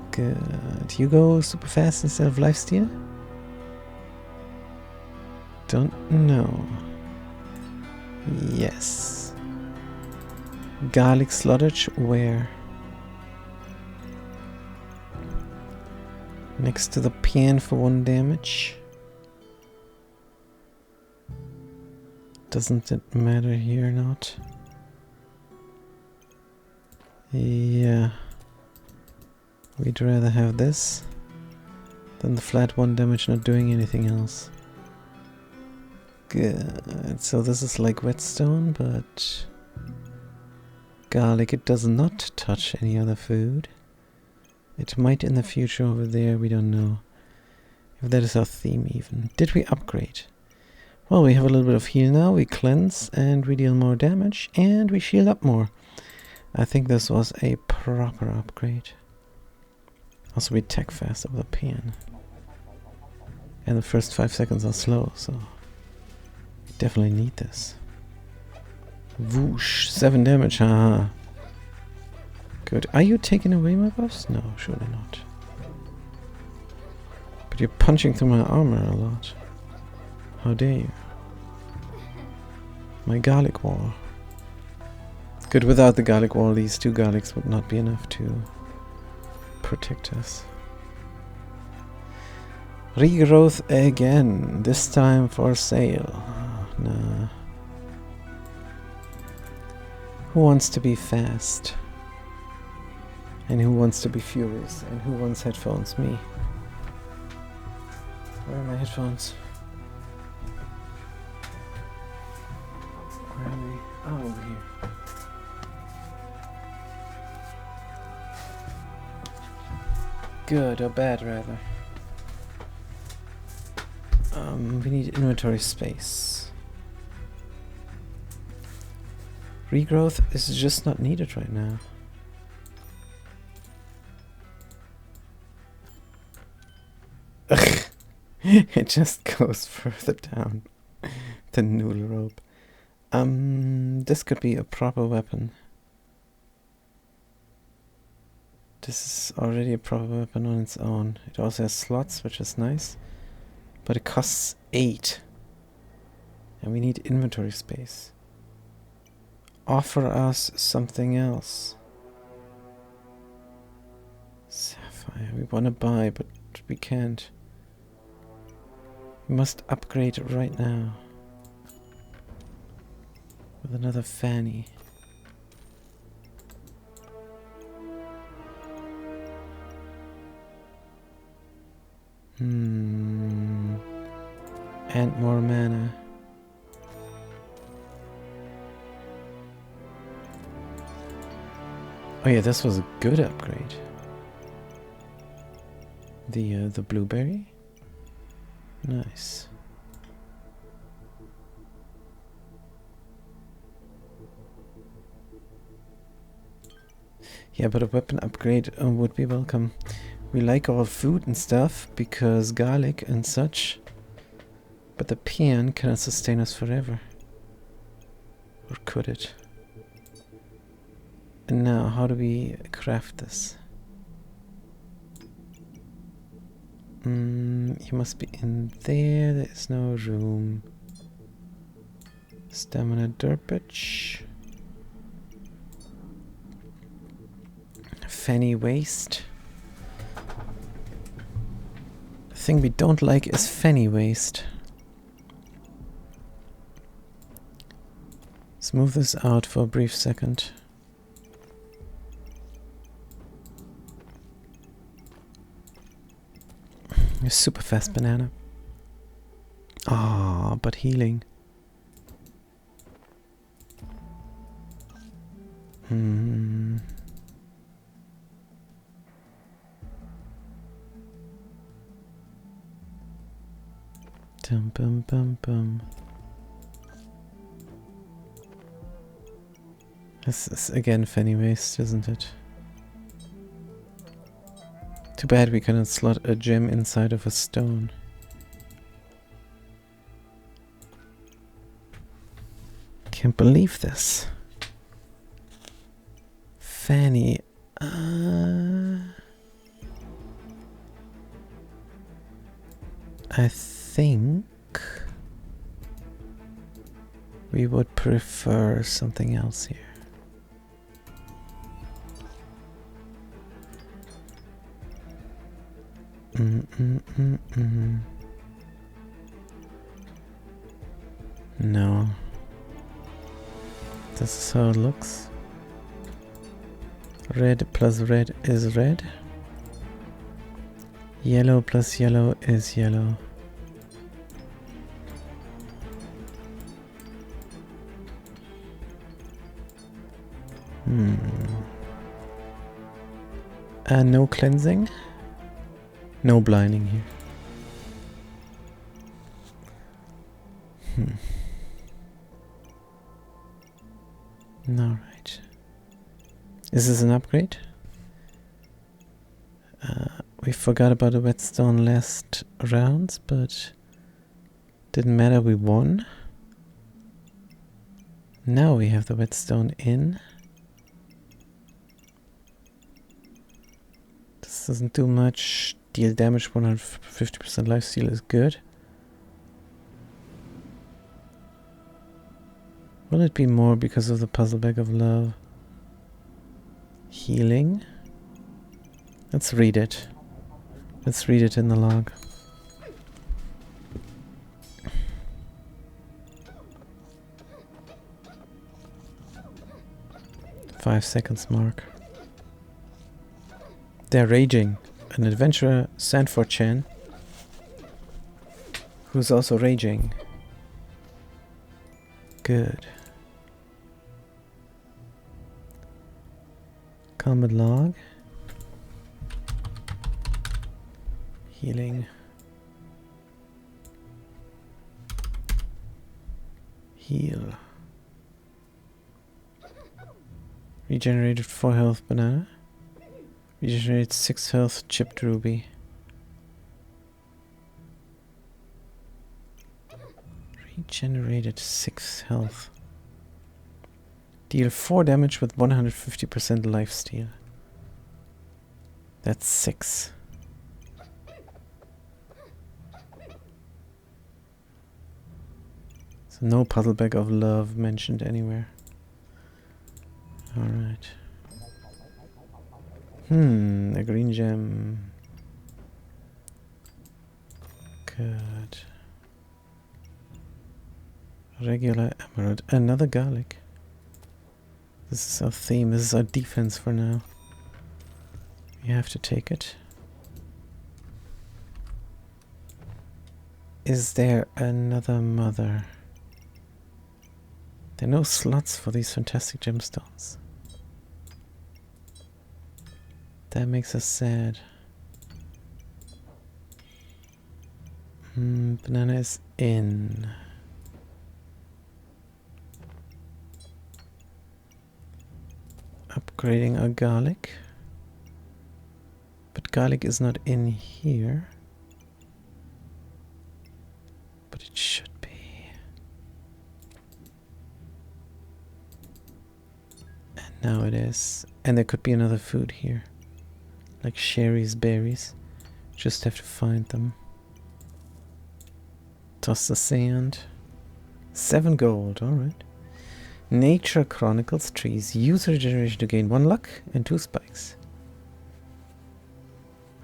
Good. You go super fast instead of lifesteal? Don't know. Yes. Garlic slottage, where? Next to the pan for 1 damage. Doesn't it matter here or not? Yeah. We'd rather have this than the flat 1 damage not doing anything else. Good. So this is like whetstone, but garlic, it does not touch any other food. It might in the future over there, we don't know. If that is our theme even. Did we upgrade? Well, we have a little bit of heal now, we cleanse and we deal more damage and we shield up more. I think this was a proper upgrade. Also we attack fast over the pan. And the first 5 seconds are slow, so we definitely need this. Whoosh, 7 damage, haha. Good. Are you taking away my buffs? No, surely not. But you're punching through my armor a lot. How dare you? My garlic wall. Good, without the garlic wall, these 2 garlics would not be enough to protect us. Regrowth again, this time for sale. Oh, nah. Who wants to be fast? And who wants to be furious? And who wants headphones? Me. Where are my headphones? Where are they? Oh, over here. Good or bad, rather. We need inventory space. Regrowth is just not needed right now. It just goes further down the noodle rope. This could be a proper weapon. This is already a proper weapon on its own. It also has slots, which is nice. But it costs 8. And we need inventory space. Offer us something else. Sapphire. We want to buy, but we can't. We must upgrade right now. With another fanny. And more mana. Oh yeah, this was a good upgrade. The blueberry? Nice. Yeah, but a weapon upgrade would be welcome. We like our food and stuff because garlic and such. But the pan cannot sustain us forever. Or could it? And now, how do we craft this? You must be in there. There is no room. Stamina derpage. Fanny waste. The thing we don't like is fanny waste. Let's move this out for a brief second. A super fast banana. Ah, but healing. Hmm. Dum bum bum bum. This is again Fenny waste, isn't it? Too bad we cannot slot a gem inside of a stone. Can't believe this. Fanny. I think we would prefer something else here. No. This is how it looks. Red plus red is red. Yellow plus yellow is yellow. No cleansing. No blinding here. Alright. Is this an upgrade? We forgot about the whetstone last rounds, but didn't matter, we won. Now we have the whetstone in. This doesn't do much. Deal damage, 150% lifesteal is good. Will it be more because of the puzzle bag of love? Healing. Let's read it. Let's read it in the log. Five seconds mark. They're raging. An adventurer, Sanford Chan, who's also raging. Good. Combat log. Healing. Heal. Regenerated 4 health banana. Regenerated 6 health chipped ruby. Regenerated 6 health. Deal 4 damage with 150% lifesteal. That's 6. So no puzzle bag of love mentioned anywhere. Alright. A green gem. Good. Regular emerald. Another garlic. This is our theme. This is our defense for now. You have to take it. Is there another mother? There are no slots for these fantastic gemstones. That makes us sad. Banana is in. Upgrading our garlic. But garlic is not in here. But it should be. And now it is. And there could be another food here. Like Sherry's berries. Just have to find them. Toss the sand. 7 gold, alright. Nature Chronicles trees. Use regeneration to gain 1 luck and 2 spikes.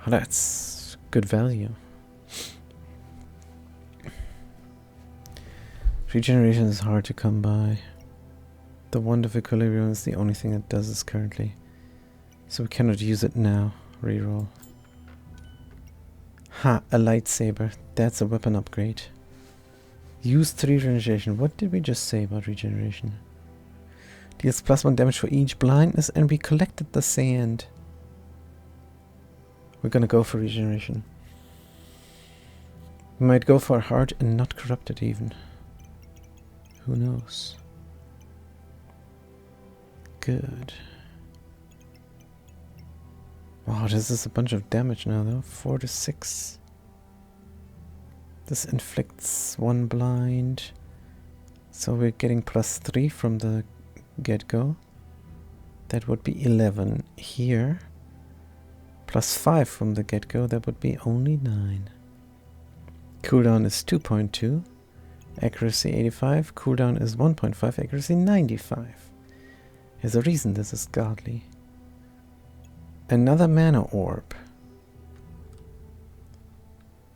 Oh, that's good value. Regeneration is hard to come by. The Wand of Equilibrium is the only thing that does this currently. So we cannot use it now. Reroll. Ha, a lightsaber. That's a weapon upgrade. Use 3 regeneration. What did we just say about regeneration? Deals +1 damage for each blindness, and we collected the sand. We're gonna go for regeneration. We might go for hard and not corrupted even. Who knows? Good. Wow, this is a bunch of damage now though. 4 to 6. This inflicts 1 blind. So we're getting +3 from the get-go. That would be 11 here. +5 from the get-go, that would be only 9. Cooldown is 2.2. Accuracy 85. Cooldown is 1.5. Accuracy 95. There's a reason this is godly. Another mana orb.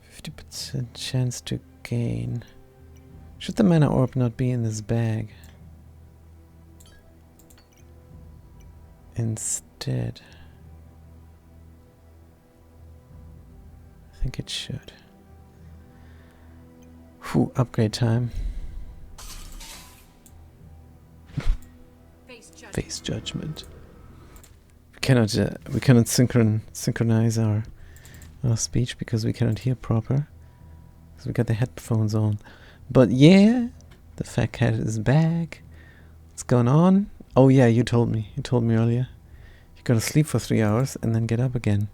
50% chance to gain. Should the mana orb not be in this bag? Instead, I think it should. Whew, upgrade time. Face judgment. We cannot synchronize our speech because we cannot hear proper. Because we got the headphones on. But yeah, the fat cat is back. What's going on? Oh yeah, you told me. You told me earlier. You're gonna sleep for 3 hours and then get up again.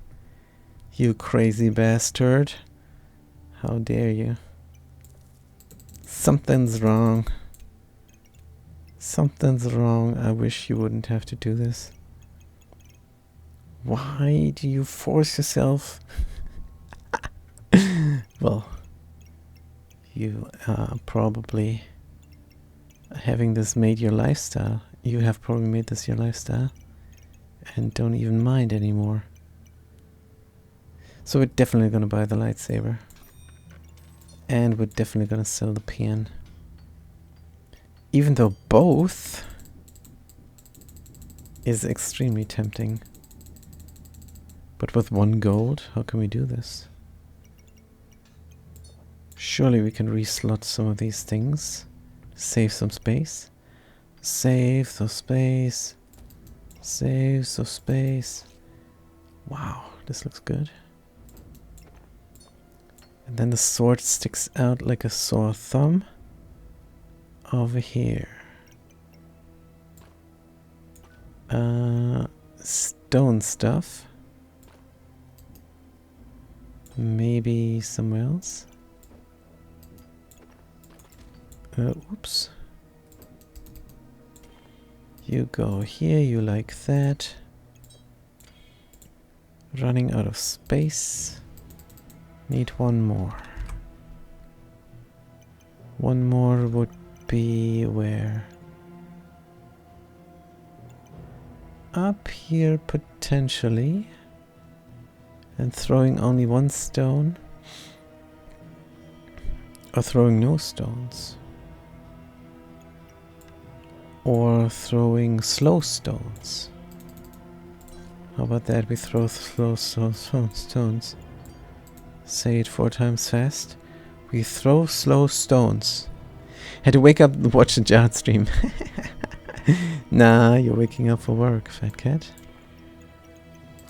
You crazy bastard. How dare you? Something's wrong. Something's wrong. I wish you wouldn't have to do this. Why do you force yourself? Well, you are probably having this made your lifestyle. You have probably made this your lifestyle and don't even mind anymore. So we're definitely gonna buy the lightsaber. And we're definitely gonna sell the pen. Even though both is extremely tempting. But with 1 gold, how can we do this? Surely we can reslot some of these things. Save some space. Save some space. Save some space. Wow, this looks good. And then the sword sticks out like a sore thumb. Over here. Stone stuff. Maybe somewhere else. Oops. You go here, you like that. Running out of space. Need 1 more. 1 more would be where? Up here potentially. And throwing only 1 stone. Or throwing no stones. Or throwing slow stones. How about that? We throw slow stones. Say it 4 times fast. We throw slow stones. Had to wake up and watch the Jihad stream. Nah, you're waking up for work, fat cat.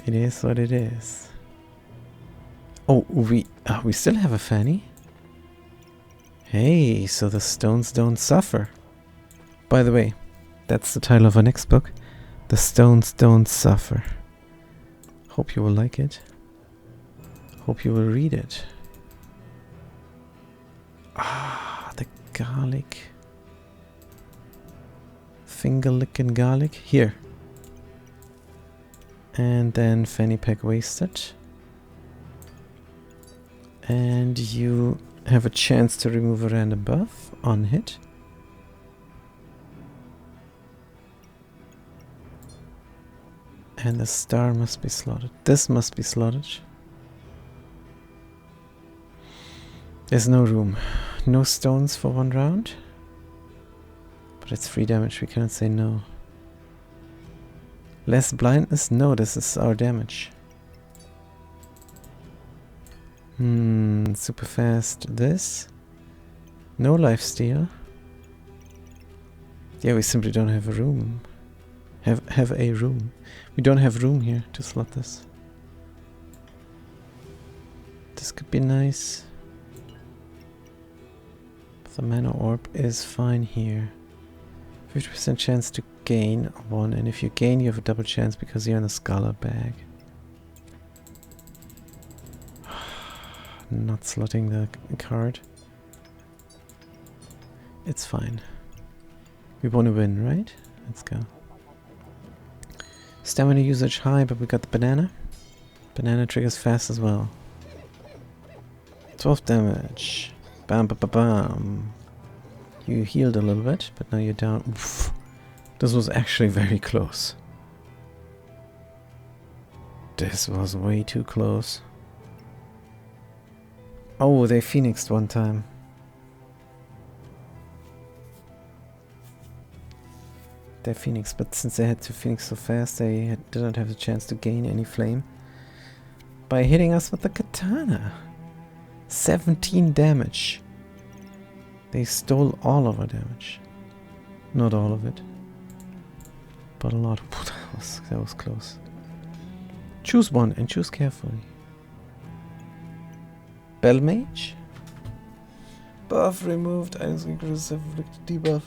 It is what it is. Oh, we still have a fanny? Hey, so the stones don't suffer. By the way, that's the title of our next book. The Stones Don't Suffer. Hope you will like it. Hope you will read it. Ah, the garlic. Finger licking garlic. Here. And then fanny pack wasted. And you have a chance to remove a random buff on hit. And the star must be slotted. This must be slotted. There's no room. No stones for 1 round. But it's 3 damage, we cannot say no. Less blindness? No, this is our damage. Super fast this. No lifesteal. Yeah, we simply don't have a room. Have a room. We don't have room here to slot this. This could be nice. The mana orb is fine here. 50% chance to gain 1, and if you gain you have a double chance because you're in a scholar bag. Not slotting the card. It's fine. We want to win, right? Let's go. Stamina usage high, but we got the banana. Banana triggers fast as well. 12 damage. Bam, bam, bam, bam. You healed a little bit, but now you're down. Oof. This was actually very close. This was way too close. Oh, they phoenixed one time. They phoenixed, but since they had to phoenix so fast, they didn't have the chance to gain any flame. By hitting us with the katana. 17 damage. They stole all of our damage. Not all of it, but a lot. That was close. Choose one and choose carefully. Bell Mage? Buff removed. Items increase inflict debuff.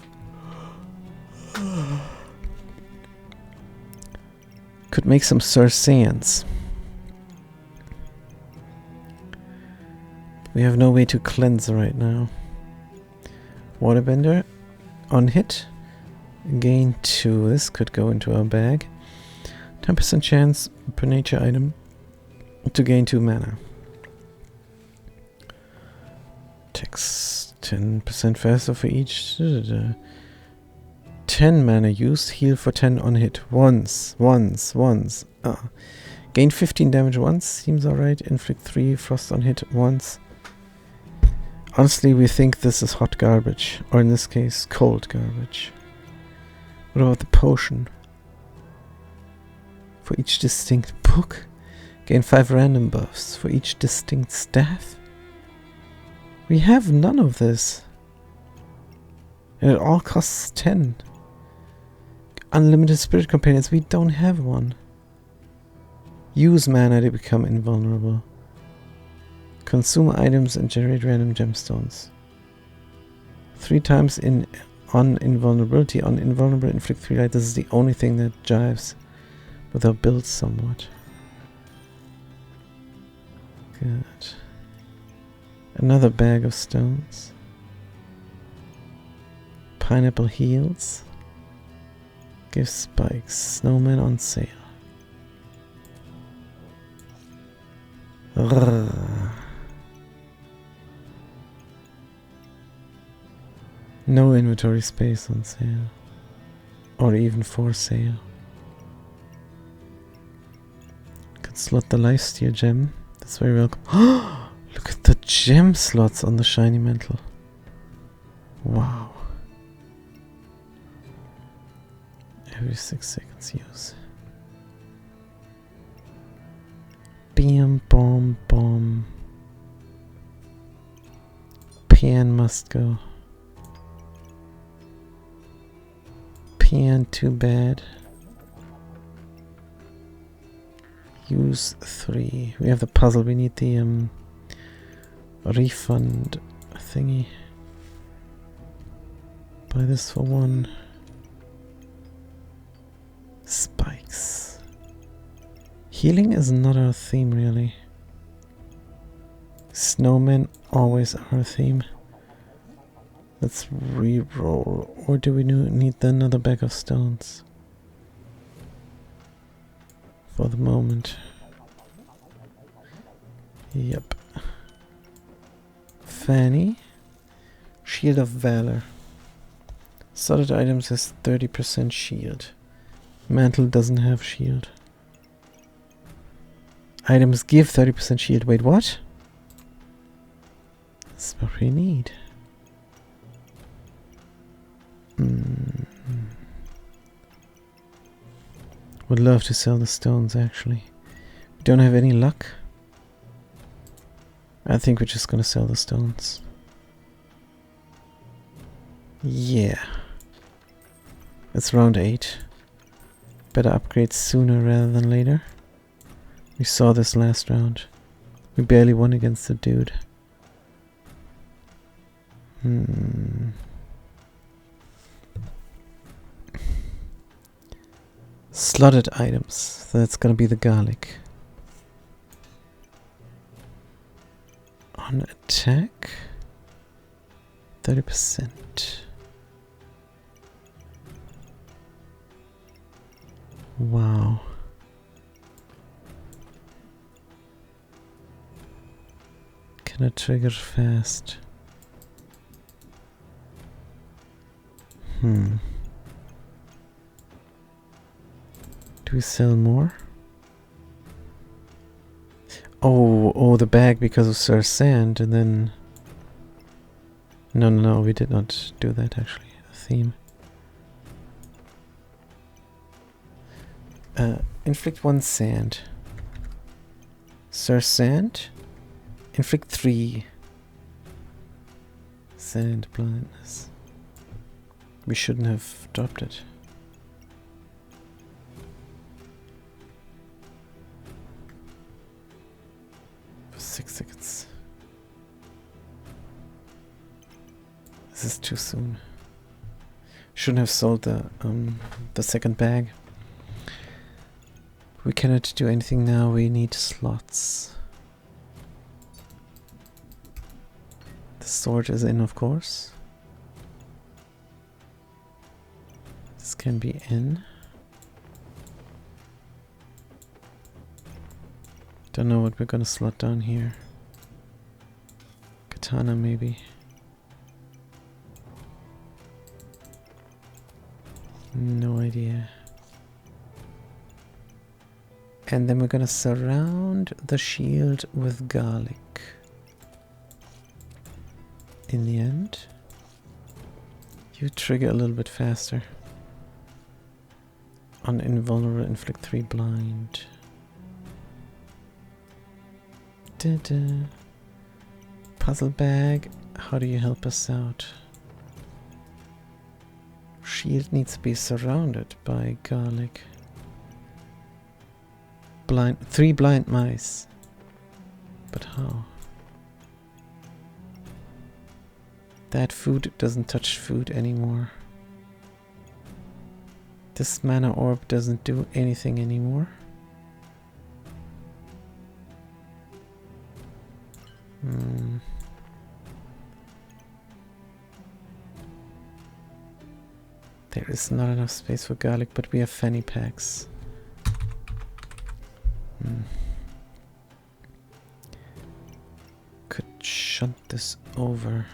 Could make some Circeans. We have no way to cleanse right now. Waterbender on hit. Gain 2. This could go into our bag. 10% chance per nature item to gain 2 mana. Takes 10% faster for each. 10 mana used. Heal for 10 on hit. Once. Gain 15 damage once. Seems alright. Inflict 3 frost on hit once. Honestly, we think this is hot garbage. Or in this case, cold garbage. What about the potion? For each distinct book. Gain 5 random buffs. For each distinct staff. We have none of this. And it all costs 10. Unlimited spirit companions. We don't have one. Use mana to become invulnerable. Consume items and generate random gemstones. 3 times on invulnerability. On invulnerable, inflict 3 light. This is the only thing that jives with our build somewhat. Good. Another bag of stones. Pineapple heals. Give spikes. Snowman on sale. No inventory space on sale. Or even for sale. Could slot the lifesteal gem. That's very welcome. Look at the gem slots on the shiny mantle. Wow. Every 6 seconds use. Bam, bomb, bomb. Pan must go. Pan, too bad. Use 3. We have the puzzle. We need the refund thingy. Buy this for 1. Spikes. Healing is not our theme, really. Snowmen always our theme. Let's re-roll. Or do we need another bag of stones? For the moment. Yep. Fanny. Shield of Valor. Solid items has 30% shield. Mantle doesn't have shield. Items give 30% shield. Wait, what? That's what we need. Would love to sell the stones, actually. We don't have any luck. I think we're just gonna sell the stones. Yeah. It's round 8. Better upgrade sooner rather than later. We saw this last round. We barely won against the dude. Slotted items. So that's gonna be the garlic. On attack, 30%. Wow. Cannot trigger fast. Do we sell more? Oh, the bag because of Sir Sand, and then... No, we did not do that actually. A theme. Inflict 1 sand. Sir Sand. Inflict 3 sand blindness. We shouldn't have dropped it. For 6 seconds. This is too soon. Shouldn't have sold the second bag. We cannot do anything now, we need slots. The sword is in, of course. This can be in. Don't know what we're gonna slot down here. Katana maybe. No idea. And then we're gonna surround the shield with garlic. In the end, you trigger a little bit faster. On invulnerable, inflict 3 blind. Puzzle bag, how do you help us out? Shield needs to be surrounded by garlic. 3 blind mice. But how? That food doesn't touch food anymore. This mana orb doesn't do anything anymore. There is not enough space for garlic, but we have fanny packs. Could shunt this over.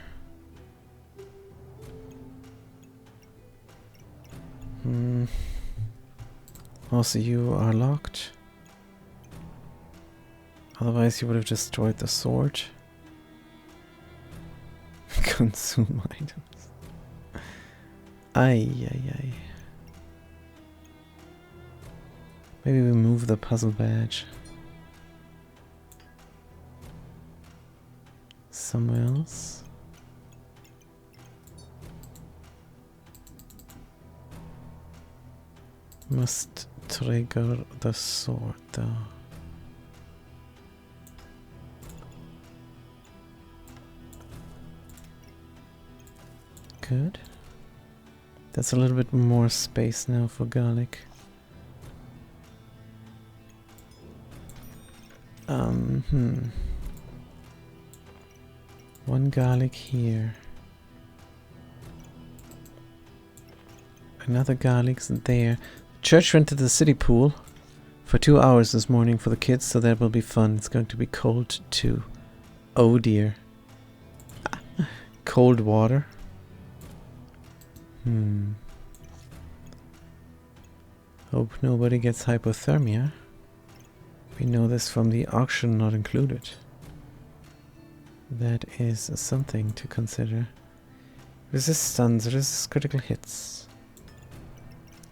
Also, you are locked. Otherwise, you would have destroyed the sword. Consume items. Ay. Maybe we move the puzzle badge somewhere else. Must trigger the sword though. Good. That's a little bit more space now for garlic. One garlic here. Another garlic's there. Church rented the city pool for 2 hours this morning for the kids, so that will be fun. It's going to be cold too. Oh dear. Cold water. Hope nobody gets hypothermia. We know this from the auction not included. That is something to consider. Resist stuns, resist critical hits.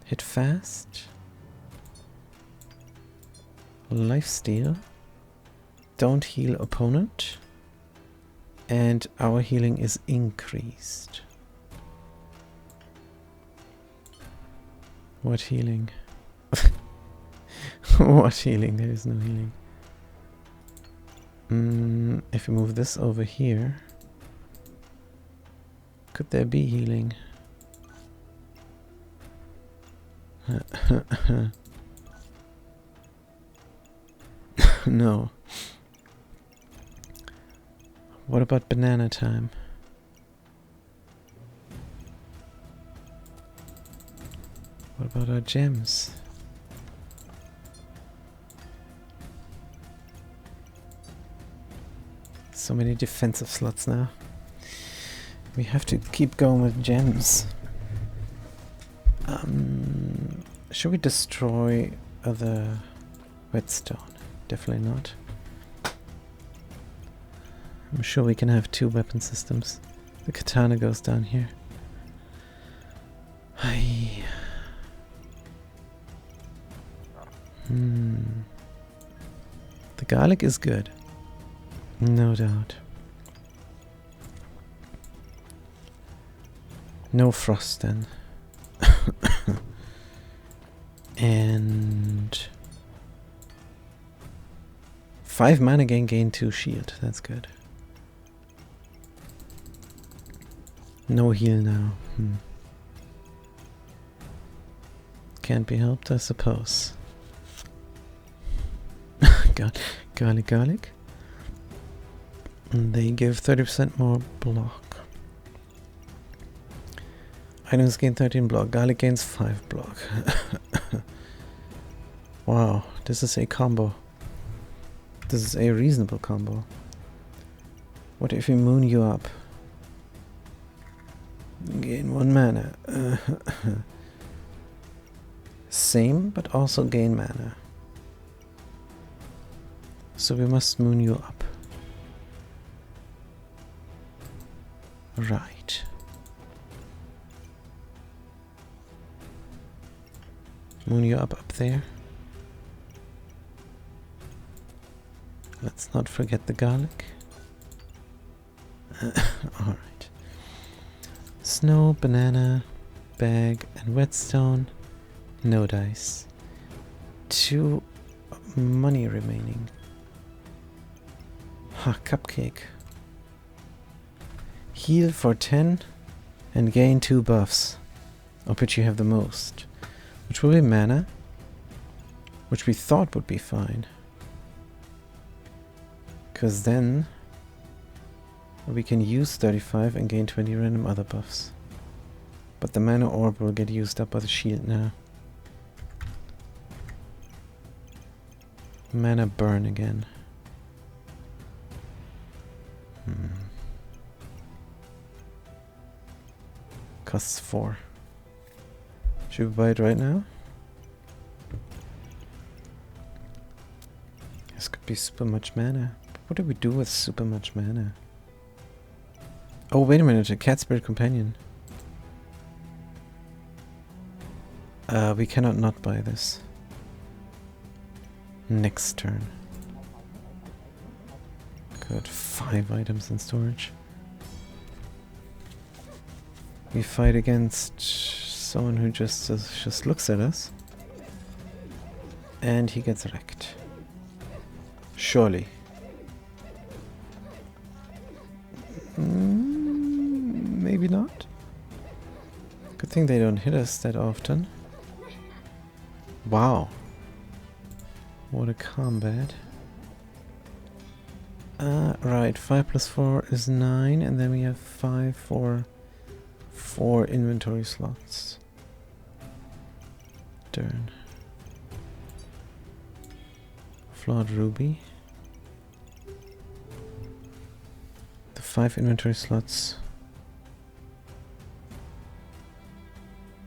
Hit fast. Lifesteal. Don't heal opponent. And our healing is increased. What healing? What healing? There is no healing. If we move this over here, could there be healing? No. What about banana time? What about our gems? So many defensive slots now. We have to keep going with gems. Should we destroy the whetstone? Definitely not. I'm sure we can have 2 weapon systems. The katana goes down here. Hi. The garlic is good. No doubt. No frost then. And 5 mana gain 2 shield. That's good. No heal now. Can't be helped, I suppose. Garlic. And they give 30% more block. Items gain 13 block. Garlic gains 5 block. Wow, this is a combo. This is a reasonable combo. What if we moon you up? Gain 1 mana. Same, but also gain mana. So we must moon you up. Right. Moon you up there. Let's not forget the garlic. Alright. Snow, banana, bag, and whetstone. No dice. 2 money remaining. Ha, cupcake. Heal for 10 and gain 2 buffs, of which you have the most. Which will be mana, which we thought would be fine. Because then we can use 35 and gain 20 random other buffs. But the mana orb will get used up by the shield now. Mana burn again. Costs 4. Should we buy it right now? This could be super much mana. But what do we do with super much mana? Oh, wait a minute, a cat spirit companion. We cannot not buy this. Next turn. Got 5 items in storage. We fight against someone who just looks at us. And he gets wrecked. Surely. Maybe not. Good thing they don't hit us that often. Wow. What a combat. Right, 5 plus 4 is 9, and then we have 5 for 4 inventory slots. Turn. Flawed ruby. The 5 inventory slots.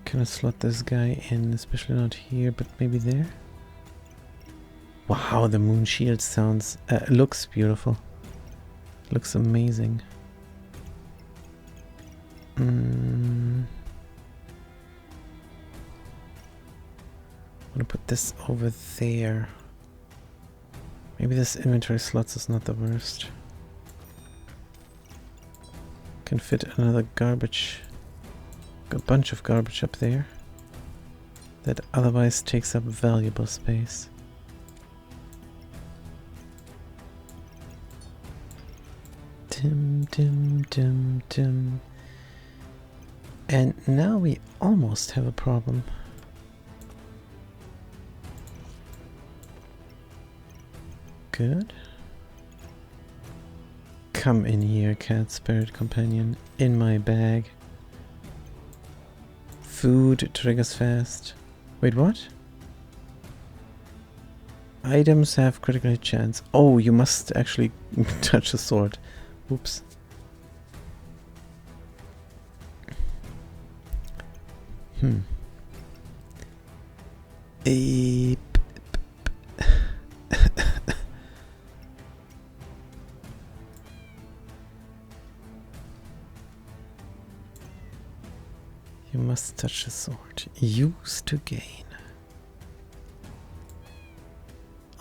Can I slot this guy in? Especially not here, but maybe there. Wow, the moon shield sounds looks beautiful. Looks amazing. I'm gonna put this over there. Maybe this inventory slots is not the worst. Can fit another garbage. A bunch of garbage up there. that otherwise takes up valuable space. Tim, tim, tim, tim. And now we almost have a problem. Good. Come in here, cat spirit companion. In my bag. Food triggers fast. Wait, what? Items have critical hit chance. Oh, you must actually touch the sword. Oops. You must touch the sword. Use to gain.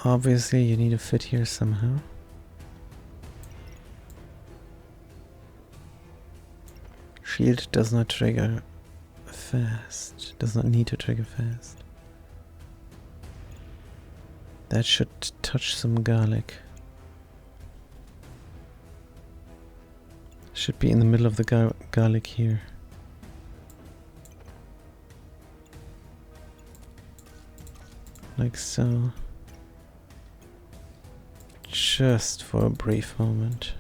Obviously, you need to fit here somehow. Shield does not trigger fast. Does not need to trigger fast. That should touch some garlic. Should be in the middle of the garlic here. Like so. Just for a brief moment.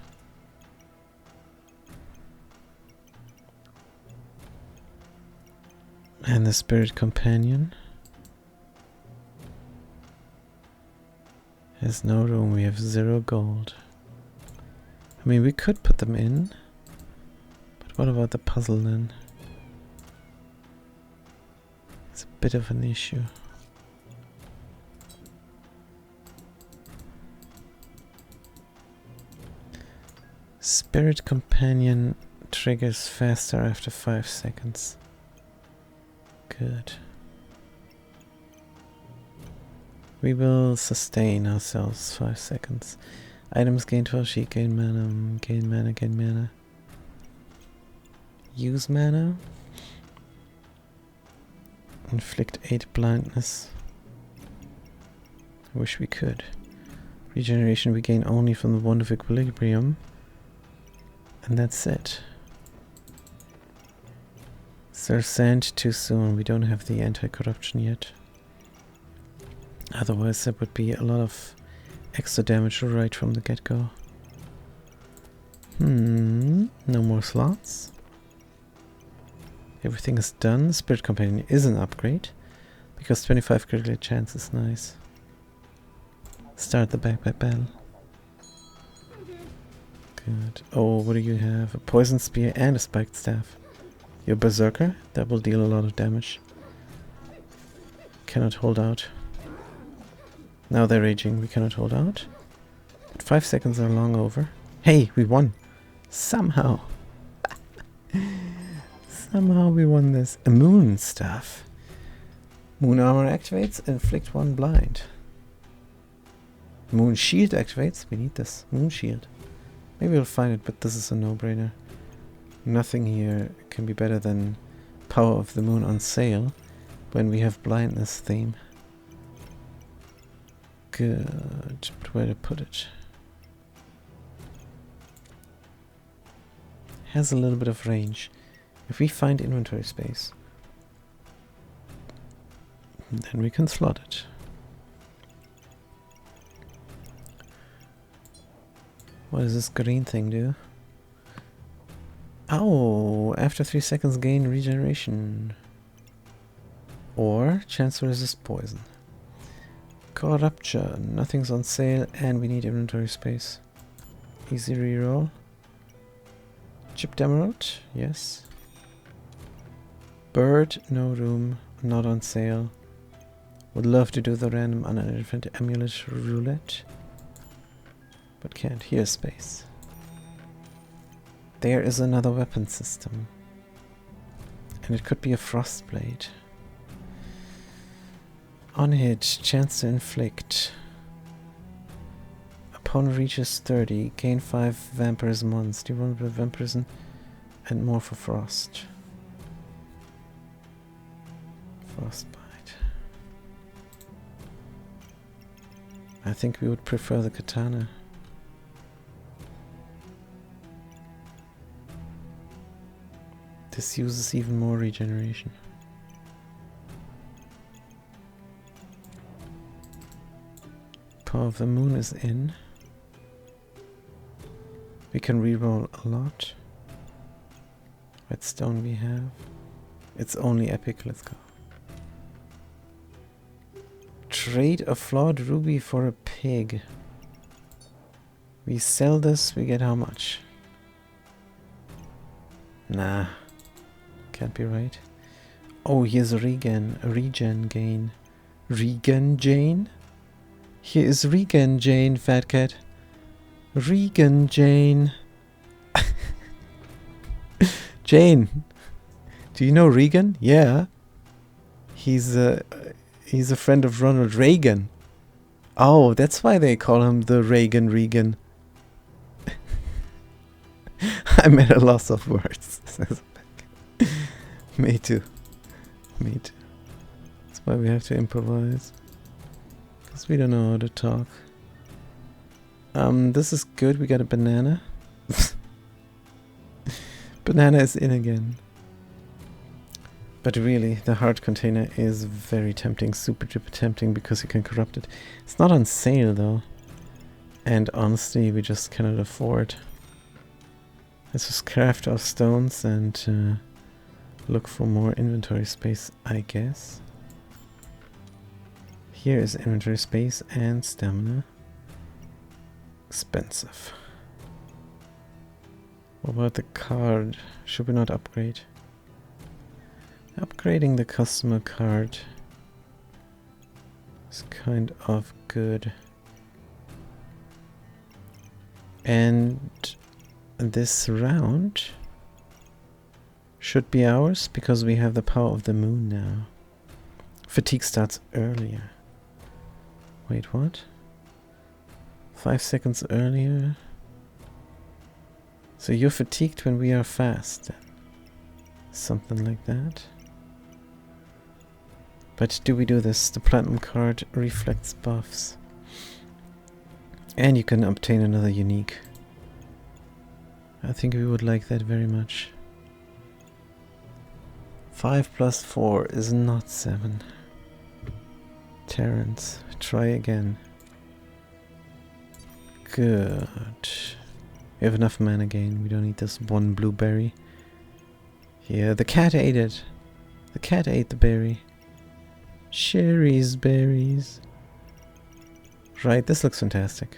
And the spirit companion has no room. We have 0 gold. I mean, we could put them in, but what about the puzzle then? It's a bit of an issue. Spirit companion triggers faster after 5 seconds. Good. We will sustain ourselves 5 seconds. Items gain 12 sheet, gain mana, gain mana, gain mana. Use mana. Inflict 8 blindness. I wish we could. Regeneration we gain only from the Wand of Equilibrium. And that's it. Sir Sand too soon. We don't have the anti-corruption yet. Otherwise that would be a lot of extra damage right from the get-go. No more slots. Everything is done. Spirit Companion is an upgrade. Because 25 critical chance is nice. Start the backpack battle. Good. Oh, what do you have? A poison spear and a spiked staff. You're berserker? That will deal a lot of damage. Cannot hold out. Now they're raging. We cannot hold out. But 5 seconds are long over. Hey, we won! Somehow. Somehow we won this. A moon staff. Moon armor activates. Inflict 1 blind. Moon shield activates. We need this. Moon shield. Maybe we'll find it, but this is a no-brainer. Nothing here can be better than Power of the Moon on sale when we have blindness theme. Good. But where to put it? Has a little bit of range. If we find inventory space, then we can slot it. What does this green thing do? Oh, after 3 seconds gain regeneration. Or chance to resist poison. Corruption. Nothing's on sale and we need inventory space. Easy reroll. Chipped emerald. Yes. Bird. No room. Not on sale. Would love to do the random unidentified amulet roulette. But can't. Here's space. There is another weapon system. And it could be a frost blade. On hit, chance to inflict. Upon reaches 30, gain 5 vampirism once. Do you want a bit of vampirism? And more for frost. Frostbite. I think we would prefer the katana. This uses even more regeneration. Power of the Moon is in. We can reroll a lot. Redstone we have. It's only epic, let's go. Trade a flawed ruby for a pig. We sell this, we get how much? Nah. Can't be right. Oh, here's a regen gain. Regen Jane? Here is Regen Jane, fat cat. Regen Jane. Jane. Do you know Regan? Yeah. He's a friend of Ronald Reagan. Oh, that's why they call him the Regan. I'm at a loss of words. Me too. That's why we have to improvise. Because we don't know how to talk. This is good. We got a banana. Banana is in again. But really, the heart container is very tempting. Super duper tempting because you can corrupt it. It's not on sale though. And honestly, we just cannot afford. Let's just craft our stones and look for more inventory space, I guess. Here is inventory space and stamina. Expensive. What about the card? Should we not upgrade? Upgrading the customer card is kind of good. And this round should be ours because we have the power of the moon now. Fatigue starts earlier. Wait, what? 5 seconds earlier? So you're fatigued when we are fast then. Something like that. But do we do this? The platinum card reflects buffs. And you can obtain another unique. I think we would like that very much. 5 plus 4 is not 7. Terrence, try again. Good. We have enough mana gain. We don't need this one blueberry. Yeah, the cat ate it. The cat ate the berry. Sherry's berries. Right, this looks fantastic.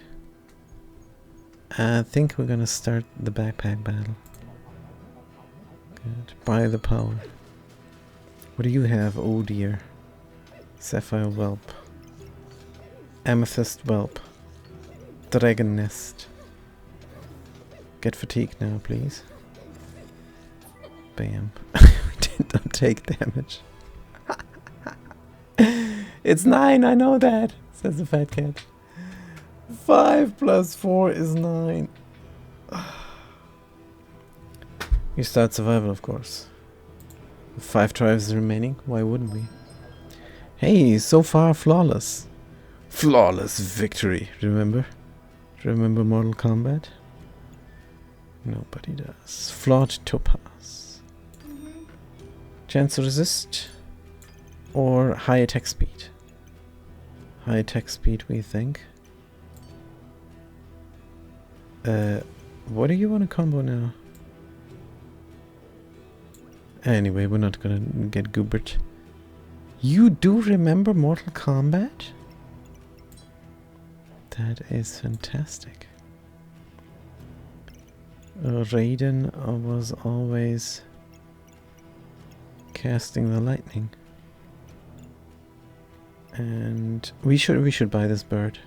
I think we're gonna start the backpack battle. Good. Buy the power. What do you have? Oh dear. Sapphire whelp. Amethyst whelp. Dragon nest. Get fatigued now, please. Bam. We didn't take damage. It's 9, I know that, says the fat cat. 5 plus 4 is 9. We start survival, of course. With 5 tries remaining, why wouldn't we? Hey, so far flawless. Flawless victory, remember? Remember Mortal Kombat? Nobody does. Flawed topaz. Chance to resist? Or high attack speed? High attack speed, we think. What do you want to combo now? Anyway, we're not gonna get Goobert. You do remember Mortal Kombat? That is fantastic. Raiden was always casting the lightning. And we should buy this bird.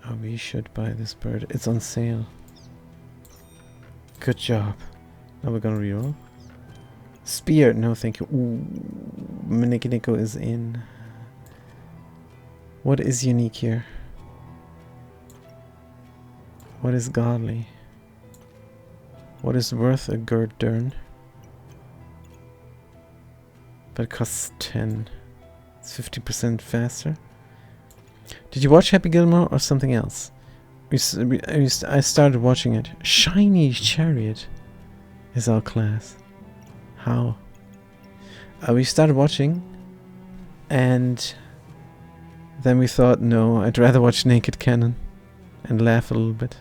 Oh, we should buy this bird. It's on sale. Good job. Now we're gonna reroll. Spear, no thank you. Ooh, Nico is in. What is unique here? What is godly? What is worth a Gurdurn? But it costs 10. It's 50% faster. Did you watch Happy Gilmore or something else? I started watching it. Shiny Chariot is our class. How? We started watching, and then we thought, no, I'd rather watch Naked Cannon and laugh a little bit.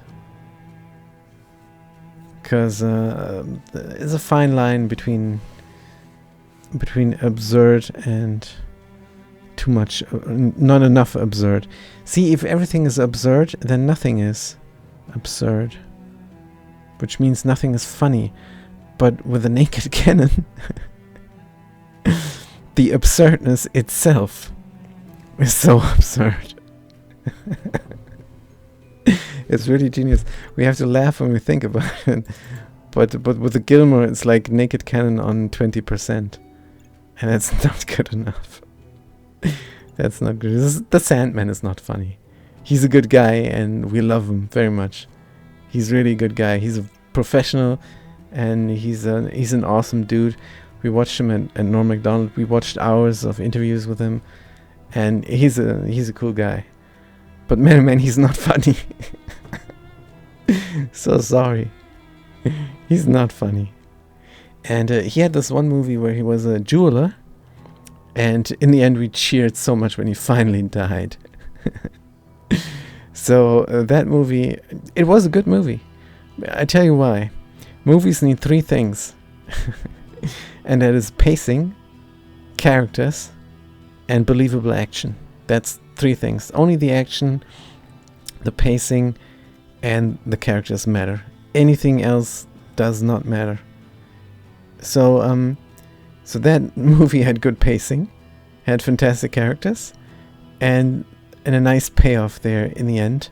Because there's a fine line between absurd and too much, not enough absurd. See, if everything is absurd, then nothing is absurd, which means nothing is funny. But with a Naked Cannon, the absurdness itself is so absurd. It's really genius. We have to laugh when we think about it. But with the Gilmore, it's like Naked Cannon on 20%. And that's not good enough. That's not good. The Sandman is not funny. He's a good guy and we love him very much. He's really a good guy. He's a professional and he's an awesome dude. We watched him at Norm Macdonald. We watched hours of interviews with him. And he's a cool guy. But man, he's not funny. So sorry. He's not funny. And he had this one movie where he was a jeweler. And in the end, we cheered so much when he finally died. So that movie, it was a good movie. I tell you why. Movies need 3 things. And that is pacing, characters, and believable action. That's 3 things. Only the action, the pacing, and the characters matter. Anything else does not matter. So that movie had good pacing, had fantastic characters, and a nice payoff there in the end,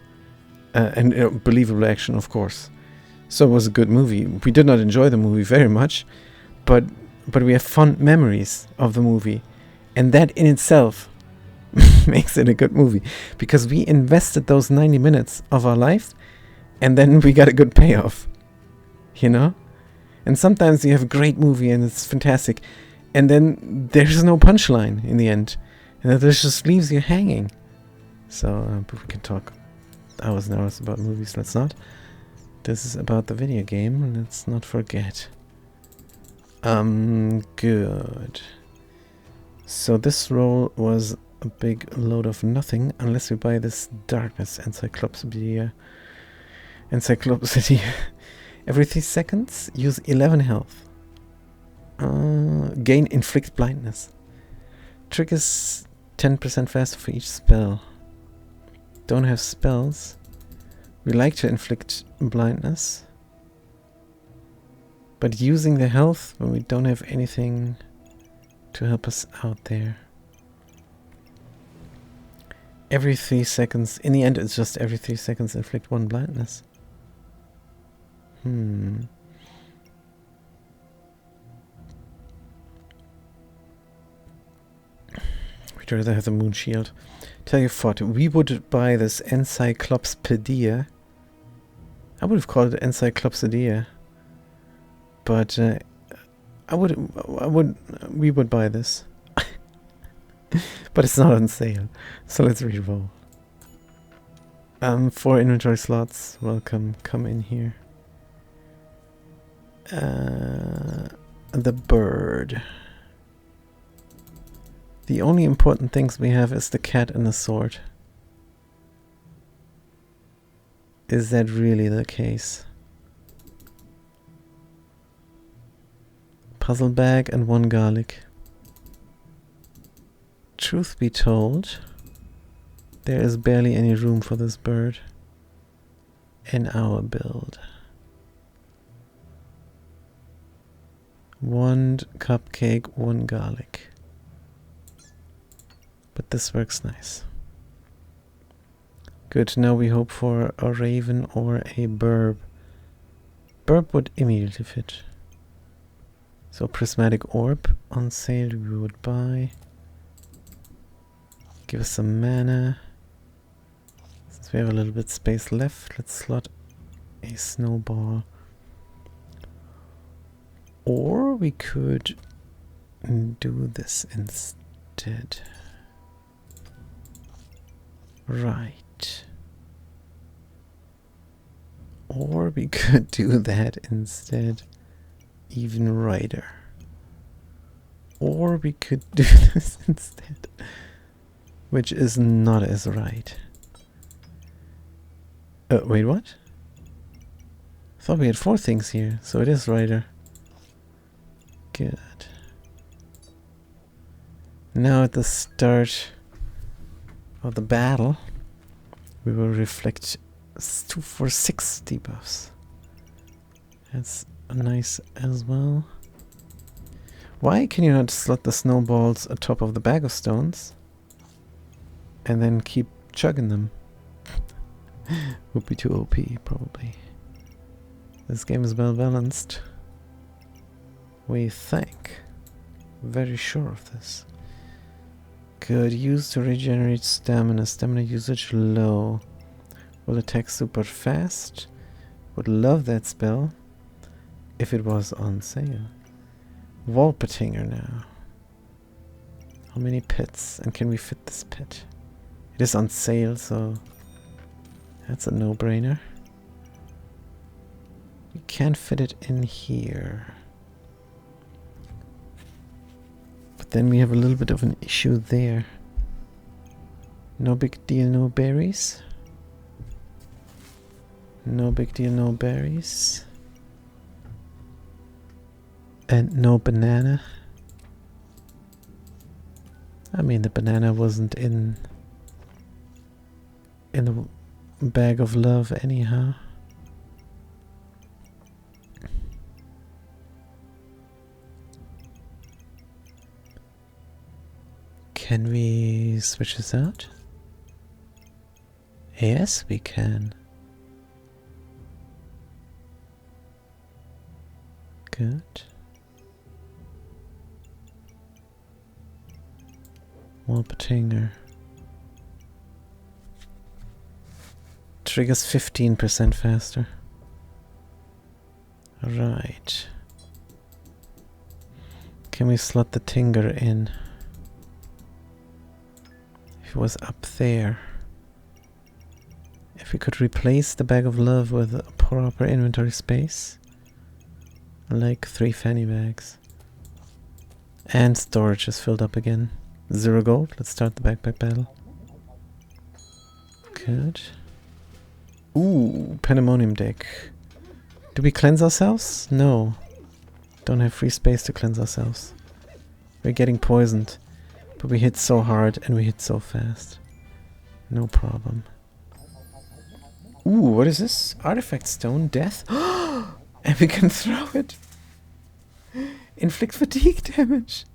and believable action, of course. So it was a good movie. We did not enjoy the movie very much, but we have fond memories of the movie, and that in itself makes it a good movie, because we invested those 90 minutes of our life, and then we got a good payoff, you know? And sometimes you have a great movie and it's fantastic, and then there's no punchline in the end, and that just leaves you hanging. So, but we can talk hours and hours about movies. Let's not. This is about the video game, and let's not forget. Good. So this roll was a big load of nothing, unless we buy this Darkness Encyclopedia. Every 3 seconds, use 11 health. Gain Inflict Blindness. Triggers 10% faster for each spell. Don't have spells. We like to inflict blindness. But using the health when we don't have anything to help us out there. Every 3 seconds. In the end, it's just every 3 seconds inflict 1 blindness. We'd rather have the moon shield. Tell you what, we would buy this Encyclopedia. I would have called it Encyclopedia, but we would buy this. But it's not on sale, so let's re-roll. 4 inventory slots. Welcome, come in here. The bird. The only important things we have is the cat and the sword. Is that really the case? Puzzle bag and 1 garlic. Truth be told, there is barely any room for this bird in our build. 1 cupcake, 1 garlic. But this works nice. Good, now we hope for a raven or a burb. Burb would immediately fit. So prismatic orb on sale we would buy. Give us some mana. Since we have a little bit space left, let's slot a snowball. Or we could do this instead. Right. Or we could do that instead. Even righter. Or we could do this instead. Which is not as right. Wait, what? I thought we had 4 things here, so it is righter. Good. Now at the start of the battle, we will reflect 2, 4, 6 debuffs. That's nice as well. Why can you not slot the snowballs atop of the bag of stones and then keep chugging them? Would be too OP, probably. This game is well balanced. We think. Very sure of this. Good. Use to regenerate stamina. Stamina usage low. Will attack super fast. Would love that spell if it was on sale. Wolpertinger now. How many pits? And can we fit this pit? It is on sale, so that's a no-brainer. We can't fit it in here. But then we have a little bit of an issue there. No big deal, no berries. No big deal, no berries. And no banana. I mean, the banana wasn't in the bag of love anyhow. Can we switch this out? Yes, we can. Good. Wolpertinger. Triggers 15% faster. Right. Can we slot the Tinger in? If it was up there. If we could replace the bag of love with a proper inventory space. Like 3 fanny bags. And storage is filled up again. 0 gold. Let's start the backpack battle. Good. Ooh, Pandemonium deck. Do we cleanse ourselves? No. Don't have free space to cleanse ourselves. We're getting poisoned. But we hit so hard and we hit so fast. No problem. Ooh, what is this? Artifact stone, death. And we can throw it. Inflict fatigue damage.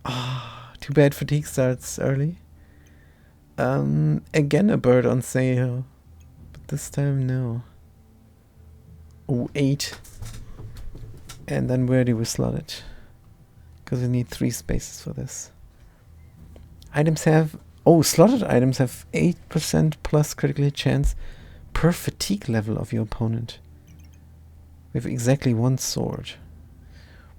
Ah, too bad fatigue starts early. Again a bird on sale. But this time no. Oh, 8. And then where do we slot it? Because we need 3 spaces for this. Items have... Oh, slotted items have 8% plus critical hit chance per fatigue level of your opponent. We have exactly 1 sword.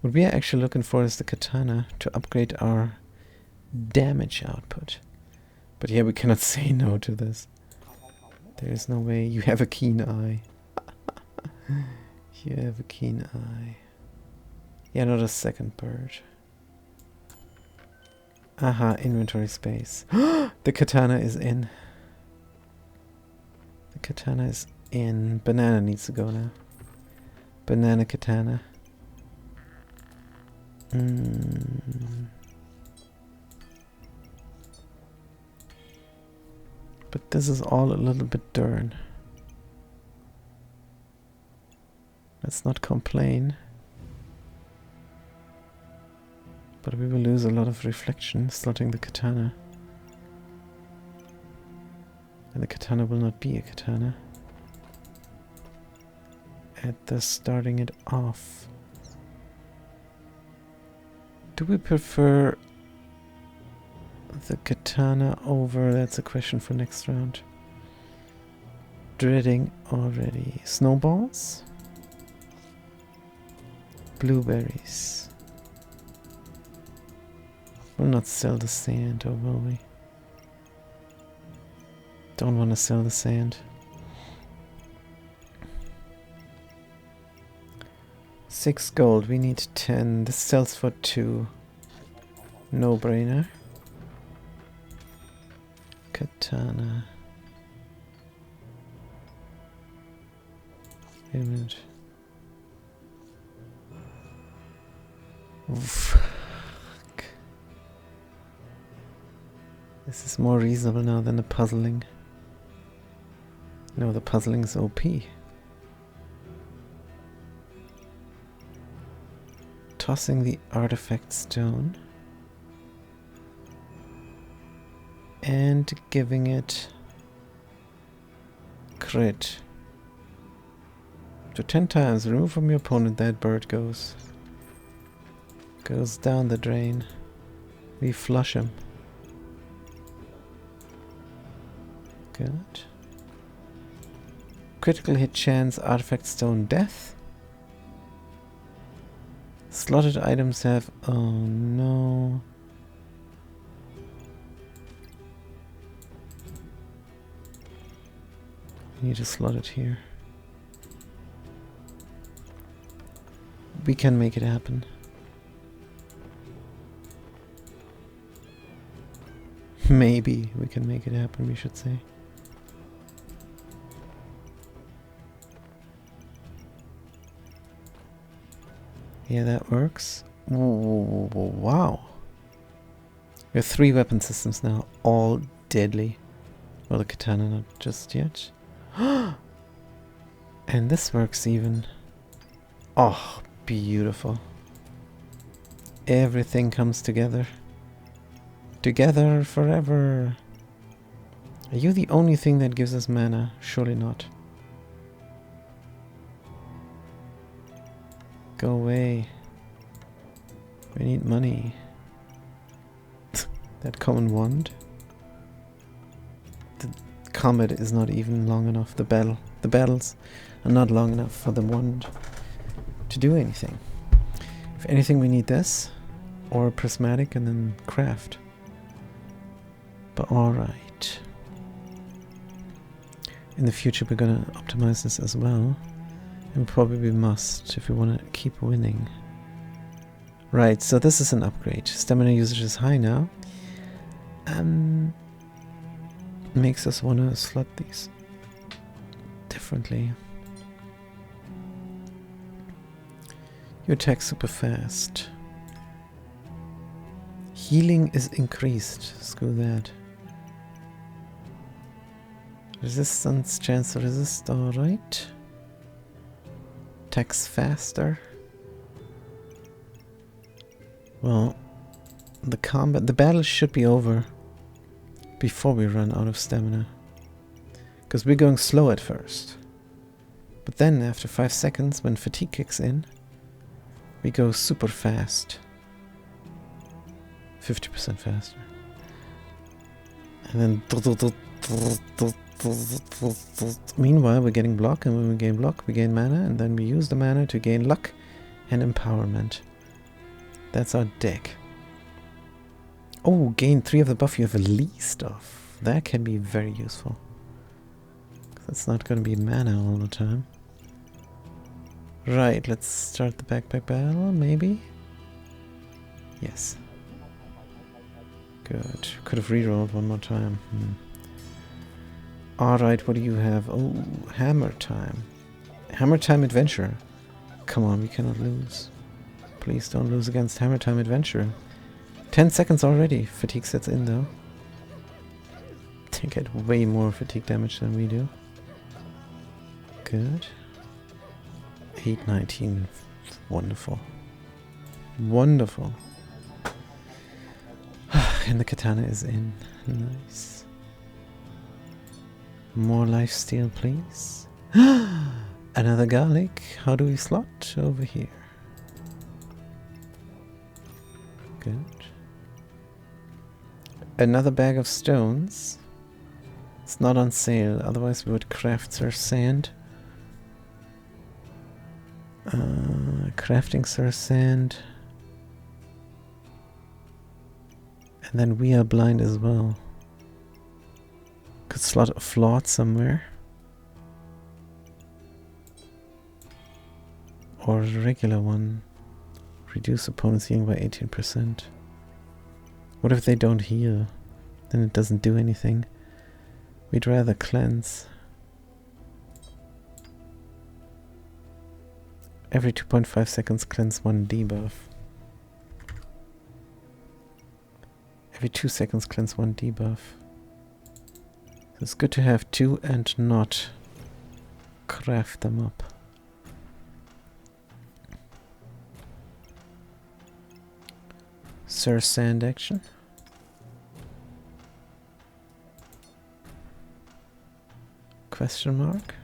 What we are actually looking for is the katana to upgrade our damage output. But yeah, we cannot say no to this. There is no way. You have a keen eye. You have a keen eye. Yeah, not a second bird. Aha, inventory space. The katana is in. The katana is in. Banana needs to go now. Banana katana. But this is all a little bit dern. Let's not complain. But we will lose a lot of reflection slotting the katana. And the katana will not be a katana. At the starting it off. Do we prefer the katana over? That's a question for next round. Dreading already. Snowballs? Blueberries. We'll not sell the sand, or will we? Don't want to sell the sand. Six gold. We need 10. This sells for 2. No brainer. Katana. Wait a minute. Fuck. This is more reasonable now than the puzzling. No, the puzzling is OP. Tossing the artifact stone. And giving it crit. So 10 times, remove from your opponent, that bird goes down the drain. We flush him. Good. Critical hit chance, artifact stone, death. Slotted items have... oh no. We need to slot it here. We can make it happen. Maybe we can make it happen, we should say. Yeah, that works. Wow. We have 3 weapon systems now, all deadly. Well, the katana not just yet. And this works even. Oh, beautiful. Everything comes together. Together forever. Are you the only thing that gives us mana? Surely not. Go away. We need money. That common wand. The combat is not even long enough. The battles are not long enough for the wand to do anything. If anything, we need this or a prismatic and then craft. But alright. In the future we're gonna optimize this as well. And probably must if we want to keep winning. Right, so this is an upgrade. Stamina usage is high now. Makes us want to slot these differently. You attack super fast. Healing is increased. Screw that. Resistance, chance to resist, alright. Attacks faster. Well, the battle should be over before we run out of stamina. Because we're going slow at first. But then after 5 seconds, when fatigue kicks in, we go super fast. 50% faster. And then meanwhile we're getting block, and when we gain block we gain mana, and then we use the mana to gain luck and empowerment. That's our deck. Oh, gain 3 of the buff you have least of. That can be very useful. That's not going to be mana all the time. Right, let's start the backpack battle, maybe? Yes. Good. Could have rerolled one more time. Alright, what do you have? Oh, hammer time. Hammer time adventure. Come on, we cannot lose. Please don't lose against hammer time adventure. 10 seconds already. Fatigue sets in though. They get way more fatigue damage than we do. Good. 819. Wonderful. Wonderful. And the katana is in. Nice. More lifesteal, please. Another garlic. How do we slot? Over here. Good. Another bag of stones. It's not on sale, otherwise we would craft Sir Sand. Crafting Sir Sand. And then we are blind as well. could slot a flawed somewhere. Or a regular one. Reduce opponent's healing by 18%. What if they don't heal? Then it doesn't do anything. We'd rather cleanse. Every 2.5 seconds cleanse 1 debuff. Every 2 seconds cleanse 1 debuff. So it's good to have 2 and not craft them up. Sir Sand action. Question mark?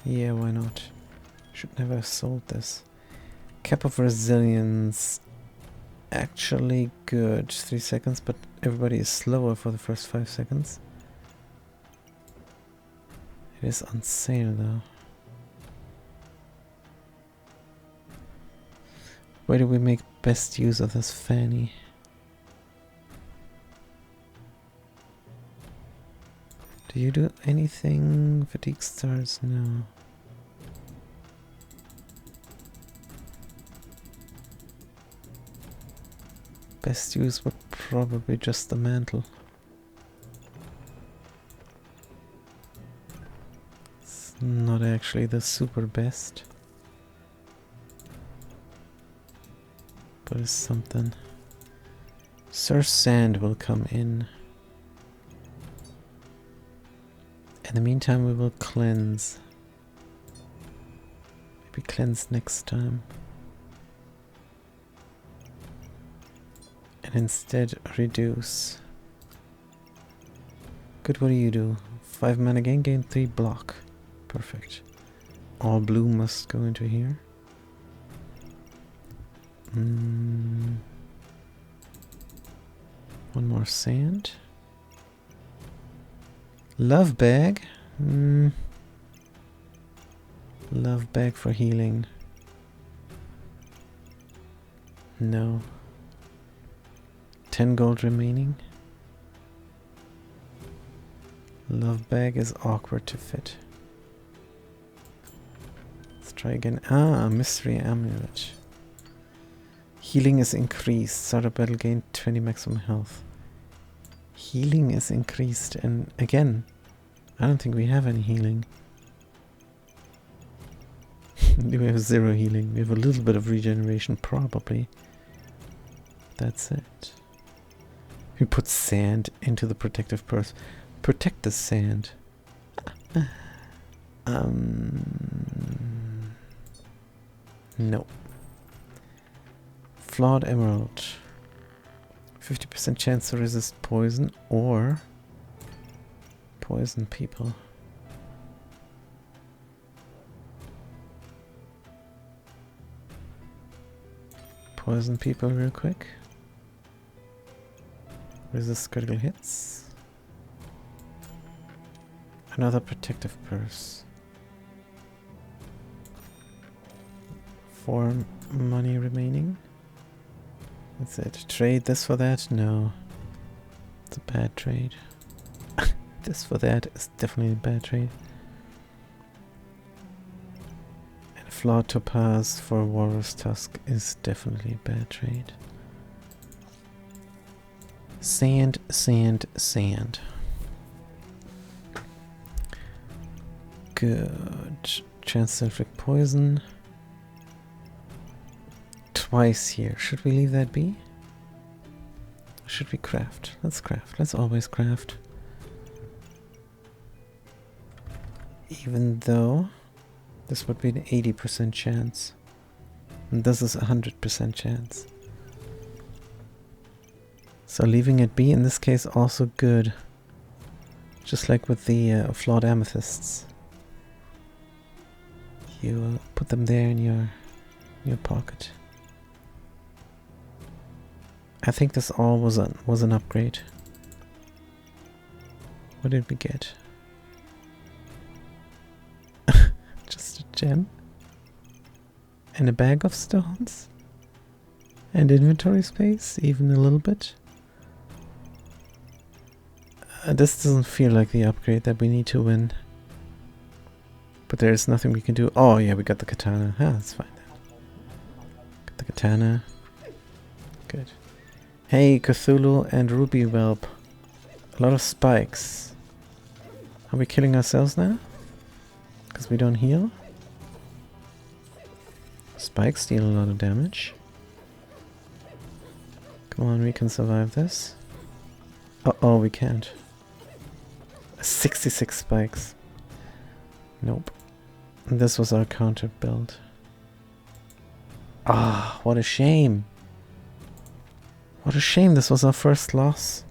Yeah, why not? Should never have sold this. Cap of Resilience. Actually good. 3 seconds, but everybody is slower for the first 5 seconds. It is on sale though. Where do we make best use of this fanny? Do you do anything? Fatigue stars? No. Best use would probably just the mantle. It's not actually the super best. But it's something. Sir Sand will come in. In the meantime, we will cleanse. Maybe cleanse next time. And instead reduce. Good, what do you do? 5 mana gain 3 block. Perfect. All blue must go into here. One more sand. Love bag. Love bag for healing. No. 10 gold remaining. Love bag is awkward to fit. Let's try again. Ah, mystery amulet. Healing is increased. Start of battle gain 20 maximum health. Healing is increased, and again, I don't think we have any healing. We have 0 healing. We have a little bit of regeneration, probably. That's it. We put sand into the protective purse. Protect the sand. No. Flawed emerald. 50% chance to resist poison or poison people. Poison people real quick. Resist critical hits. Another protective purse. 4 money remaining. That's it. Trade this for that? No. It's a bad trade. This for that is definitely a bad trade. And flawed topaz for Walrus Tusk is definitely a bad trade. Sand, sand, sand. Good. Chance to inflict poison. Twice here. Should we leave that be? Or should we craft? Let's craft. Let's always craft. Even though this would be an 80% chance. And this is a 100% chance. So leaving it be in this case also good. Just like with the flawed amethysts. You put them there in your pocket. I think this all was an upgrade. What did we get? Just a gem? And a bag of stones? And inventory space, even a little bit? This doesn't feel like the upgrade that we need to win. But there's nothing we can do. Oh yeah, we got the katana. Ah, that's fine then. Got the katana. Good. Hey, Cthulhu and Ruby Whelp. A lot of spikes. Are we killing ourselves now? Because we don't heal? Spikes deal a lot of damage. Come on, we can survive this. Uh-oh, we can't. 66 spikes. Nope. This was our counter build. Ah, what a shame. What a shame, this was our first loss.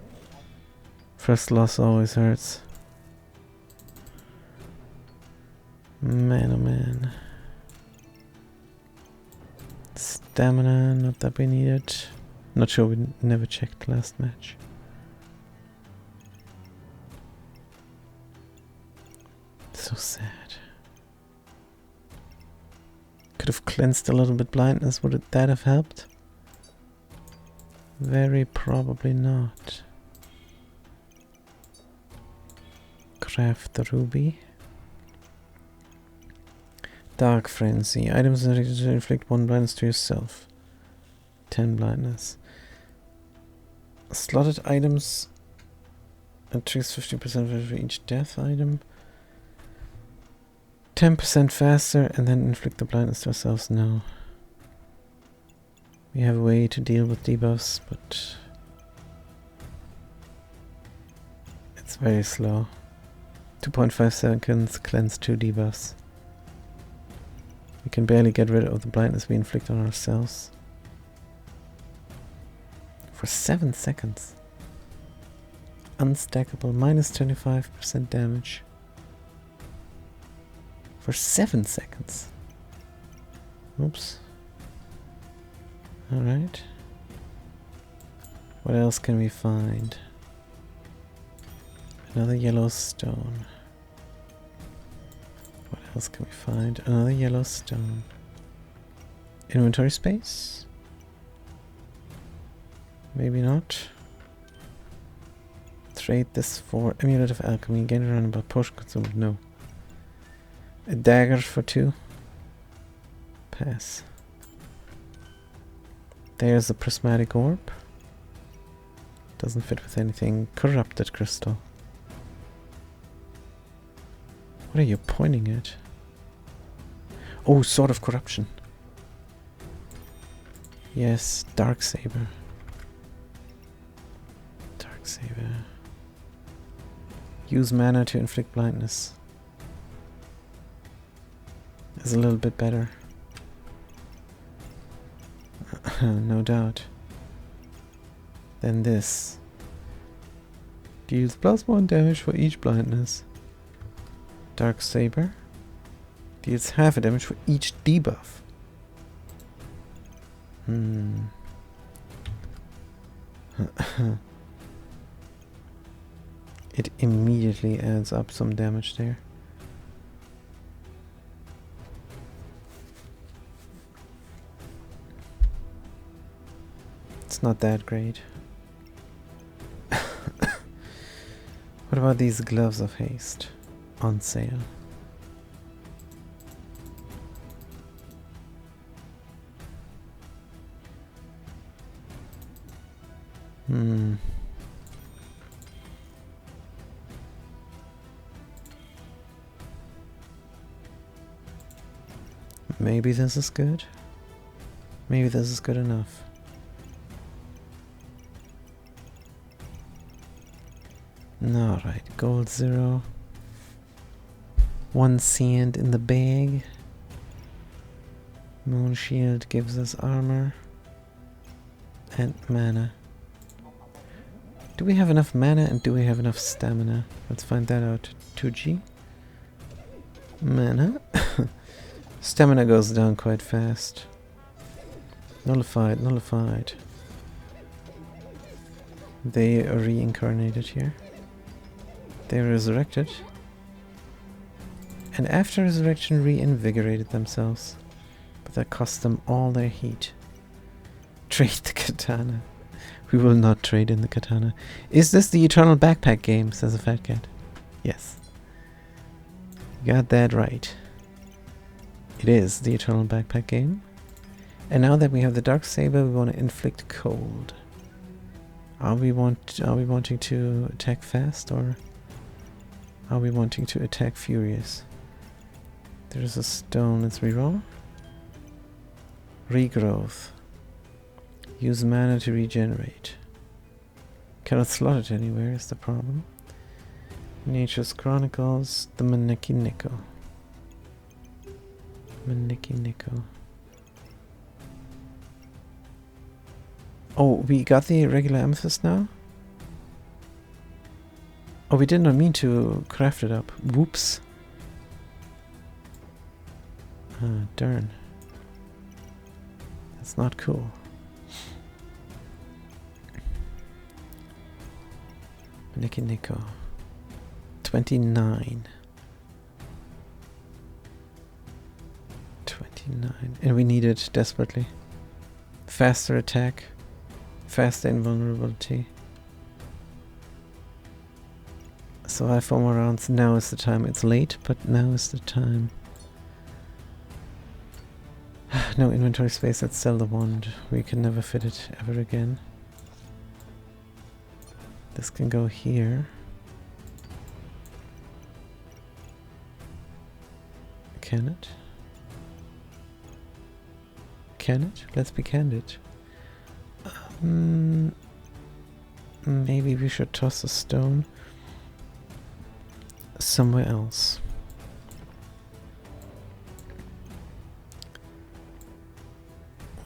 First loss always hurts. Man, oh man. Stamina, not that we needed. Not sure, we never checked last match. So sad. Could have cleansed a little bit blindness, would that have helped? Very probably not. Craft the ruby. Dark Frenzy. Items that inflict 1 blindness to yourself. 10 blindness. Slotted items. It triggers 50% for each death item. 10% faster and then inflict the blindness to ourselves. No. We have a way to deal with debuffs, but it's very slow. 2.5 seconds cleanse 2 debuffs. We can barely get rid of the blindness we inflict on ourselves. For 7 seconds. Unstackable, minus 25% damage. For 7 seconds. Oops. Alright. What else can we find? Another yellow stone. What else can we find? Another yellow stone. Inventory space? Maybe not. Trade this for Amulet of Alchemy. Gain around about potion consumed. No. A dagger for 2. Pass. There's the prismatic orb. Doesn't fit with anything. Corrupted crystal. What are you pointing at? Oh, Sword of Corruption. Yes, Darksaber. Darksaber. Use mana to inflict blindness. Is a little bit better. No doubt. Then this. Deals +1 damage for each blindness. Darksaber. Deals half a damage for each debuff. It immediately adds up some damage there. It's not that great. What about these gloves of haste? On sale. Maybe this is good. Maybe this is good enough. Alright, gold 0. 1 sand in the bag. Moon shield gives us armor. And mana. Do we have enough mana and do we have enough stamina? Let's find that out. 2G. Mana. Stamina goes down quite fast. Nullified, nullified. They are reincarnated here. They resurrected. And after resurrection reinvigorated themselves. But that cost them all their heat. Trade the katana. We will not trade in the katana. Is this the Eternal Backpack game? Says a fat cat. Yes. Got that right. It is the Eternal Backpack game. And now that we have the Dark Saber, we want to inflict cold. Are we wanting to attack fast, or are we wanting to attack furious? There's a stone. Let's reroll. Regrowth. Use mana to regenerate. Cannot slot it anywhere is the problem. Nature's Chronicles. The Maneki Neko. Maneki Neko. Oh, we got the regular amethyst now? Oh, we did not mean to craft it up. Whoops. Ah, darn. That's not cool. Maneki Neko. 29. 29. And we need it desperately. Faster attack. Faster invulnerability. So I have 4 more rounds. Now is the time. It's late, but now is the time. No inventory space. Let's sell the wand. We can never fit it ever again. This can go here. Can it? Can it? Let's be candid. Maybe we should toss a stone somewhere else.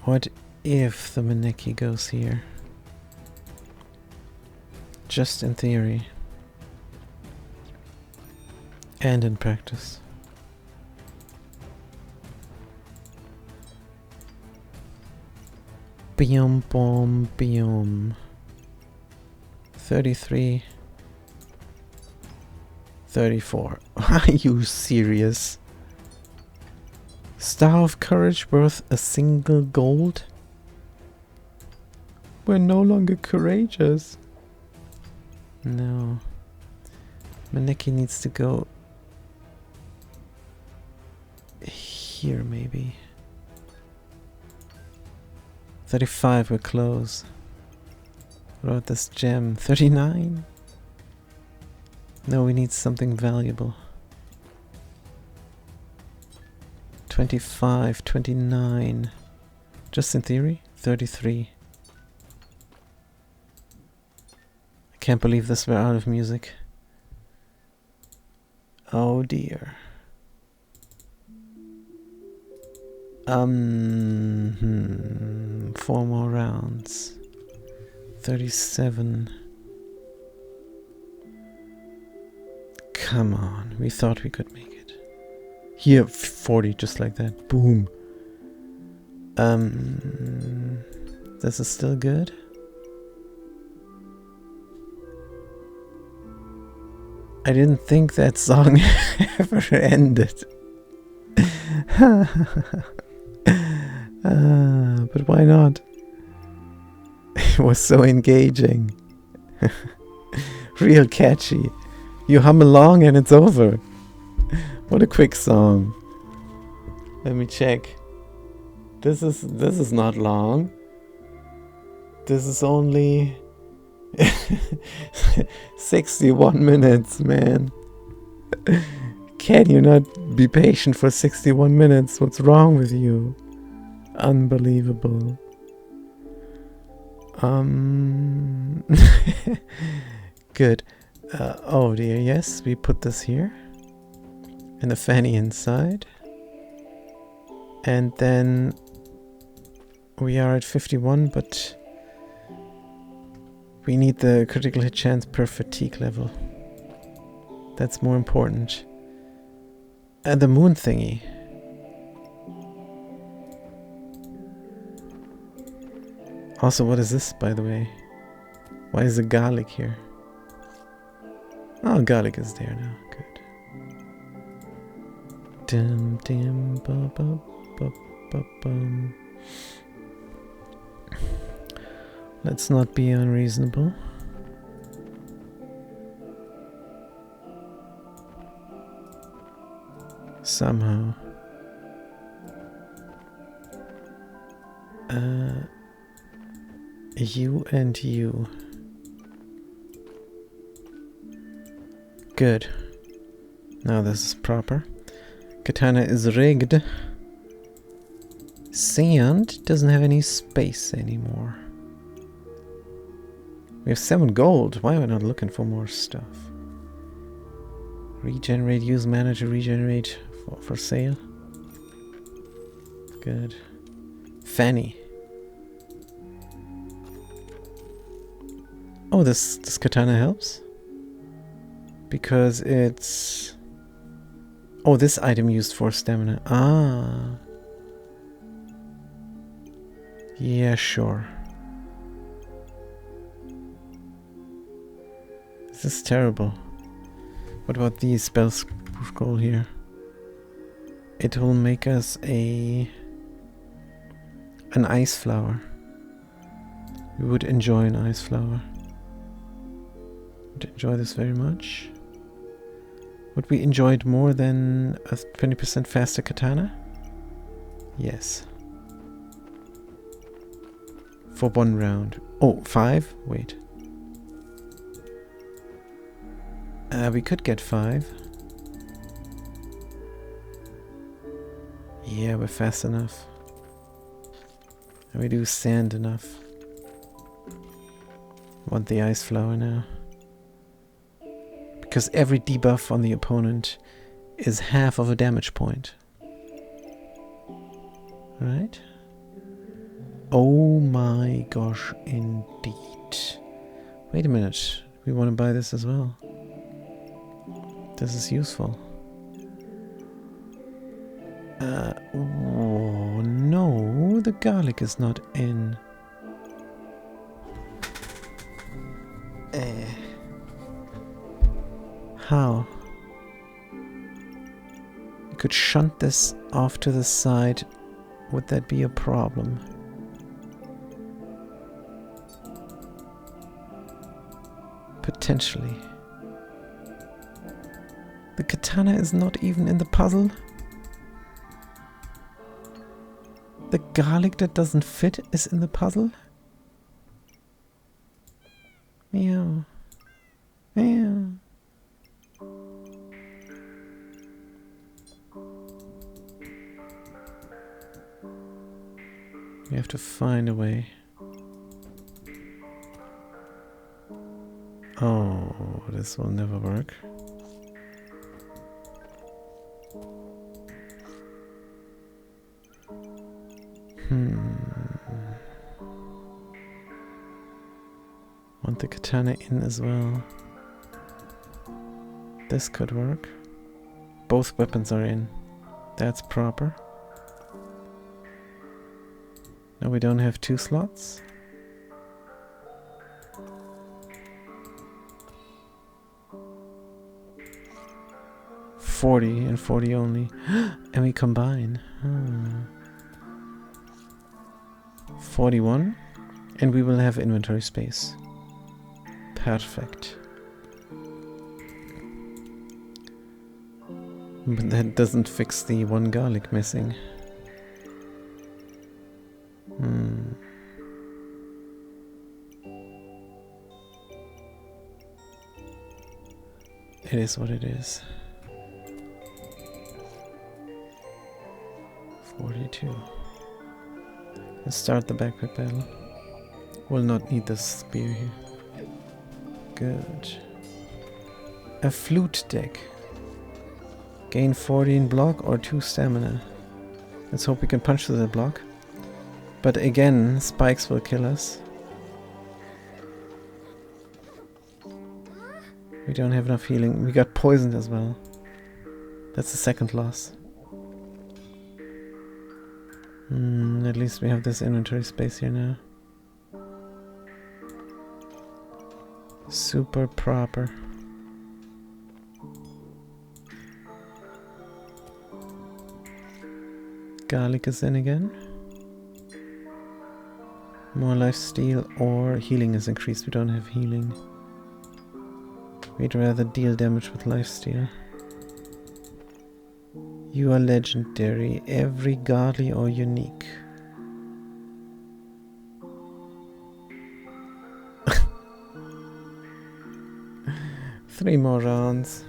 What if the Maneki goes here? Just in theory. And in practice. Biom bom biom. 33. 34. Are you serious? Star of Courage worth a single gold? We're no longer courageous. No. Maneki needs to go here maybe. 35, we're close. What about this gem? 39? No, we need something valuable. 25, 29. Just in theory? 33. I can't believe this, we're out of music. Oh dear. 4 more rounds. 37. Come on, we thought we could make it. Here, 40, just like that. Boom. This is still good. I didn't think that song ever ended. But why not? It was so engaging. Real catchy. You hum along and it's over. What a quick song. Let me check. This is not long. This is only 61 minutes, man. Can you not be patient for 61 minutes? What's wrong with you? Unbelievable. Good. Oh dear, yes, we put this here. And the fanny inside. And then we are at 51, but we need the critical hit chance per fatigue level. That's more important. And the moon thingy. Also, what is this, by the way? Why is the garlic here? Oh, garlic is there now. Good. Dum dum ba ba ba ba bum. Let's not be unreasonable. Somehow. You and you. Good. Now this is proper. Katana is rigged. Sand doesn't have any space anymore. We have 7 gold. Why am I not looking for more stuff? Regenerate, use mana to regenerate for sale. Good. Fanny. Oh, this katana helps. Because it's... Oh, this item used for stamina. Ah. Yeah, sure. This is terrible. What about these spell scroll here? It will make us an ice flower. We would enjoy an ice flower. Would enjoy this very much. Would we enjoy it more than a 20% faster katana? Yes. For 1 round. Oh, 5? Wait. We could get 5. Yeah, we're fast enough. And we do sand enough. Want the ice flower now. Because every debuff on the opponent is half of a damage point. Right? Oh my gosh, indeed. Wait a minute. We want to buy this as well. This is useful. Oh no, the garlic is not in. How? You could shunt this off to the side. Would that be a problem? Potentially. The katana is not even in the puzzle. The garlic that doesn't fit is in the puzzle. Meow. Meow. We have to find a way. Oh, this will never work. Want the katana in as well. This could work. Both weapons are in. That's proper. Now we don't have 2 slots. $40 and 40 only. And we combine. 41. And we will have inventory space. Perfect. But that doesn't fix the 1 garlic missing. It is what it is. 42. Let's start the backpack battle. We'll not need this spear here. Good. A flute deck. Gain 14 block or 2 stamina. Let's hope we can punch through the block. But again, spikes will kill us. We don't have enough healing. We got poisoned as well. That's the second loss. At least we have this inventory space here now. Super proper. Garlic is in again. More lifesteal or healing is increased. We don't have healing. We'd rather deal damage with lifesteal. You are legendary. Every godly or unique. Three more rounds.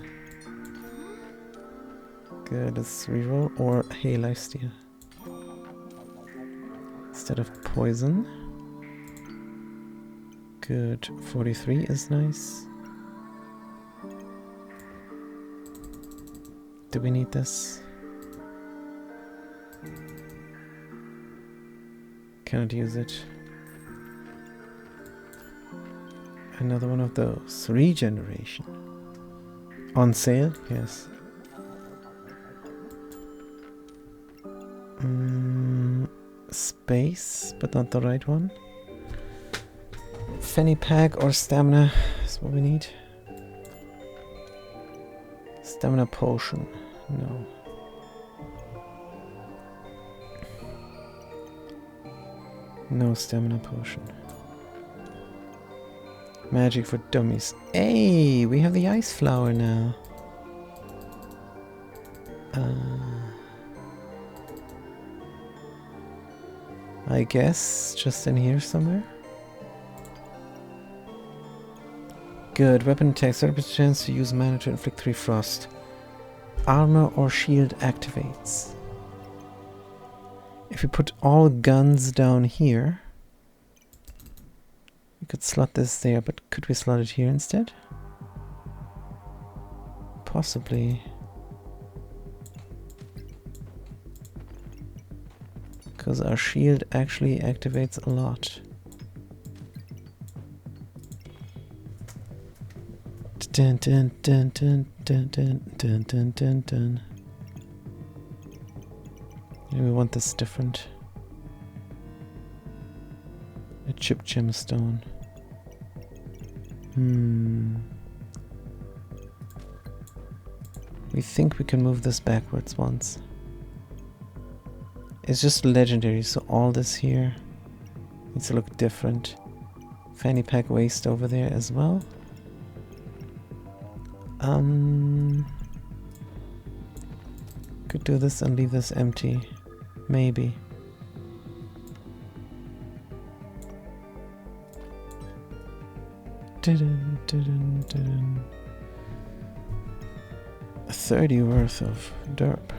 Good, let's reroll or hey lifesteal. Instead of poison. Good, 43 is nice. Do we need this? Cannot use it. Another one of those. Regeneration. On sale? Yes. Space, but not the right one. Fanny pack or stamina is what we need. Stamina potion. No. No stamina potion. Magic for dummies. Hey, we have the ice flower now. I guess just in here somewhere. Good. Weapon attacks. 30% chance to use mana to inflict 3 frost. Armor or shield activates. If we put all guns down here, we could slot this there, but could we slot it here instead? Possibly. Because our shield actually activates a lot. Dun, dun, dun, dun, dun, dun, dun, dun, dun, dun. Maybe we want this different. A chip gemstone. We think we can move this backwards once. It's just legendary, so all this here needs to look different. Fanny pack waste over there as well. Could do this and leave this empty. Maybe. Dun, dun, dun. 30 worth of derp.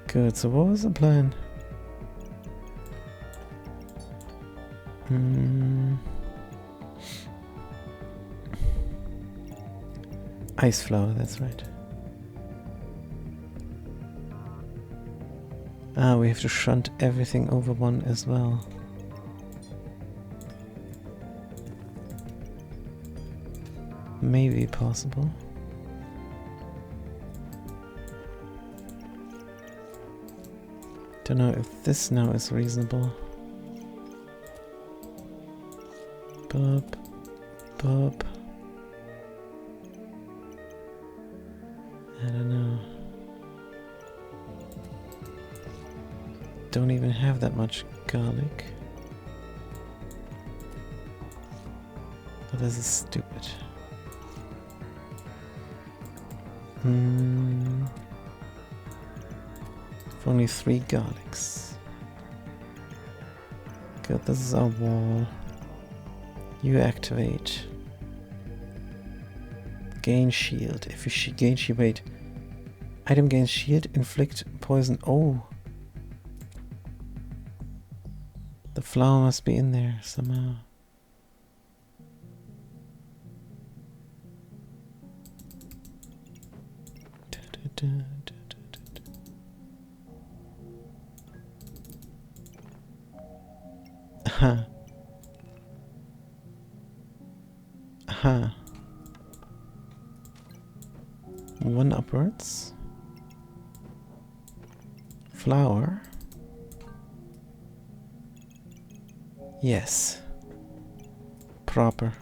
Good, so what was the plan? Ice flower, that's right. Ah, we have to shunt everything over one as well. Maybe possible. Don't know if this now is reasonable. Bub, bub. I don't know. Don't even have that much garlic. But this is stupid. For only 3 garlics. Good, this is our wall. You activate. Gain shield. If you gain shield, wait. Item gains shield, inflict poison. Oh. The flower must be in there somehow. Aha. Aha. 1 upwards. Flower. Yes. Proper.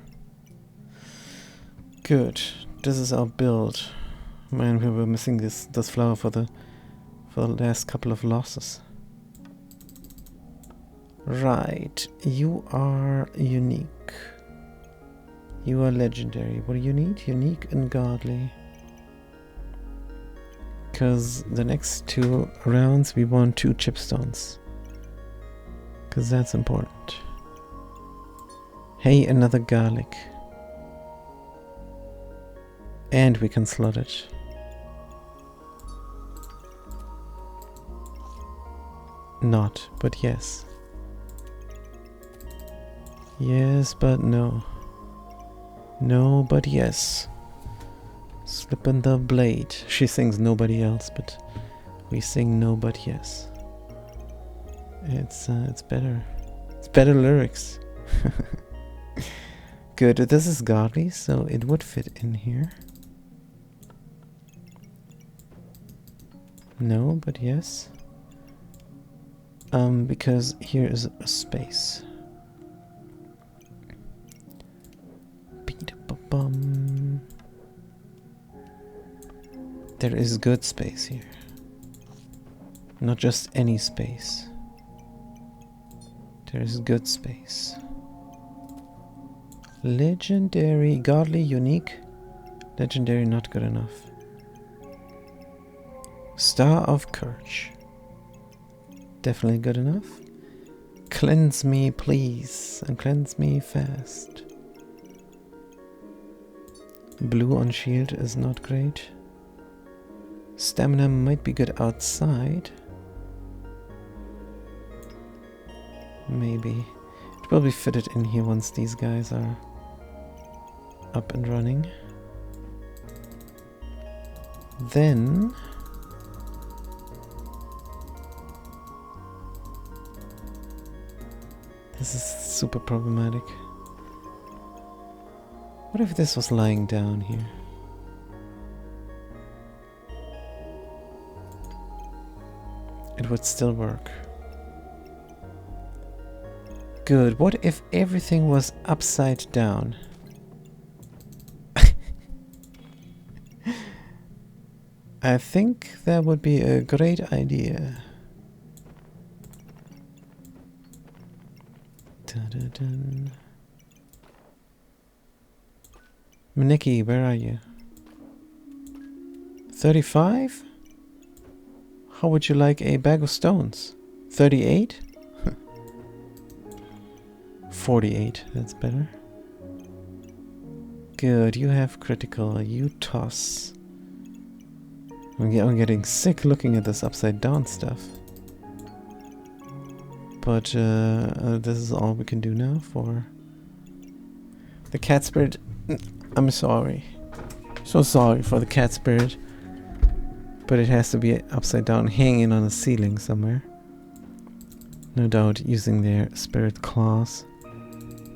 Good. This is our build. Man, we were missing this flower for the last couple of losses. Right, you are unique. You are legendary. What do you need? Unique and godly. Because the next 2 rounds we want 2 chipstones. Because that's important. Hey, another garlic. And we can slot it. Not, but yes. Yes, but no. No, but yes. Slippin' the blade. She sings nobody else, but we sing no, but yes. It's better. It's better lyrics. Good. This is godly, so it would fit in here. No, but yes. Because here is a space. Beat-a-bum. There is good space here. Not just any space. There is good space. Legendary, godly, unique. Legendary, not good enough. Star of Courage. Definitely good enough. Cleanse me, please, and cleanse me fast. Blue on shield is not great. Stamina might be good outside. Maybe. It will be fitted in here once these guys are up and running. Then this is super problematic. What if this was lying down here? It would still work. Good. What if everything was upside down? I think that would be a great idea. Dun-dun-dun. Maneki, where are you? 35? How would you like a bag of stones? 38? 48, that's better. Good, you have critical, you toss. I'm getting sick looking at this upside down stuff. But this is all we can do now for the cat spirit. I'm sorry. So sorry for the cat spirit. But it has to be upside down, hanging on a ceiling somewhere. No doubt using their spirit claws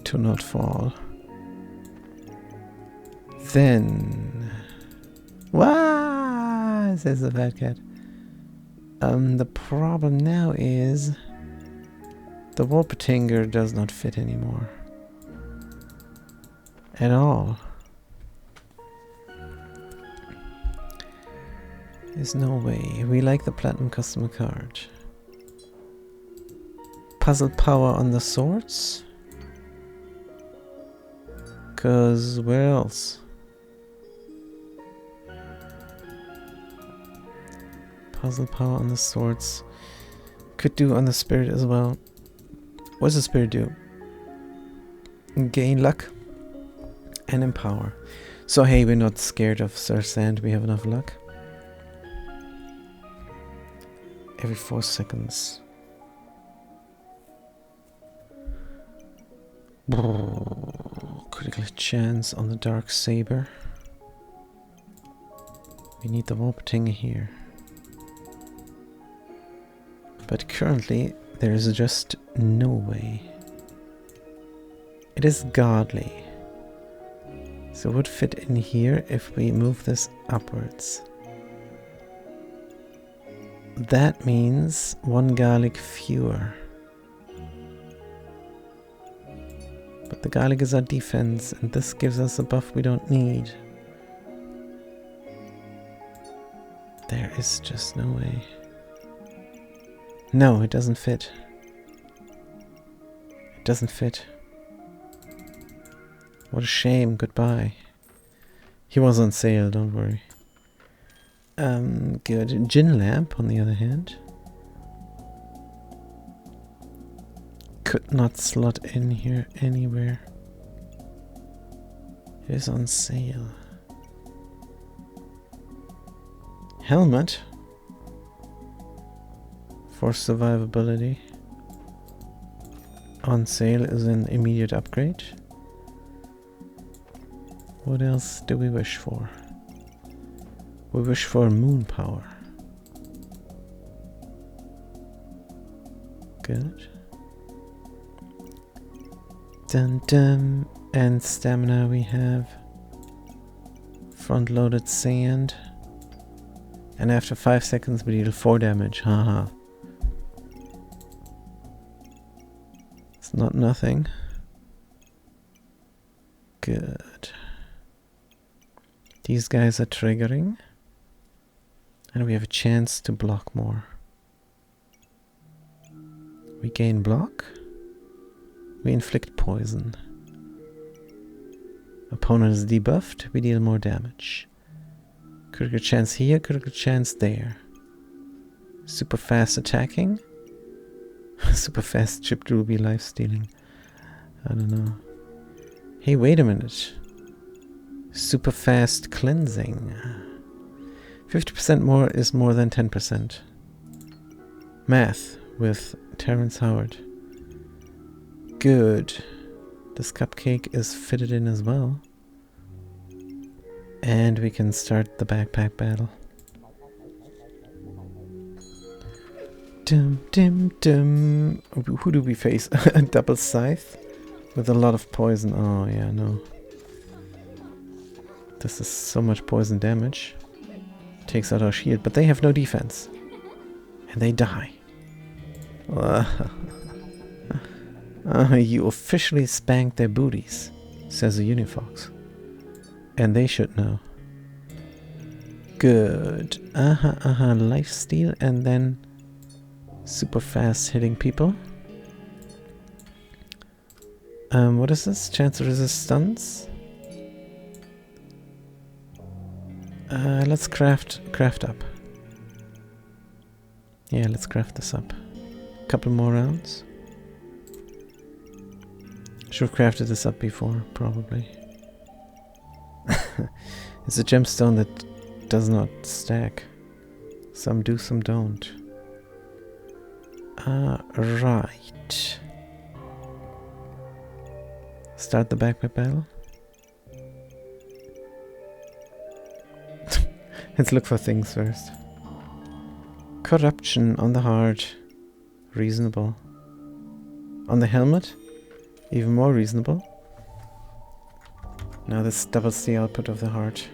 to not fall. Then... Wah! Says the fat cat. The problem now is... the Wolpertinger does not fit anymore. At all. There's no way. We like the Platinum customer card. Puzzle power on the swords? 'Cause where else? Puzzle power on the swords. Could do on the spirit as well. What does the spirit do? Gain luck and empower. So hey, we're not scared of Sir Sand. We have enough luck. Every 4 seconds. Critical chance on the Dark Saber. We need the Wolpertinger here. But currently, there is just no way. It is godly. So it would fit in here if we move this upwards. That means 1 garlic fewer. But the garlic is our defense, and this gives us a buff we don't need. There is just no way. No, it doesn't fit. It doesn't fit. What a shame. Goodbye. He was on sale, don't worry. Good. Gin lamp, on the other hand. Could not slot in here anywhere. It is on sale. Helmet. For survivability. On sale is an immediate upgrade. What else do we wish for? We wish for moon power. Good. Dun dun. And stamina we have. Front loaded sand. And after 5 seconds we deal 4 damage. Haha. It's not nothing. Good. These guys are triggering. And we have a chance to block more. We gain block. We inflict poison. Opponent is debuffed. We deal more damage. Critical chance here, critical chance there. Super fast attacking. Super fast chipped ruby life stealing. I don't know. Hey, wait a minute. Super fast cleansing. 50% more is more than 10%. Math with Terrence Howard. Good. This cupcake is fitted in as well. And we can start the backpack battle. Dum dum dum. Who do we face? A double scythe? With a lot of poison. Oh yeah, no. This is so much poison damage. Takes out our shield, but they have no defense. And they die. You officially spanked their booties, says a Unifox. And they should know. Good. Lifesteal and then super fast hitting people. What is this? Chance to resist stuns? Let's craft up. Yeah, let's craft this up. Couple more rounds. Should have crafted this up before, probably. It's a gemstone that does not stack. Some do, some don't. Right. Start the backpack battle. Let's look for things first. Corruption on the heart. Reasonable. On the helmet. Even more reasonable. Now this doubles the output of the heart.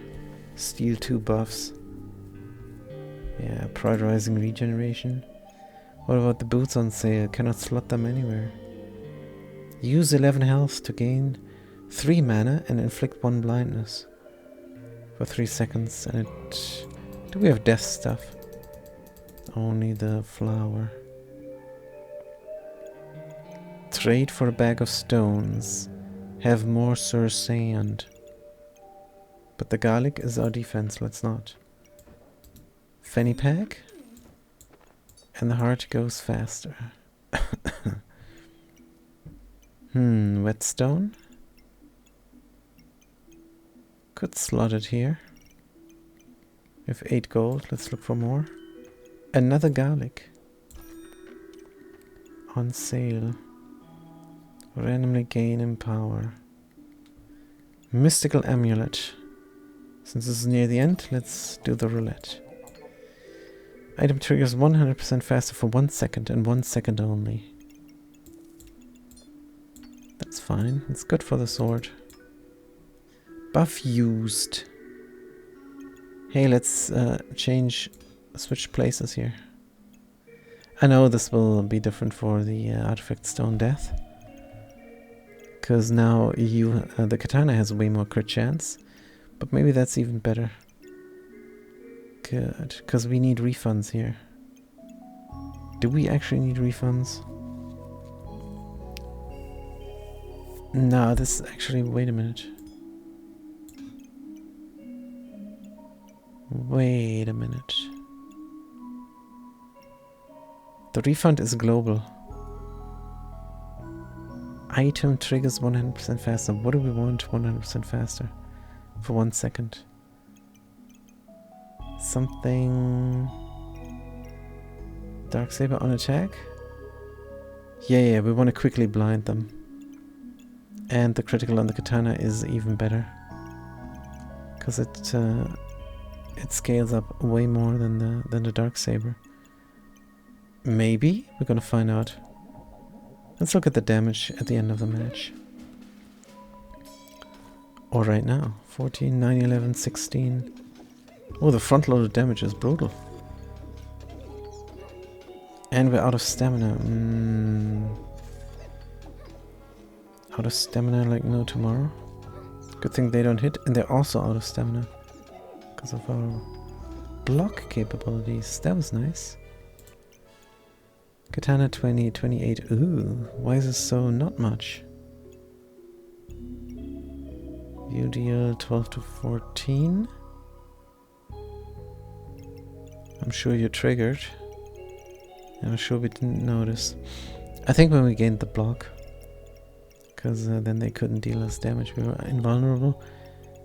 Steal 2 buffs. Yeah, Pride Rising regeneration. What about the boots on sale? Cannot slot them anywhere. Use 11 health to gain 3 mana and inflict 1 blindness. For 3 seconds. And it... Do we have death stuff? Only the flower. Trade for a bag of stones. Have more Sir Sand. But the garlic is our defense, let's not. Fanny pack. And the heart goes faster. Whetstone. Could slot it here. We have 8 gold, let's look for more. Another garlic. On sale. Randomly gain in power. Mystical amulet. Since this is near the end, let's do the roulette. Item triggers 100% faster for 1 second and 1 second only. That's fine. It's good for the sword. Buff used. Hey, let's switch places here. I know this will be different for the artifact stone death. Because now the katana has way more crit chance. But maybe that's even better. Good. Because we need refunds here. Do we actually need refunds? No, this actually, wait a minute. Wait a minute. The refund is global. Item triggers 100% faster. What do we want 100% faster? For 1 second. Something... Darksaber on attack? Yeah, we want to quickly blind them. And the critical on the katana is even better. Because it scales up way more than the Darksaber. Maybe? We're gonna find out. Let's look at the damage at the end of the match. Or right now. 14, 9, 11, 16. Oh, the front-loaded damage is brutal. And we're out of stamina. Out of stamina like no tomorrow. Good thing they don't hit. And they're also out of stamina. Because of our block capabilities. That was nice. Katana 20, 28. Ooh, why is this so not much? You deal 12 to 14. I'm sure you're triggered. I'm sure we didn't notice. I think when we gained the block. Because then they couldn't deal us damage. We were invulnerable.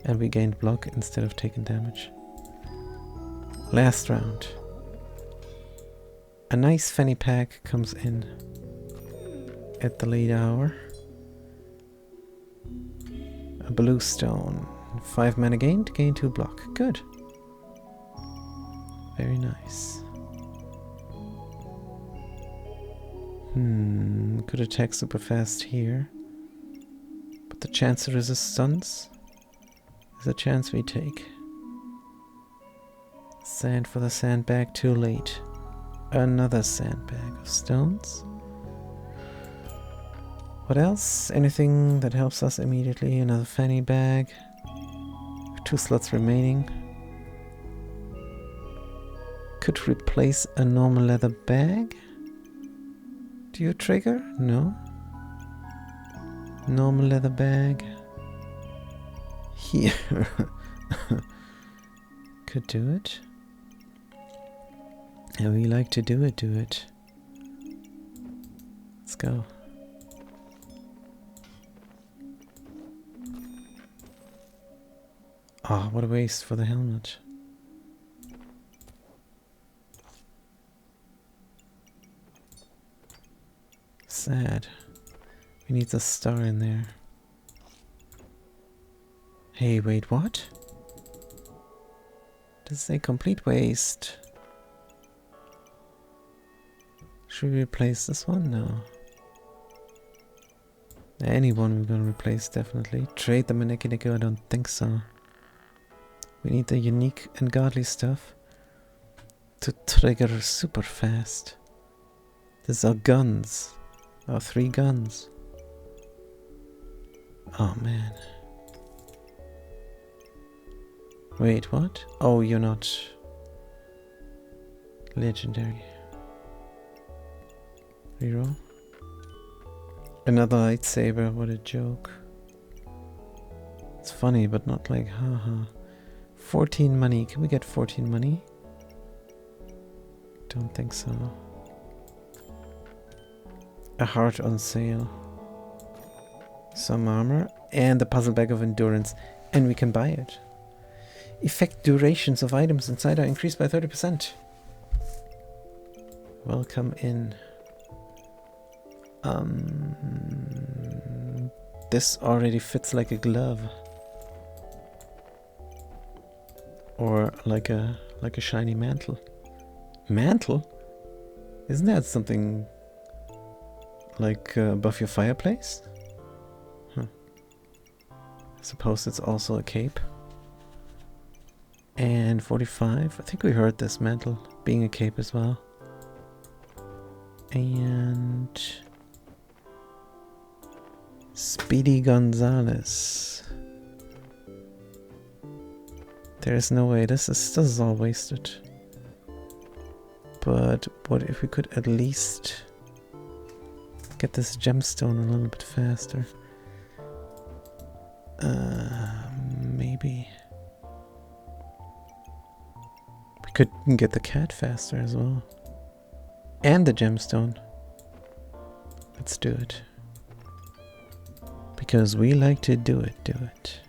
And we gained block instead of taking damage. Last round. A nice fanny pack comes in at the late hour. A blue stone. 5 mana gained, gain 2 block. Good. Very nice. Could attack super fast here. But the chance to resist stuns is a chance we take. Sand for the sandbag, too late. Another sandbag of stones. What else? Anything that helps us immediately? Another fanny bag. 2 slots remaining. Could replace a normal leather bag. Do you trigger? No. Normal leather bag. Here. Could do it. And we like to do it. Let's go. Ah, oh, what a waste for the helmet. Sad. We need the star in there. Hey, wait, what? Does it say complete waste? Should we replace this one? No. Anyone we're gonna replace, definitely. Trade the Maneki Neko? I don't think so. We need the unique and godly stuff to trigger super fast. These are guns. Our 3 guns. Oh man. Wait, what? Oh, you're not legendary. Reroll. Another lightsaber, what a joke. It's funny, but not like haha. 14 money. Can we get 14 money? Don't think so. A heart on sale. Some armor. And the puzzle bag of endurance. And we can buy it. Effect durations of items inside are increased by 30%. Welcome in. This already fits like a glove. Or like a shiny mantle. Mantle? Isn't that something like above your fireplace? Huh. I suppose it's also a cape. And 45. I think we heard this mantle being a cape as well. And Speedy Gonzalez. There is no way. This is all wasted. But what if we could at least get this gemstone a little bit faster? Maybe. We could get the cat faster as well. And the gemstone. Let's do it. Because we like to do it.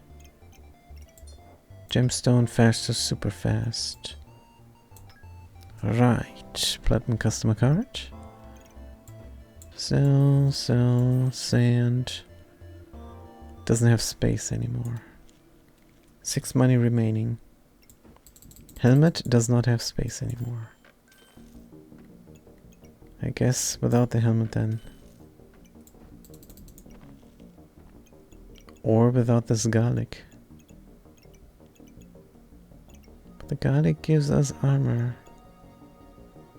Gemstone faster, super fast. Right. Platinum customer card. Sell, sand. Doesn't have space anymore. 6 money remaining. Helmet does not have space anymore. I guess without the helmet then. Or without this garlic. But the garlic gives us armor.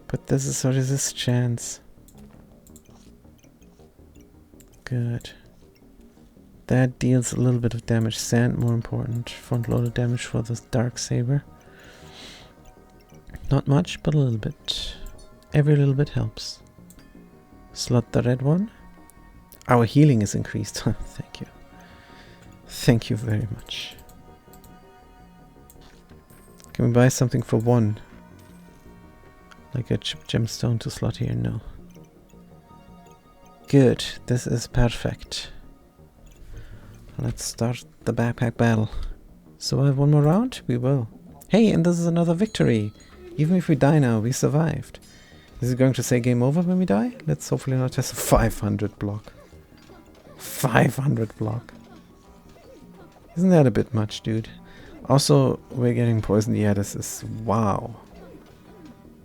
But this is what is this chance. Good. That deals a little bit of damage. Sand more important. Front loaded damage for this dark saber. Not much, but a little bit. Every little bit helps. Slot the red one. Our healing is increased. Thank you. Thank you very much. Can we buy something for 1? Like a gemstone to slot here? No. Good. This is perfect. Let's start the backpack battle. So I have 1 more round? We will. Hey, and this is another victory. Even if we die now, we survived. Is it going to say game over when we die? Let's hopefully not test a 500 block. 500 block. Isn't that a bit much, dude? Also, we're getting poisoned. Yeah, this is wow.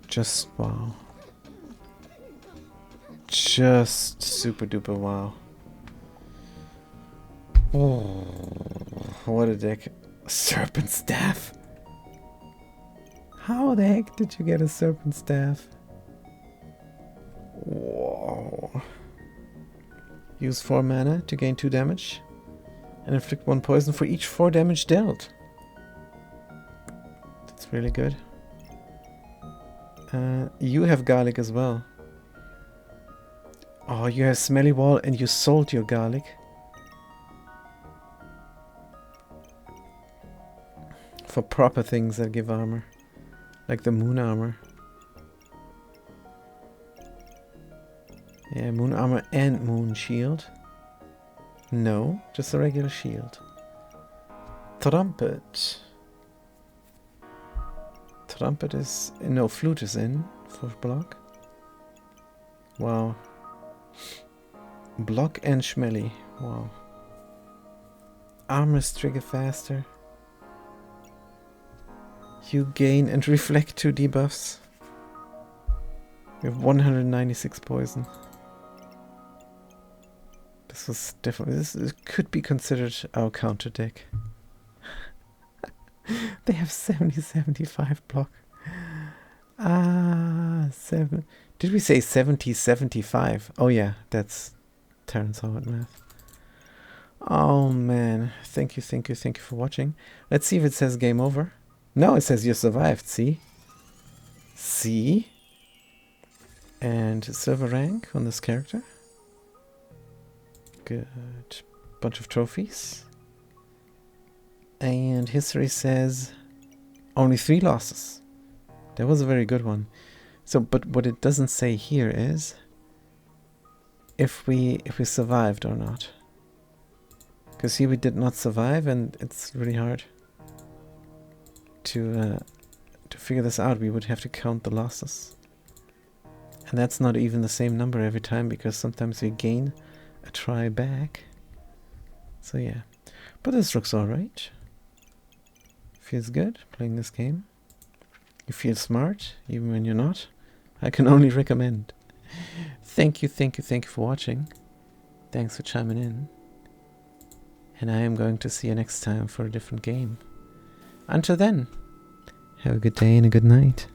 Just wow. Just super duper wow. Oh, what a deck. Serpent staff. How the heck did you get a serpent staff? Whoa. Use 4 mana to gain 2 damage. And inflict 1 poison for each 4 damage dealt. That's really good. You have garlic as well. Oh, you have smelly wall and you sold your garlic. For proper things that give armor. Like the moon armor. Yeah, moon armor and moon shield. No, just a regular shield. Trumpet. Trumpet is... no, flute is in for block. Wow. Block and Schmelly. Wow. Armors trigger faster. You gain and reflect 2 debuffs. We have 196 poison. This was definitely... this could be considered our counter deck. They have 70-75 block. Ah, 7. Did we say 70-75? Oh yeah, that's Terrence Howard math. Oh man, thank you for watching. Let's see if it says game over. No, it says you survived, see? See? And silver rank on this character. Good. Bunch of trophies. And history says only 3 losses. That was a very good one. So, but what it doesn't say here is if we survived or not. Because here we did not survive, and it's really hard to figure this out. We would have to count the losses. And that's not even the same number every time, because sometimes we gain a try back. So yeah. But this looks alright. Feels good playing this game. You feel smart, even when you're not. I can only recommend. Thank you for watching. Thanks for chiming in. And I am going to see you next time for a different game. Until then, have a good day and a good night.